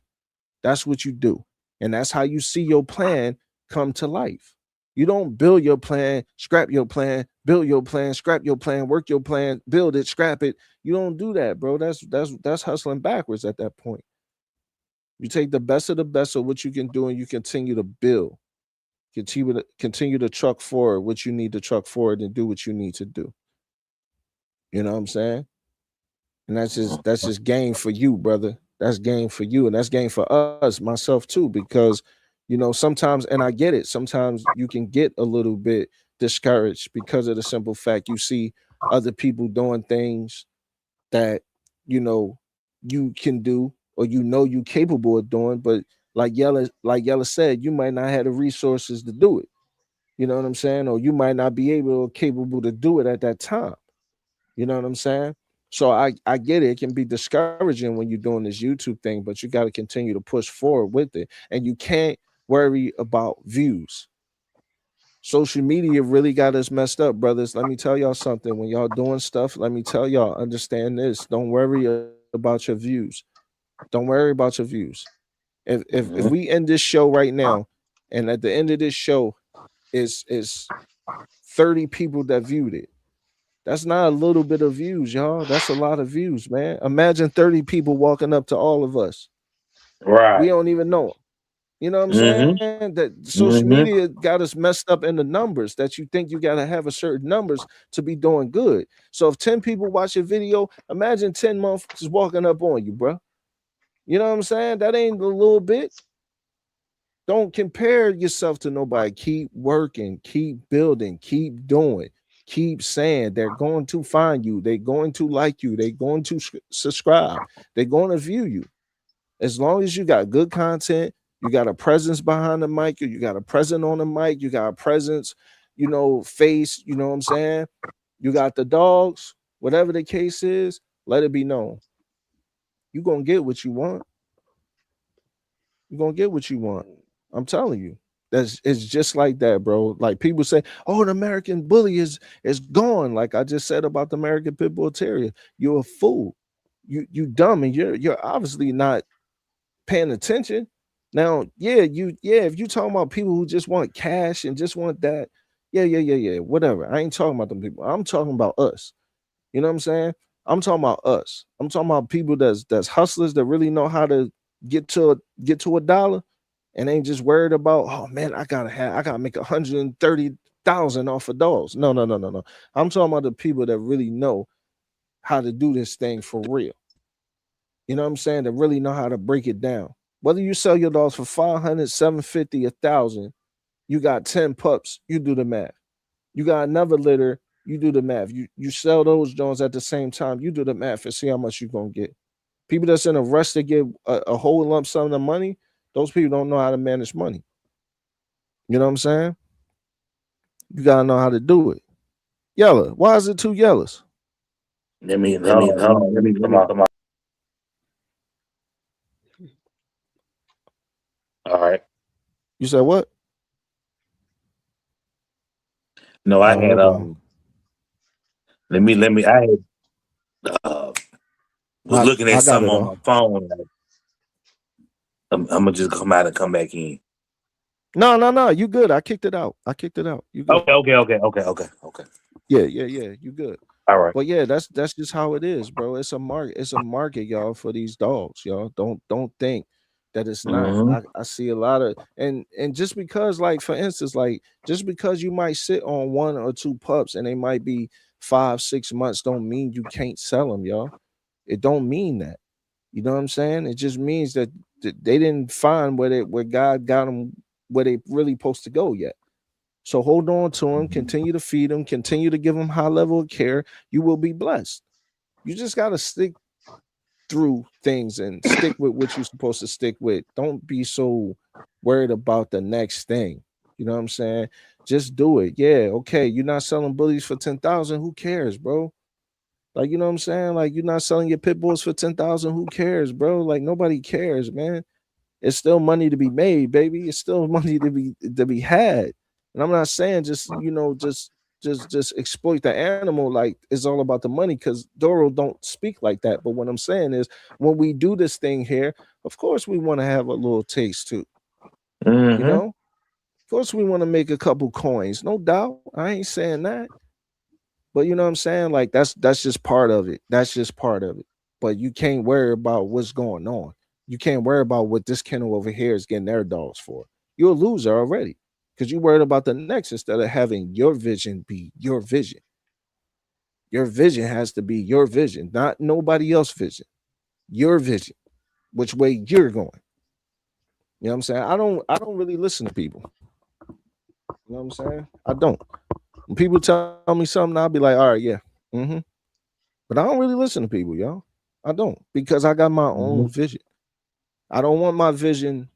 That's what you do. And that's how you see your plan come to life. You don't build your plan, scrap your plan, build your plan, scrap your plan, work your plan, build it, scrap it. You don't do that, bro. That's hustling backwards at that point. You take the best of what you can do and you continue to build. Continue to truck forward what you need to truck forward and do what you need to do. You know what I'm saying? And that's just game for you, brother. That's game for you, and that's game for us, myself too, because you know, sometimes, and I get it, sometimes you can get a little bit discouraged because of the simple fact you see other people doing things that you know you can do or you know you capable of doing, but like Yella said, you might not have the resources to do it. You know what I'm saying? Or you might not be able or capable to do it at that time. You know what I'm saying? So I get it. It can be discouraging when you're doing this YouTube thing, but you got to continue to push forward with it. And you can't worry about views. Social media really got us messed up, brothers. Let me tell y'all something. When y'all doing stuff, let me tell y'all, understand this. Don't worry about your views. Don't worry about your views. If we end this show right now, and at the end of this show is 30 people that viewed it. That's not a little bit of views, y'all. That's a lot of views, man. Imagine 30 people walking up to all of us. Right. We don't even know them. You know what I'm Mm-hmm. saying? That social media got us messed up in the numbers that you think you got to have a certain numbers to be doing good. So if 10 people watch your video, imagine 10 motherfuckers walking up on you, bro. You know what I'm saying? That ain't a little bit. Don't compare yourself to nobody. Keep working, keep building, keep doing. Keep saying they're going to find you. They're going to like you. They're going to subscribe. They're going to view you. As long as you got good content, you got a presence behind the mic, or you got a presence on the mic, you got a presence, you know, face, you know what I'm saying? You got the dogs, whatever the case is, let it be known. You're going to get what you want. You're going to get what you want. I'm telling you. It's just like that, bro. Like people say, "Oh, the American bully is gone." Like I just said about the American Pit Bull Terrier. You're a fool. You dumb, and you're obviously not paying attention. Now, if you talking about people who just want cash and just want that, yeah, whatever. I ain't talking about them people. I'm talking about us. You know what I'm saying? I'm talking about us. I'm talking about people that's hustlers that really know how to get to a dollar and ain't just worried about, oh man, I gotta make 130,000 off of dogs. No. I'm talking about the people that really know how to do this thing for real. You know what I'm saying? That really know how to break it down. Whether you sell your dogs for 500, 750, 1,000, you got 10 pups, you do the math. You got another litter, you do the math. You sell those Jones at the same time, you do the math and see how much you're gonna get. People that's in a rush to get a whole lump sum of money, those people don't know how to manage money. You know what I'm saying? You gotta know how to do it. Yella, why is it two yellows? Let me come on. All right. You said what? No, I Oh, had okay. let me I had was looking I at got something it on all. my phone. I'm gonna just come out and come back in. No. You good. I kicked it out. You good. Okay. Yeah. You good. All right. But yeah, that's just how it is, bro. It's a market, y'all, for these dogs, y'all. Don't think that it's not. I see a lot of and just because, like, for instance, like, just because you might sit on 1 or 2 pups and they might be 5-6 months don't mean you can't sell them, y'all. It don't mean that. You know what I'm saying? It just means that they didn't find where God got them where they really supposed to go yet. So hold on to them, continue to feed them, continue to give them high level of care. You will be blessed. You just got to stick through things and stick with what you're supposed to stick with. Don't be so worried about the next thing. You know what I'm saying? Just do it. Yeah, okay. You're not selling bullies for 10,000. Who cares, bro? Like, you know what I'm saying? Like, you're not selling your pit bulls for 10,000. Who cares, bro? Like, nobody cares, man. It's still money to be made, baby. It's still money to be had. And I'm not saying just, you know, just exploit the animal like it's all about the money, because Doro don't speak like that. But what I'm saying is, when we do this thing here, of course we want to have a little taste too. You know, of course we want to make a couple coins, no doubt. I ain't saying that. But you know what I'm saying? Like, that's just part of it. That's just part of it. But you can't worry about what's going on. You can't worry about what this kennel over here is getting their dogs for. You're a loser already, because you're worried about the next instead of having your vision be your vision. Your vision has to be your vision, not nobody else's vision. Your vision, which way you're going. You know what I'm saying? I don't really listen to people. You know what I'm saying? I don't. When people tell me something, I'll be like, all right, yeah. But I don't really listen to people, y'all. I don't, because I got my own vision. I don't want my vision,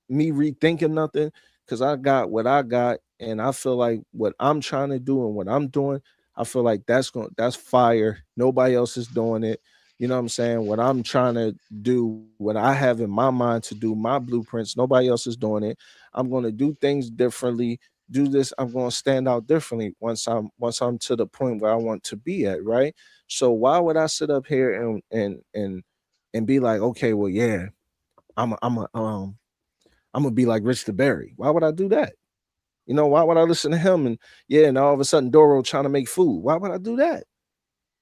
me rethinking nothing, because I got what I got, and I feel like what I'm trying to do and what I'm doing, I feel like that's fire. Nobody else is doing it. You know what I'm saying? What I'm trying to do, what I have in my mind to do, my blueprints, nobody else is doing it. I'm going to do things differently. Do this, I'm going to stand out differently once I'm to the point where I want to be at, right? So why would I sit up here and be like, okay, well, yeah, I'm gonna be like Rich the Berry. Why would I do that? You know, why would I listen to him and all of a sudden Doro trying to make food? Why would I do that?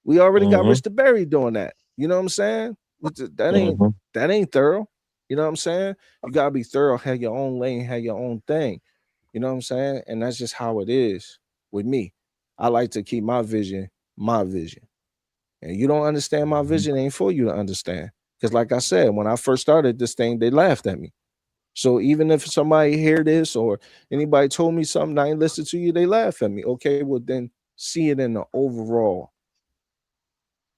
We already got Rich the Berry doing that. You know what I'm saying? That ain't thorough. You know what I'm saying? You gotta be thorough, have your own lane, have your own thing. You know what I'm saying? And that's just how it is with me. I like to keep my vision. And you don't understand my vision, ain't for you to understand. Because like I said, when I first started this thing, they laughed at me. So even if somebody hear this or anybody told me something, I ain't listen to you, they laugh at me. Okay, well then see it in the overall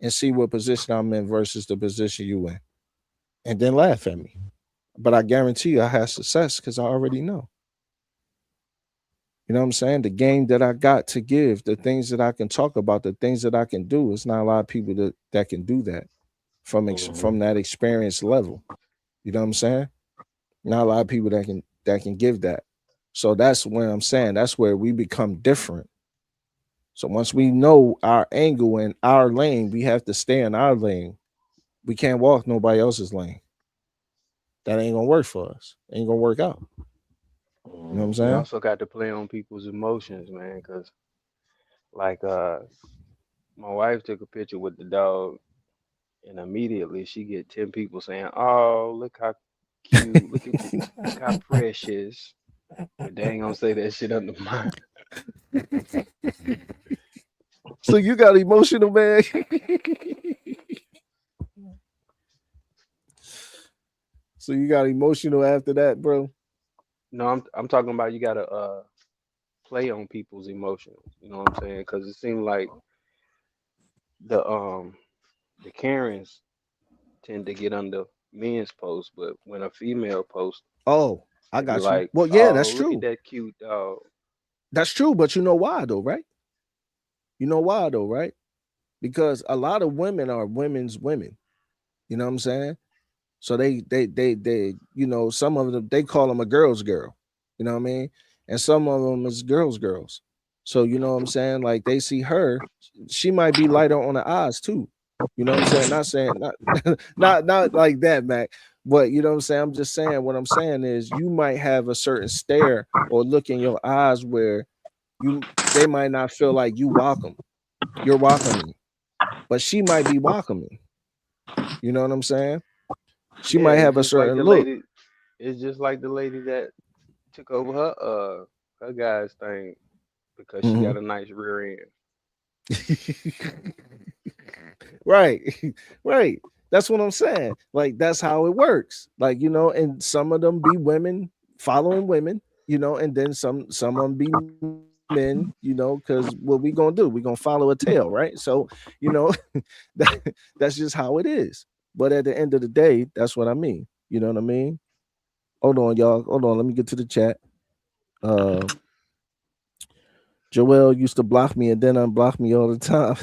and see what position I'm in versus the position you in. And then laugh at me. But I guarantee you I have success because I already know. You know what I'm saying? The game that I got to give, the things that I can talk about, the things that I can do. It's not a lot of people that can do that from that experience level. You know what I'm saying? Not a lot of people that can give that. So that's where I'm saying that's where we become different. So once we know our angle and our lane, we have to stay in our lane. We can't walk nobody else's lane. That ain't gonna work for us. Ain't gonna work out. You know what I'm You saying? also got to play on people's emotions, man, because like my wife took a picture with the dog, and immediately she get 10 people saying, "Oh, look how cute! Look how precious." But they ain't gonna say that shit under mine. So you got emotional, man. So you got emotional after that, bro. No, I'm talking about you gotta play on people's emotions. You know what I'm saying? Because it seemed like the the Karens tend to get under men's posts, but when a female posts, Oh, I they be got you. like, Well, yeah, "Oh, that's look at true. that cute dog." That's true. But you know why though, right? You know why though, right? Because a lot of women are women's women. You know what I'm saying? So they, you know, some of them they call them a girl's girl. You know what I mean? And some of them is girls. So you know what I'm saying? Like they see her, she might be lighter on the eyes too. You know what I'm saying? Not saying not like that, Mac. But you know what I'm saying? I'm just saying what I'm saying is you might have a certain stare or look in your eyes where they might not feel like you're welcoming, but she might be welcoming. You know what I'm saying? She Yeah, might it's have a just like certain the look. lady. It's just like the lady that took over her guy's thing because she Mhm. got a nice rear end. Right. Right. That's what I'm saying. Like that's how it works. Like, and some of them be women following women, and then some of them be men, because what we gonna do? We gonna follow a tail, right? So, that's just how it is. But at the end of the day, that's what I mean. You know what I mean? Hold on, y'all. Hold on. Let me get to the chat. Uh Joel used to block me and then unblock me all the time.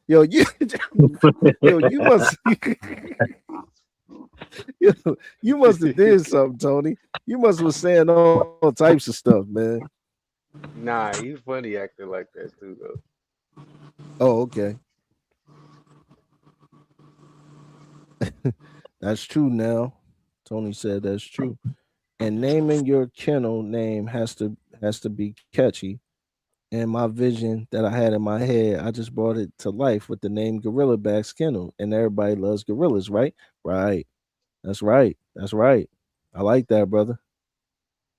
Yo, yo, you must yo, you must have did something, Tony. You must have saying all types of stuff, man. Nah, he's funny acting like that too, though. Oh, okay. That's true now. Tony said that's true. And naming your kennel name has to be catchy. And my vision that I had in my head, I just brought it to life with the name Gorilla Bags Kennel. And everybody loves gorillas, right? Right. That's right. That's right. I like that, brother.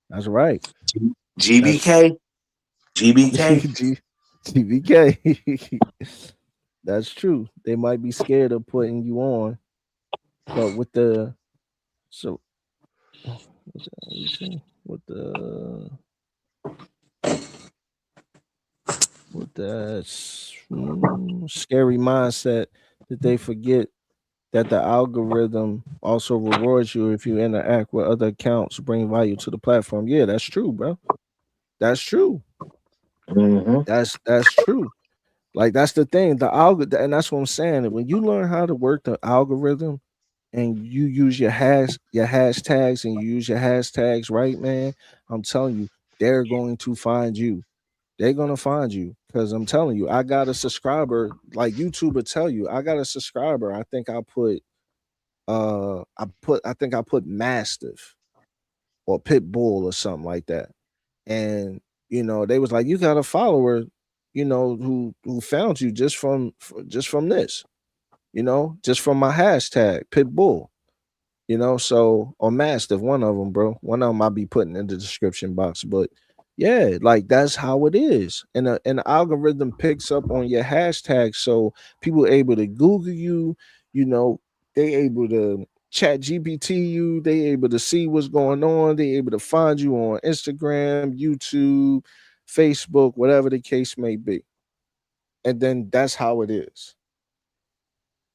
That's right. That's GBK, GBK. G- GBK. That's true. They might be scared of putting you on, but with the so what the you say? With that scary mindset that they forget that the algorithm also rewards you if you interact with other accounts, bring value to the platform. Yeah, that's true, bro. That's true. Mm-hmm. That's true. Like that's the thing. The algorithm, and that's what I'm saying. When you learn how to work the algorithm and you use your hashtags and you use your hashtags right, man, I'm telling you, they're going to find you. They're gonna find you because I'm telling you, I got a subscriber. Like YouTube will tell you, I got a subscriber. I think I put Mastiff or Pit Bull or something like that. And they was like, you got a follower, who found you just from this, just from my hashtag Pit Bull. So or Mastiff, one of them, bro. One of them I'll be putting in the description box. But yeah, like that's how it is. And the algorithm picks up on your hashtag. So people able to Google you, you know, they able to chat GPT you, they able to see what's going on, they able to find you on Instagram, YouTube, Facebook, whatever the case may be. And then that's how it is.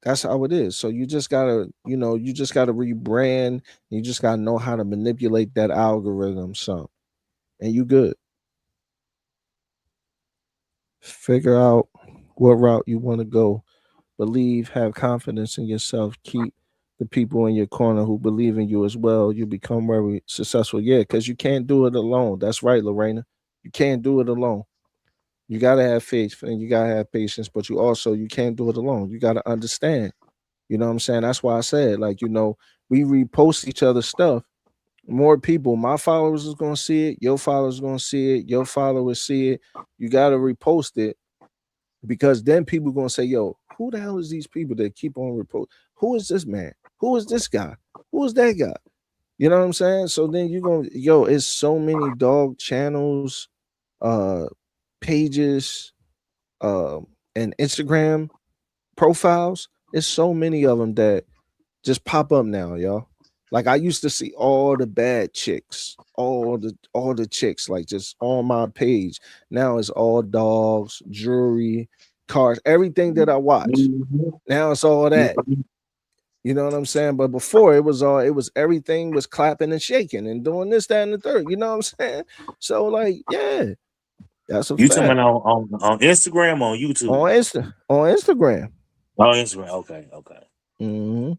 That's how it is. So you just gotta rebrand. You just gotta know how to manipulate that algorithm some, and you good. Figure out what route you want to go. Believe, have confidence in yourself. Keep the people in your corner who believe in you as well. You become very successful. Yeah, because you can't do it alone. That's right, Lorena. You can't do it alone. You gotta have faith and you gotta have patience, but you can't do it alone. You gotta understand. You know what I'm saying? That's why I said, like, we repost each other's stuff. More people, my followers is gonna see it, your followers gonna see it, your followers see it. You gotta repost it because then people gonna say, yo, who the hell is these people that keep on repost? Who is this man? Who is this guy? Who is that guy? You know what I'm saying? So then you're gonna, it's so many dog channels, uh pages, uh, and Instagram profiles. It's so many of them that just pop up now, y'all. Like I used to see all the bad chicks, all the chicks, like just on my page. Now it's all dogs, jewelry, cars, everything that I watch. Now it's all that. You know what I'm saying? But before it was everything was clapping and shaking and doing this, that, and the third. You know what I'm saying? So like, yeah, that's a You talking fact. about on Instagram, on YouTube? On Instagram. On Instagram. Okay, okay. Hmm.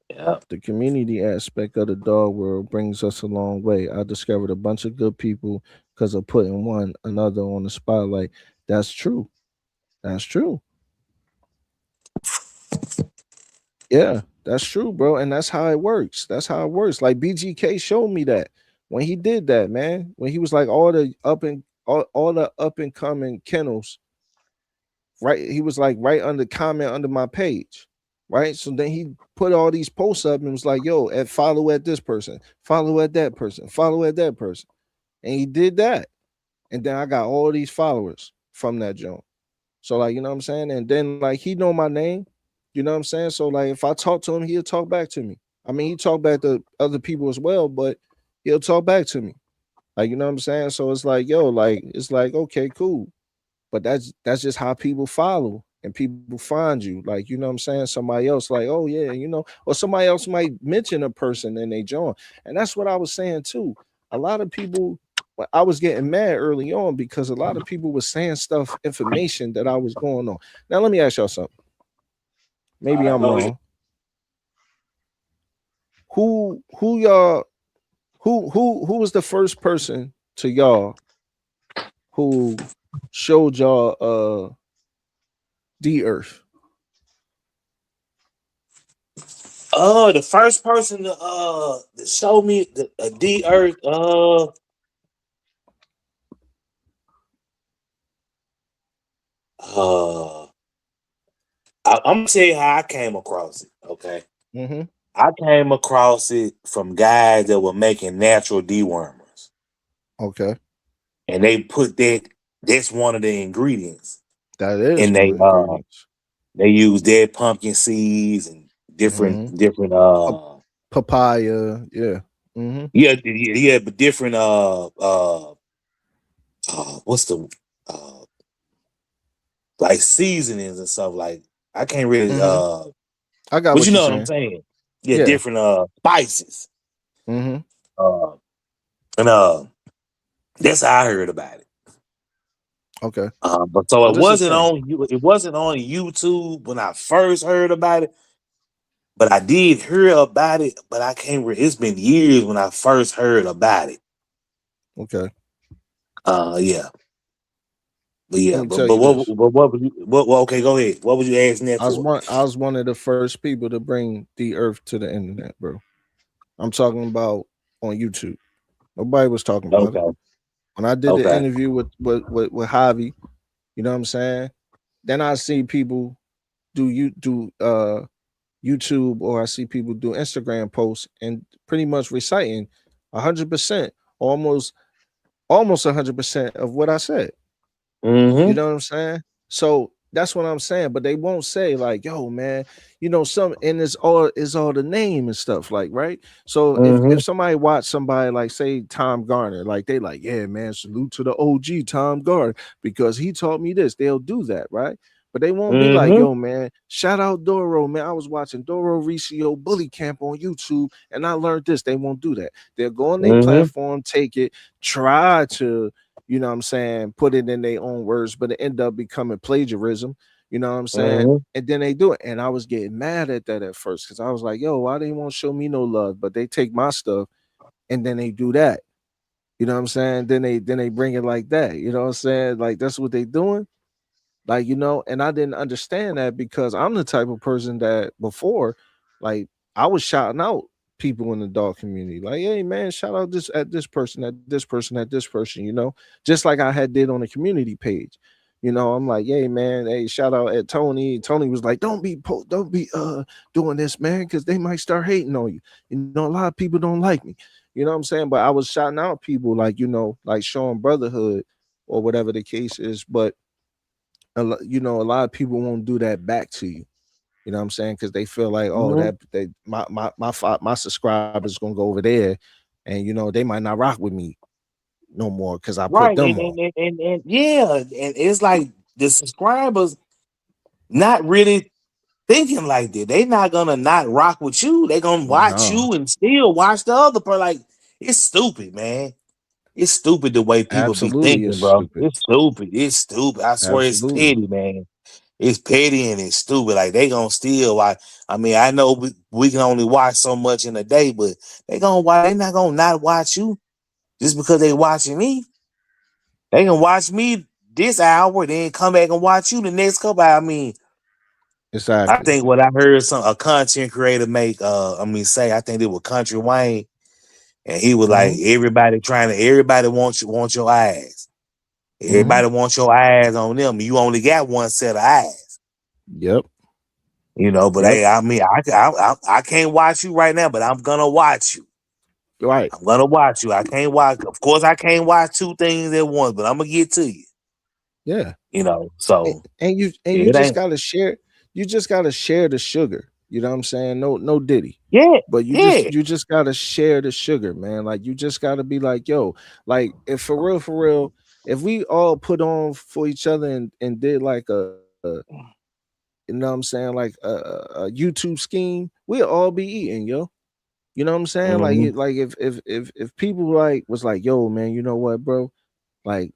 Yeah. The community aspect of the dog world brings us a long way. I discovered a bunch of good people because of putting one another on the spotlight. That's true. That's true. Yeah, that's true, bro. And that's how it works. That's how it works. Like BGK showed me that when he did that, man. When he was like all the up and coming kennels, right? He was like right under comment under my page. right? So then he put all these posts up and was like, yo, follow at this person, follow at that person, follow at that person. And he did that. And then I got all these followers from that joint. So like, you know what I'm saying? And then like he know my name, you know what I'm saying? So like if I talk to him, he'll talk back to me. I mean, he talk back to other people as well, but he'll talk back to me. Like, you know what I'm saying? So it's like, yo, like it's like, okay, cool. But that's just how people follow and people find you. Like, you know what I'm saying? Somebody else, like, oh yeah, you know, or somebody else might mention a person and they join. And that's what I was saying too. A lot of people, I was getting mad early on because a lot of people were saying stuff, information that I was going on. Now let me ask y'all something. Maybe I'm wrong. Who y'all who was the first person to y'all who showed y'all the earth? The first person to show me the D Earth, I'm gonna tell you how I came across it. Okay, Mm-hmm. I came across it from guys that were making natural dewormers, Okay. and they put that's one of the ingredients, That is and one of the ingredients. they use dead pumpkin seeds and different Papaya, yeah. Mm-hmm. yeah, but different what's the like seasonings and stuff. Like I can't really I got but what you you're know what I'm saying. saying. Yeah, Yeah. different spices. Mm-hmm. And that's how I heard about it. Okay. But so Well, it this is wasn't the thing. on YouTube when I first heard about it. But I did hear about it, but I can't it's been years when I first heard about it. Okay. Yeah. But Let yeah, me but tell you what this. was you well, okay, go ahead. What was you asking that for? I was one of the first people to bring the earth to the internet, bro. I'm talking about on YouTube. Nobody was talking about it. Okay. When I did the interview with Javi, you know what I'm saying? Then I see people do YouTube, or I see people do Instagram posts and pretty much reciting 100%, almost 100% of what I said. You know what I'm saying? So that's what I'm saying. But they won't say like, "Yo, man, you know some," and it's all the name and stuff, like, right? So if somebody watch somebody like say Tom Garner, like they like, yeah, man, salute to the OG Tom Garner because he taught me this. They'll do that, right? But they won't be like, yo, man, shout out Doro, man. I was watching Doro Ricio Bully Camp on YouTube and I learned this. They won't do that. They'll go on their platform, take it, try to, you know what I'm saying, put it in their own words, but it end up becoming plagiarism. You know what I'm saying? And then they do it. And I was getting mad at that at first because I was like, yo, why they won't show me no love? But they take my stuff and then they do that. You know what I'm saying? Then they bring it like that. You know what I'm saying? Like that's what they doing. Like, you know, and I didn't understand that because I'm the type of person that before, like, I was shouting out people in the dog community, like, hey man, shout out this at this person, at this person, at this person, you know, just like I had did on the community page. You know, I'm like, hey man, hey, shout out at Tony. Tony was like, don't be doing this, man, because they might start hating on you. You know, a lot of people don't like me. You know what I'm saying? But I was shouting out people like, you know, like showing brotherhood or whatever the case is. But you know, a lot of people won't do that back to you. You know what I'm saying? Because they feel like, oh, that they my subscribers gonna go over there, and you know they might not rock with me no more because I put them on. And yeah, and it's like the subscribers not really thinking like that. They not gonna not rock with you. They gonna watch you and still watch the other part. Like it's stupid, man. It's stupid the way people be Absolutely, thinking, it's bro. stupid. It's stupid. It's stupid. I swear it's Absolutely. petty, man. It's petty and it's stupid. Like they gonna still watch. I mean, I know we can only watch so much in a day, but they gonna watch. They not gonna not watch you just because they watching me. They can watch me this hour, then come back and watch you the next couple hours. I mean, I Exactly. think what I heard a content creator make, I think it was Country Wayne, and he was like, everybody wants your eyes. Everybody wants your eyes on them. You only got one set of eyes. Yep. You know, but Yep. hey, I mean, I can't watch you right now, but I'm gonna watch you. Right. I'm gonna watch you. I can't watch. Of course, I can't watch two things at once, but I'm gonna get to you. Yeah. You know, so And you it just ain't. gotta share. You just gotta share the sugar. You know what I'm saying? No Diddy. Yeah, But yeah. you just gotta share the sugar, man. Like you just gotta be like, yo, like if for real, if we all put on for each other and did like a you know what I'm saying, like a YouTube scheme, we'll all be eating, yo. You know what I'm saying? Like Mhm. like if people like was like, yo, man, you know what, bro? Like,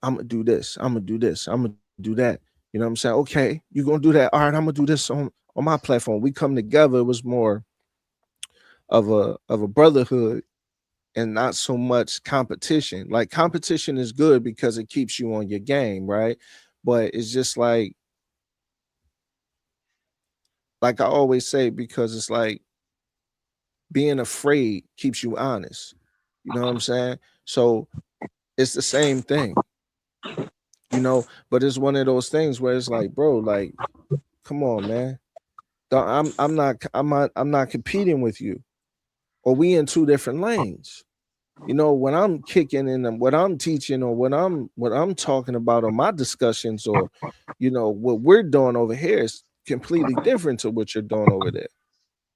I'm gonna do this, I'm gonna do this, I'm gonna do that. You know what I'm saying? Okay, you gonna do that. All right, I'm gonna do this on my platform. We come together. It was more of a brotherhood and not so much competition. Like competition is good because it keeps you on your game, right? But it's just like I always say, because it's like being afraid keeps you honest. You know what I'm saying? So it's the same thing, you know, but it's one of those things where it's like, bro, like, come on, man. I'm not competing with you. Or we in two different lanes. You know, when I'm kicking in and what I'm teaching or what I'm talking about on my discussions or you know what we're doing over here is completely different to what you're doing over there.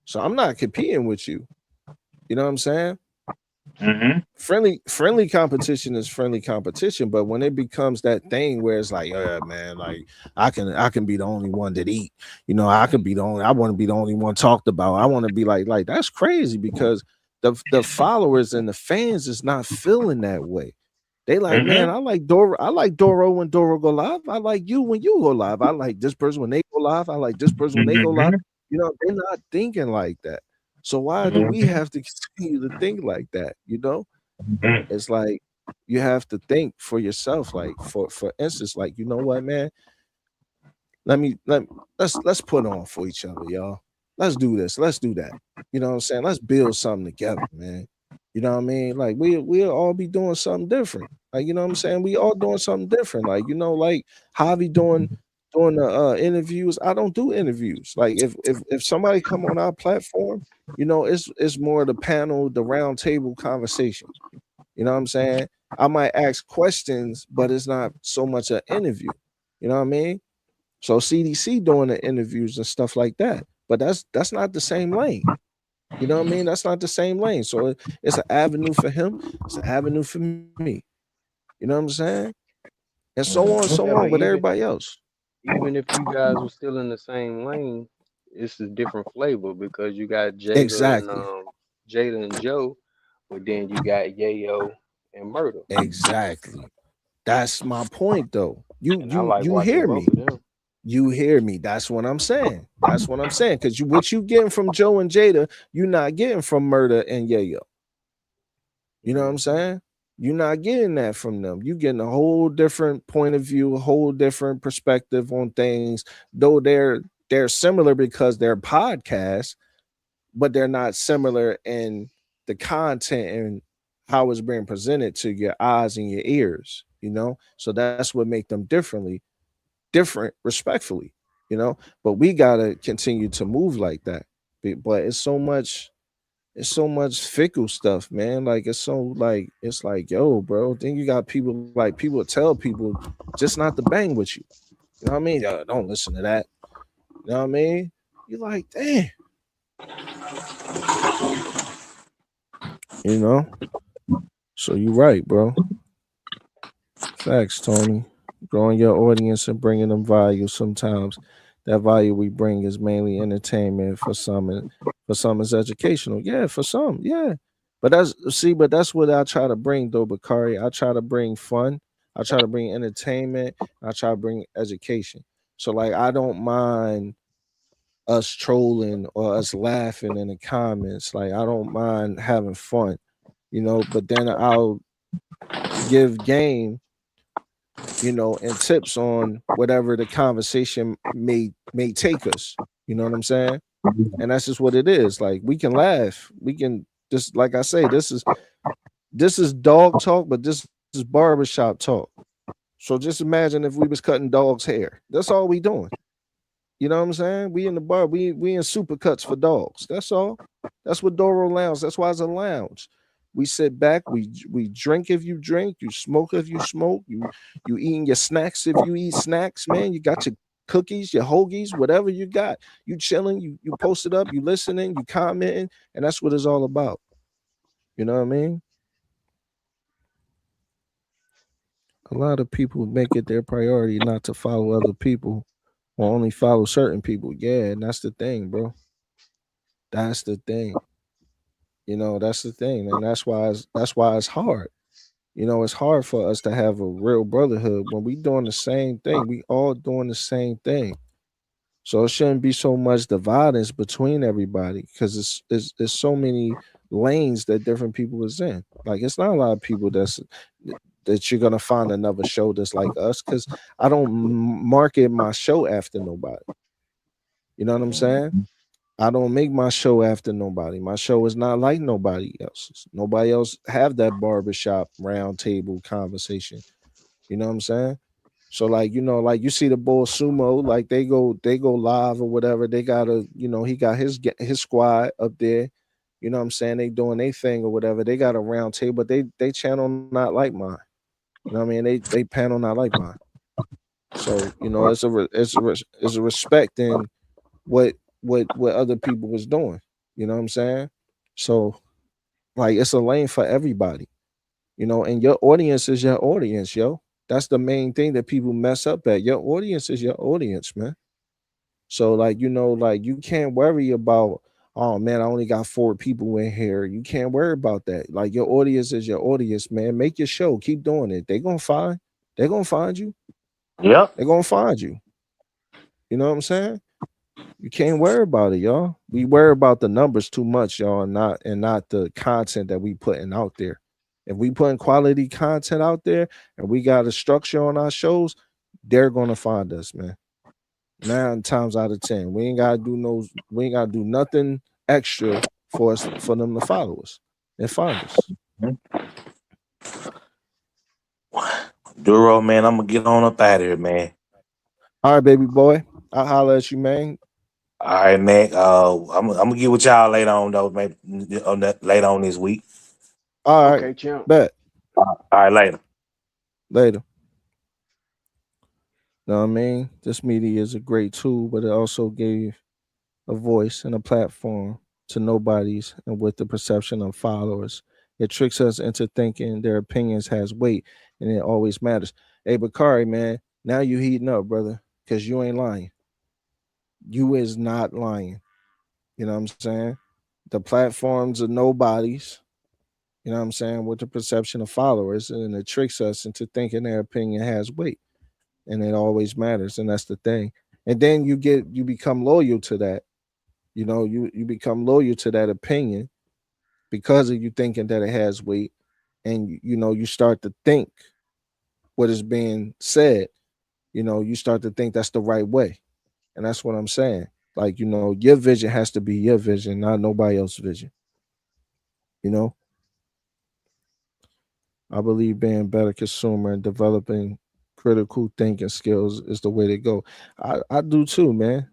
So I'm not competing with you. You know what I'm saying? Mhm. Friendly competition is friendly competition, but when it becomes that thing where it's like, yeah, man, like I can be the only one that eat, you know, I could be the only, I want to be the only one talked about. I want to be like that's crazy because the followers and the fans is not feeling that way. They like, man, Mhm. I like Doro when Doro go live. I like you when you go live. I like this person when they go live. I like this person when they go live. Mhm. You know, they're not thinking like that. So why do we Mhm. have to continue to think like that? You know, Mhm. it's like you have to think for yourself. Like for instance, like you know what, man, let's put on for each other, y'all. Let's do this. Let's do that. You know what I'm saying? Let's build something together, man. You know what I mean? Like we'll all be doing something different. Like you know what I'm saying? We all doing something different. Like you know, like Javi doing the interviews. I don't do interviews. Like if somebody come on our platform, you know, it's more the panel, the round table conversation. You know what I'm saying? I might ask questions, but it's not so much an interview. You know what I mean? So CDC doing the interviews and stuff like that. But that's not the same lane. You know what I mean? That's not the same lane. So it's an avenue for him. It's an avenue for me. You know what I'm saying? And Yeah, so but on with everybody else. even if you guys were still in the same lane, it's a different flavor because you got Exactly. Jada and Joe, but then you got Yayo and Murder. Exactly. That's my point though. And I like You watching hear both me. of them. You hear me. That's what I'm saying. That's what I'm saying. Because what you getting from Joe and Jada, you're not getting from Murder and Yayo. You know what I'm saying? You're not getting that from them. You're getting a whole different point of view, a whole different perspective on things. Though they're similar because they're podcasts, but they're not similar in the content and how it's being presented to your eyes and your ears. You know, so that's what make them different, respectfully. You know, but we gotta continue to move like that. But it's so much fickle stuff, man. Like it's so like it's like, yo, bro. Then you got people like people tell people just not to bang with you. You know what I mean? Yo, don't listen to that. You know what I mean? You're like, damn, you know. So you're right, bro. Facts, Tony. Growing your audience and bringing them value. Sometimes that value we bring is mainly entertainment. For some it's educational. Yeah, for some, yeah. But that's what I try to bring though, Bakari. I try to bring fun. I try to bring entertainment. I try to bring education. So like I don't mind us trolling or us laughing in the comments. Like I don't mind having fun, you know, but then I'll give game, you know, and tips on whatever the conversation may take us. You know what I'm saying? And that's just what it is. Like we can laugh, we can just like I say, this is dog talk, but this is barbershop talk. So just imagine if we was cutting dogs' hair. That's all we doing. You know what I'm saying? We in the bar, we in supercuts for dogs. That's all. That's what Doro Lounge. That's why it's a lounge. We sit back, we drink if you drink, you smoke if you smoke, you eating your snacks if you eat snacks, man. You got your cookies, your hoagies, whatever you got. You chilling, you post it up, you listening, you commenting, and that's what it's all about. You know what I mean? A lot of people make it their priority not to follow other people or only follow certain people. Yeah, and that's the thing, bro. That's the thing. You know, that's the thing, and that's why it's hard. You know, it's hard for us to have a real brotherhood when we doing the same thing. We all doing the same thing. So it shouldn't be so much dividance between everybody because it's so many lanes that different people is in. Like it's not a lot of people that you're gonna find another show that's like us because I don't market my show after nobody. You know what I'm saying? I don't make my show after nobody. My show is not like nobody else's. Nobody else have that barbershop round table conversation. You know what I'm saying? So like, like you see the Bull Sumo, like they go live or whatever. They got he got his squad up there. You know what I'm saying? They doing their thing or whatever. They got a round table, but they channel not like mine. You know what I mean? They panel not like mine. So, it's a respect in what what other people was doing. You know what I'm saying? So like it's a lane for everybody, and your audience is your audience, yo. That's the main thing that people mess up at. Your audience is your audience, man. So like, like you can't worry about, oh man, I only got 4 people in here. You can't worry about that. Like your audience is your audience, man. Make your show, keep doing it. They're gonna find you. Yep. They're gonna find you. You know what I'm saying? You can't worry about it, y'all. We worry about the numbers too much, y'all, and not the content that we putting out there. If we putting quality content out there and we got a structure on our shows, they're gonna find us, man. 9 times out of 10. We ain't gotta do nothing extra for them to follow us and find us. Duro, man, I'm gonna get on up out of here, man. All right, baby boy. I'll holler at you, man. All right, man. I'm gonna get with y'all later on though, maybe later on this week. All right, Okay, champ. bet. All right, later. Later. Know what I mean? This media is a great tool, but it also gave a voice and a platform to nobodies and with the perception of followers. It tricks us into thinking their opinions has weight and it always matters. Hey, Bakari, man, now you heating up, brother, because you ain't lying. You is not lying. You know what I'm saying? The platforms are nobodies. You know what I'm saying? With the perception of followers, and it tricks us into thinking their opinion has weight, and it always matters, and that's the thing. And then you become loyal to that. You become loyal to that opinion because of you thinking that it has weight, and you start to think what is being said. You start to think that's the right way, and that's what I'm saying. Like your vision has to be your vision, not nobody else's vision. You know, I believe being a better consumer and developing critical thinking skills is the way to go. I do too, man.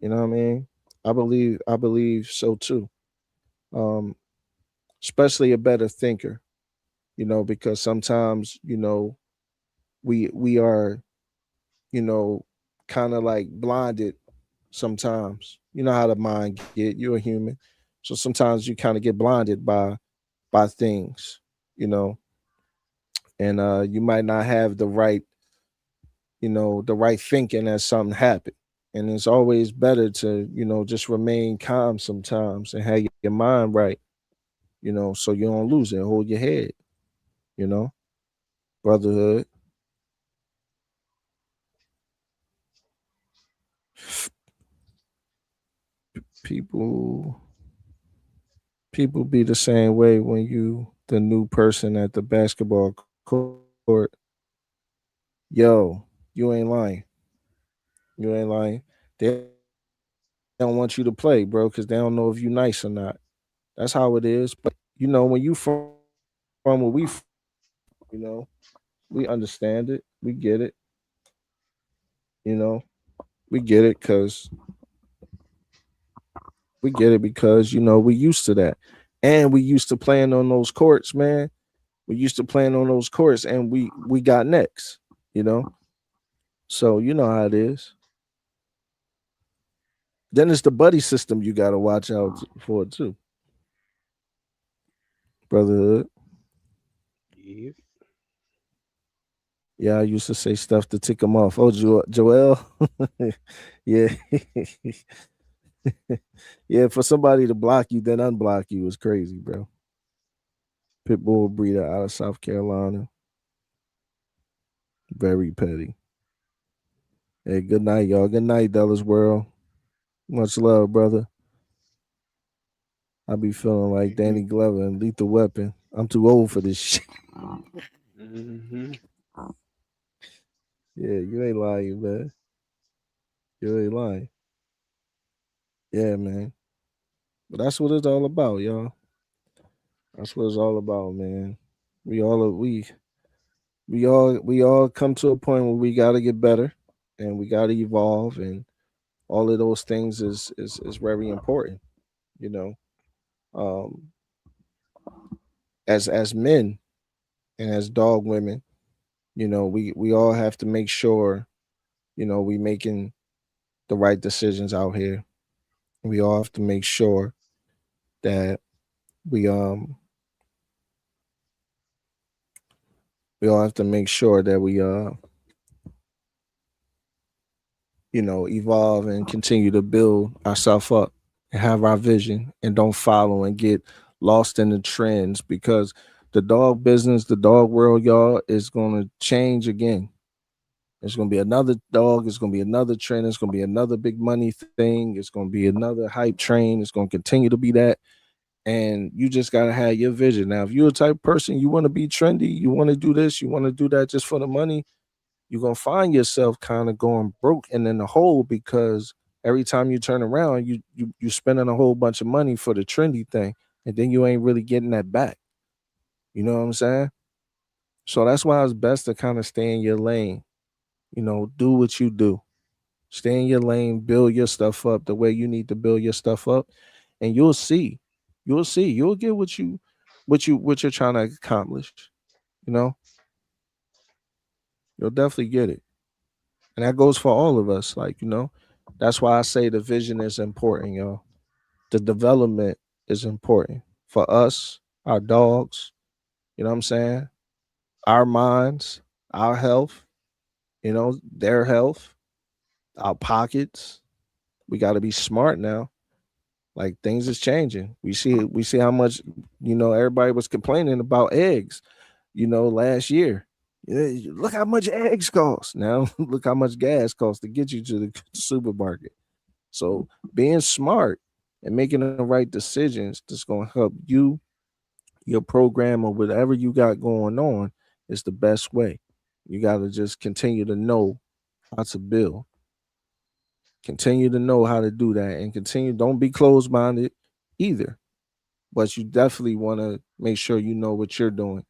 You know what I mean? I believe so too. Um, especially a better thinker, because sometimes, we are, you know, kind of like blinded sometimes. You know how the mind get, you're a human. So sometimes you kind of get blinded by things, you know, and you might not have the right thinking as something happened. And it's always better to, just remain calm sometimes and have your mind right, so you don't lose it. Hold your head, you know, brotherhood. People people be the same way when you the new person at the basketball court. Yo, you ain't lying. You ain't lying. They don't want you to play, bro, because they don't know if you nice or not. That's how it is. But when you from where you know, we understand it. We get it, you know. We get it because you know we used to that, and we used to playing on those courts, man. We used to playing on those courts, and we got next, you know. So you know how it is. Then it's the buddy system you got to watch out for too, brotherhood. Yeah. Yeah, I used to say stuff to tick him off. Oh, Joel, yeah, yeah. For somebody to block you, then unblock you is crazy, bro. Pitbull breeder out of South Carolina, very petty. Hey, good night, y'all. Good night, Dallas World. Much love, brother. I be feeling like Danny Glover and Lethal Weapon. I'm too old for this shit. Mm-hmm. Yeah, you ain't lying, man. You ain't lying. Yeah, man. But that's what it's all about, y'all. That's what it's all about, man. We all we all come to a point where we gotta get better and we gotta evolve, and all of those things is very important, you know. Um as men and as dog women, you know, we all have to make sure, you know, we making the right decisions out here. We all have to make sure that we we all have to make sure that we you know, evolve and continue to build ourselves up and have our vision and don't follow and get lost in the trends, because the dog business, the dog world, y'all, is going to change again. There's going to be another dog. It's going to be another trend. It's going to be another big money thing. It's going to be another hype train. It's going to continue to be that. And you just got to have your vision. Now, if you're a type of person, you want to be trendy, you want to do this, you want to do that just for the money, you're gonna find yourself kind of going broke and in the hole, because every time you turn around, you spending a whole bunch of money for the trendy thing, and then you ain't really getting that back. You know what I'm saying? So that's why it's best to kind of stay in your lane. You know, do what you do. Stay in your lane, build your stuff up the way you need to build your stuff up, and you'll see. You'll see. You'll get what you're trying to accomplish. You know, you'll definitely get it. And that goes for all of us. Like, you know, that's why I say the vision is important, y'all. The development is important for us, our dogs, you know what I'm saying? Our minds, our health, you know, their health, our pockets. We got to be smart now. Like, things is changing. We see how much, you know, everybody was complaining about eggs, you know, last year. Yeah, look how much eggs cost. Now look how much gas costs to get you to the supermarket. So being smart and making the right decisions that's going to help you, your program, or whatever you got going on is the best way. You got to just continue to know how to build, continue to know how to do that, and continue. Don't be closed minded either, but you definitely want to make sure you know what you're doing,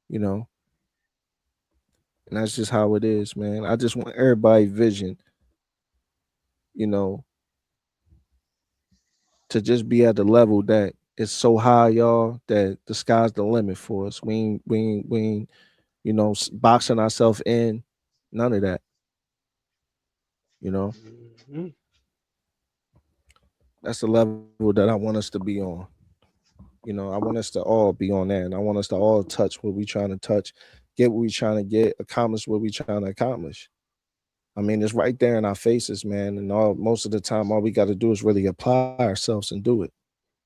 you know, and that's just how it is, man. I just want everybody vision, you know, to just be at the level that it's so high, y'all, that the sky's the limit for us. We ain't you know, boxing ourselves in. None of that. You know, Mm-hmm. that's the level that I want us to be on. You know, I want us to all be on that, and I want us to all touch what we trying to touch, get what we trying to get, accomplish what we trying to accomplish. I mean, it's right there in our faces, man. And all most of the time, all we got to do is really apply ourselves and do it.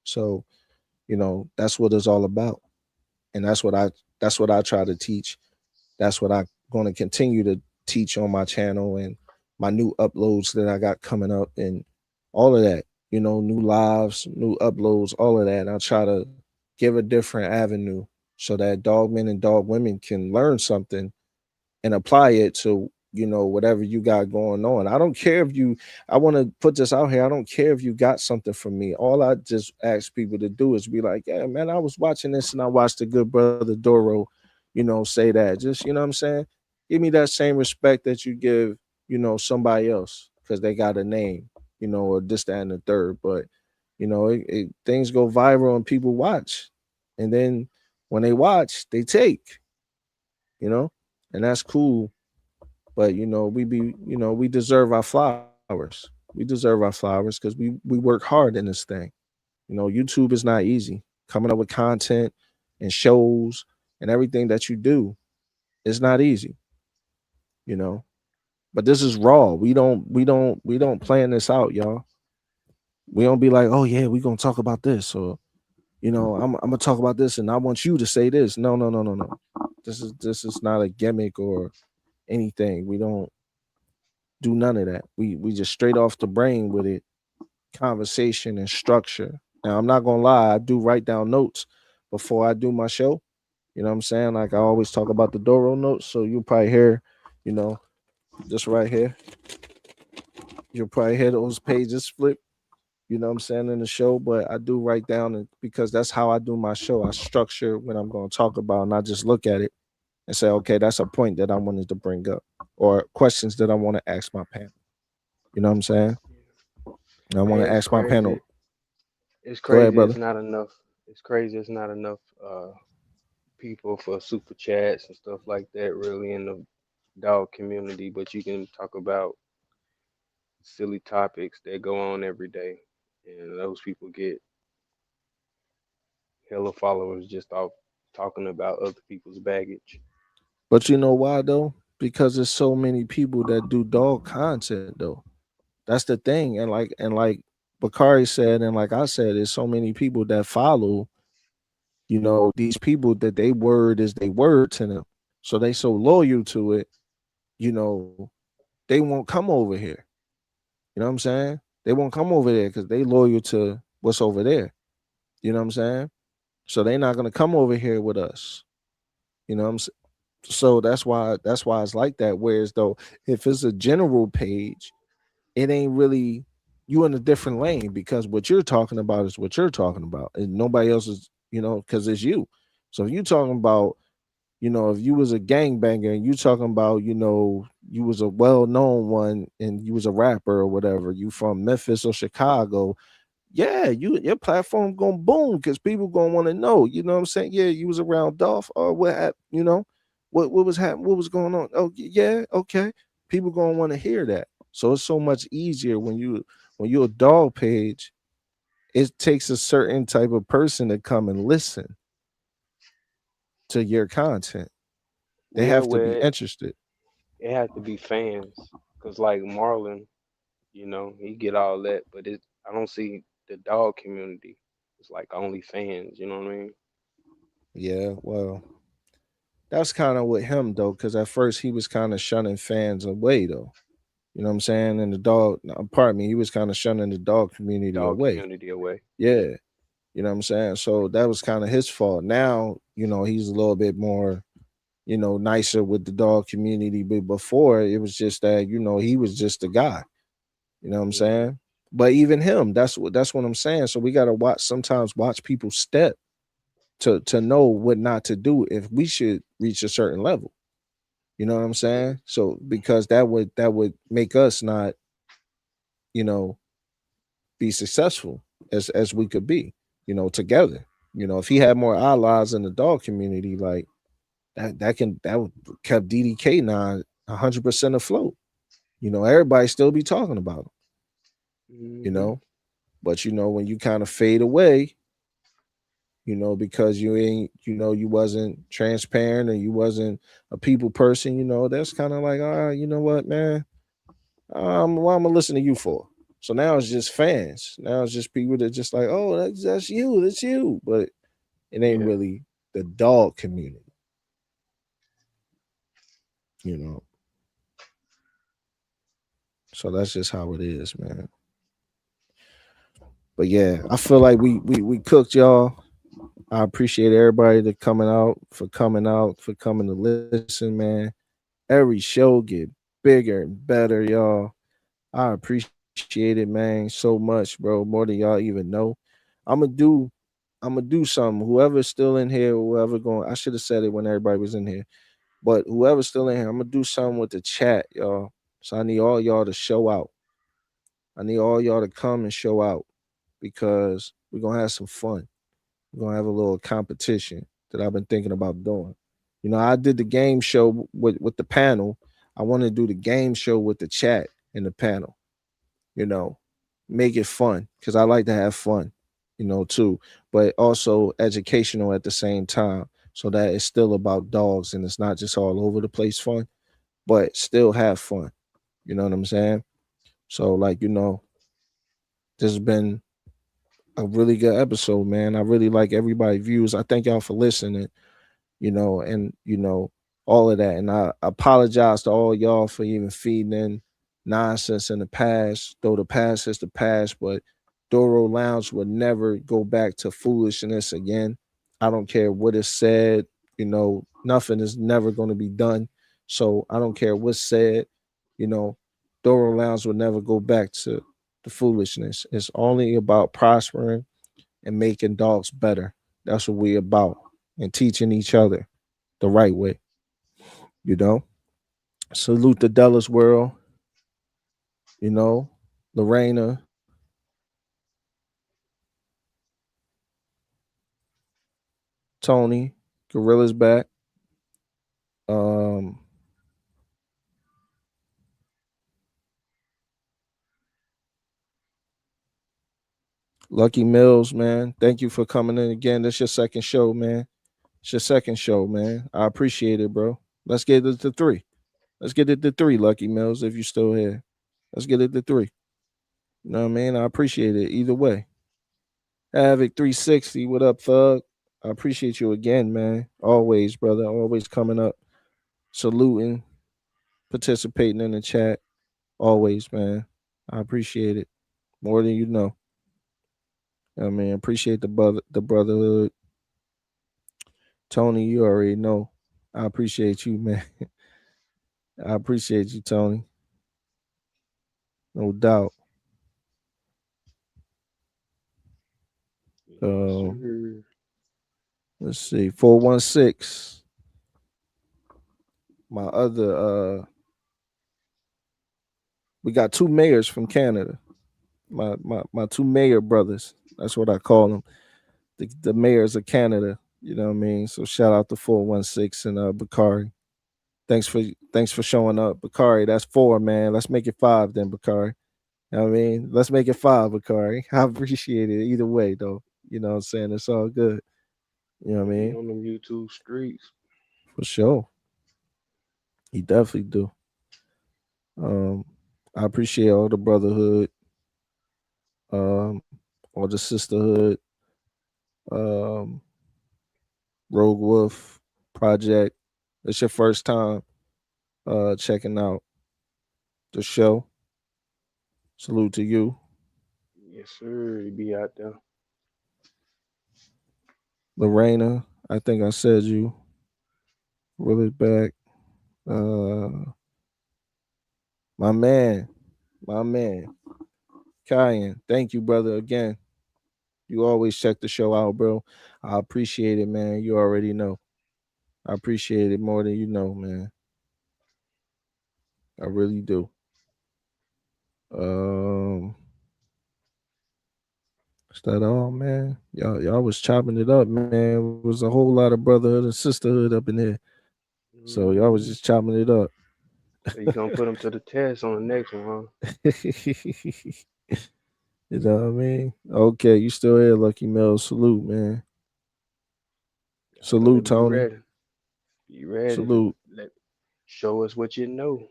So, you know, that's what it's all about. And that's what I try to teach. That's what I'm going to continue to teach on my channel and my new uploads that I got coming up and all of that. You know, new lives, new uploads, all of that. I'll try to give a different avenue so that dog men and dog women can learn something and apply it to, you know, whatever you got going on. I don't care if you, I want to put this out here. I don't care if you got something from me. All I just ask people to do is be like, yeah, man, I was watching this and I watched the good brother Doro, you know, say that. Just, you know what I'm saying? Give me that same respect that you give, you know, somebody else. because they got a name, you know, or this, that, and the third. But you know, things go viral and people watch, and then when they watch, they take, you know, and that's cool. But you know, we deserve our flowers. We deserve our flowers because we work hard in this thing. You know, YouTube is not easy. Coming up with content and shows and everything that you do is not easy, you know. But this is raw. We don't plan this out, y'all. We don't be like, oh yeah, we gonna talk about this, or you know, I'm gonna talk about this and I want you to say this. No, no, no, no, no. This is not a gimmick or anything. We don't do none of that. We just straight off the brain with it, conversation and structure. Now I'm not gonna lie, I do write down notes before I do my show. You know what I'm saying? Like I always talk about the Doro notes, so you'll probably hear, you know, just right here. You'll probably hear those pages flip. You know what I'm saying in the show, but I do write down it because that's how I do my show. I structure what I'm going to talk about, and I just look at it and say, okay, that's a point that I wanted to bring up, or questions that I want to ask my panel. You know what I'm saying? And I want Man, to it's ask my panel. crazy. It's Go ahead, crazy. It's brother. not enough. It's crazy. It's not enough people for super chats and stuff like that really in the dog community. But you can talk about silly topics that go on every day, and those people get hella followers just off talking about other people's baggage. But you know why though? Because there's so many people that do dog content though. That's the thing, and like Bakari said, and like I said, there's so many people that follow, you know, these people that they word is they word to them. So they so loyal to it, you know, they won't come over here. You know what I'm saying? They won't come over there because they loyal to what's over there. You know what I'm saying? So they're not gonna come over here with us. You know what I'm saying? So that's why it's like that. Whereas though, if it's a general page, it ain't really, you in a different lane because what you're talking about is what you're talking about, and nobody else is, you know, because it's you. So if you talking about, you know, if you was a gangbanger and you talking about, you know, you was a well-known one and you was a rapper or whatever, you from Memphis or Chicago, yeah, your platform gonna boom because people gonna want to know. You know what I'm saying? Yeah, you was around Dolph or you know, what was happening? What was going on? Oh yeah, okay. People gonna want to hear that. So it's so much easier when you're a dog page. It takes a certain type of person to come and listen to your content. They Yeah, have to be well, interested. it had to be fans, cause like Marlon, he get all that, but I don't see the dog community. It's like only fans. You know what I mean? Yeah, well, that's kind of with him though, because at first he was kind of shunning fans away though. You know what I'm saying? And the dog, no, pardon me, he was kind of shunning the dog community Dog away. community away. Yeah. Yeah. You know what I'm saying? So that was kind of his fault. Now, you know, he's a little bit more, you know, nicer with the dog community. But before it was just that, you know, he was just a guy. You know what I'm Hmm. saying? But even him, that's what I'm saying. So we gotta watch people step to know what not to do if we should reach a certain level. You know what I'm Yeah. saying? So because that would make us not, you know, be successful as we could be, you know, together. You know, if he had more allies in the dog community, like that would kept DDK 100% afloat. You know, everybody still be talking about him, you Hmm. know. But you know, when you kind of fade away, you know, because you ain't, you know, you wasn't transparent or you wasn't a people person, you know, that's kind of like, you know what, man, what I'm gonna listen to you for? So now it's just fans. Now it's just people that just like, oh, that's you, that's you. But it ain't Yeah. really the dog community, you know. So that's just how it is, man. But yeah, I feel like we cooked y'all. I appreciate everybody that for coming to listen, man. Every show get bigger and better, y'all. I appreciate it, man, so much, bro. More than y'all even know. I'm gonna do I'm gonna do something. Whoever's still in here, whoever going, I should have said it when everybody was in here. But whoever's still in here, I'm gonna do something with the chat, y'all. So I need all y'all to show out. I need all y'all to come and show out because we're gonna have some fun. We're gonna have a little competition that I've been thinking about doing. You know, I did the game show with the panel. I want to do the game show with the chat and the panel. You know, make it fun because I like to have fun. You know, too, but also educational at the same time, so that it's still about dogs and it's not just all over the place fun, but still have fun. You know what I'm saying? So, like, you know, this has been a really good episode, man. I really like everybody's views. I thank y'all for listening, and all of that. And I apologize to all y'all for even feeding in nonsense in the past, though the past is the past, but Doro Lounge would never go back to foolishness again. I don't care what is said, nothing is never going to be done. So I don't care what's said, you know, Doro Lounge will never go back to the foolishness. It's only about prospering and making dogs better. That's what we about, and teaching each other the right way. You know, salute the Dallas world. You know, Lorena, Tony, Gorilla's back. Um, Lucky Mills, man. Thank you for coming in again. This your second show, man. It's your second show, man. I appreciate it, bro. Let's get it to 3. Let's get it to 3, Lucky Mills, if you're still here. Let's get it to 3. You know what I mean? I appreciate it either way. Havoc 360, what up, thug? I appreciate you again, man. Always, brother. Always coming up, saluting, participating in the chat. Always, man. I appreciate it more than you know. I mean, appreciate the brotherhood. Tony, you already know. I appreciate you, man. I appreciate you, Tony. No doubt. Sure. Let's see. 416. My other we got 2 mayors from Canada. My 2 mayor brothers. That's what I call them. The mayors of Canada. You know what I mean? So shout out to 416 and Bakari. Thanks for showing up, Bakari. That's 4, man. Let's make it 5 then, Bakari. You know what I mean? Let's make it 5, Bakari. I appreciate it either way, though. You know what I'm saying? It's all good. You know what I He mean? on them YouTube streets. For sure. He definitely do. I appreciate all the brotherhood, all the sisterhood, Rogue Wolf Project. It's your first time checking out the show. Salute to you. Yes, sir. He be out there. Lorena, I think I said you. Really back. My man. Kyan, thank you, brother, again. You always check the show out, bro. I appreciate it, man. You already know. I appreciate it more than you know, man. I really do. Is that all, man? Y'all was chopping it up, man. It was a whole lot of brotherhood and sisterhood up in here. So y'all was just chopping it up. So you gonna put him to the test on the next one, huh? You know what I mean? Okay, you still here, Lucky Mel. Salute, man. Salute, Be Tony. ready. Be ready. Salute. Show us what you know.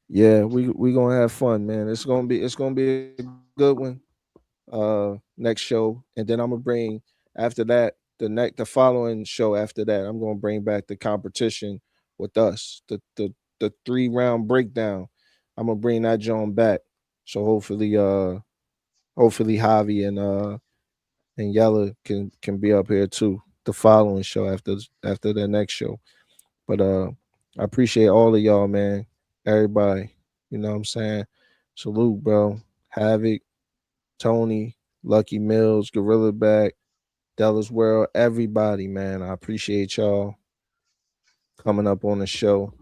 Yeah, we gonna have fun, man. It's gonna be a good one. Next show, and then I'm gonna bring after that the following show after that. I'm gonna bring back the competition with us, the 3-round breakdown. I'm gonna bring that John back. So hopefully Javi and Yella can be up here too. The following show after the next show. But I appreciate all of y'all, man. Everybody, you know what I'm saying? Salute, bro. Havoc, Tony, Lucky Mills, Gorilla Back, Dallas World, everybody, man. I appreciate y'all coming up on the show.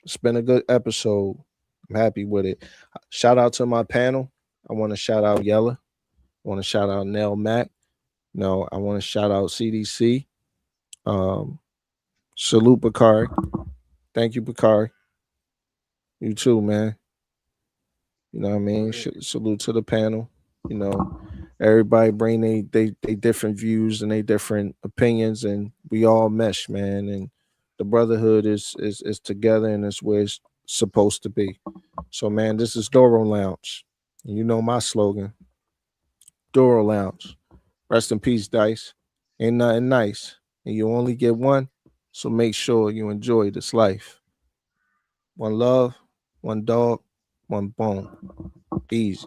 It's been a good episode. I'm happy with it. Shout out to my panel. I want to shout out Yella. I want to shout out Nell Mack. No, I want to shout out CDC. Salute Bakari. Thank you, Bakari. You too, man. You know what I mean? Salute to the panel. You know, everybody bring they different views and they different opinions, and we all mesh, man. And the brotherhood is together, and it's where it's supposed to be. So, man, this is Doro Lounge. You know my slogan, Doro Lounge. Rest in peace, Dice. Ain't nothing nice, and you only get one. So make sure you enjoy this life. One love, one dog, one bone. Easy.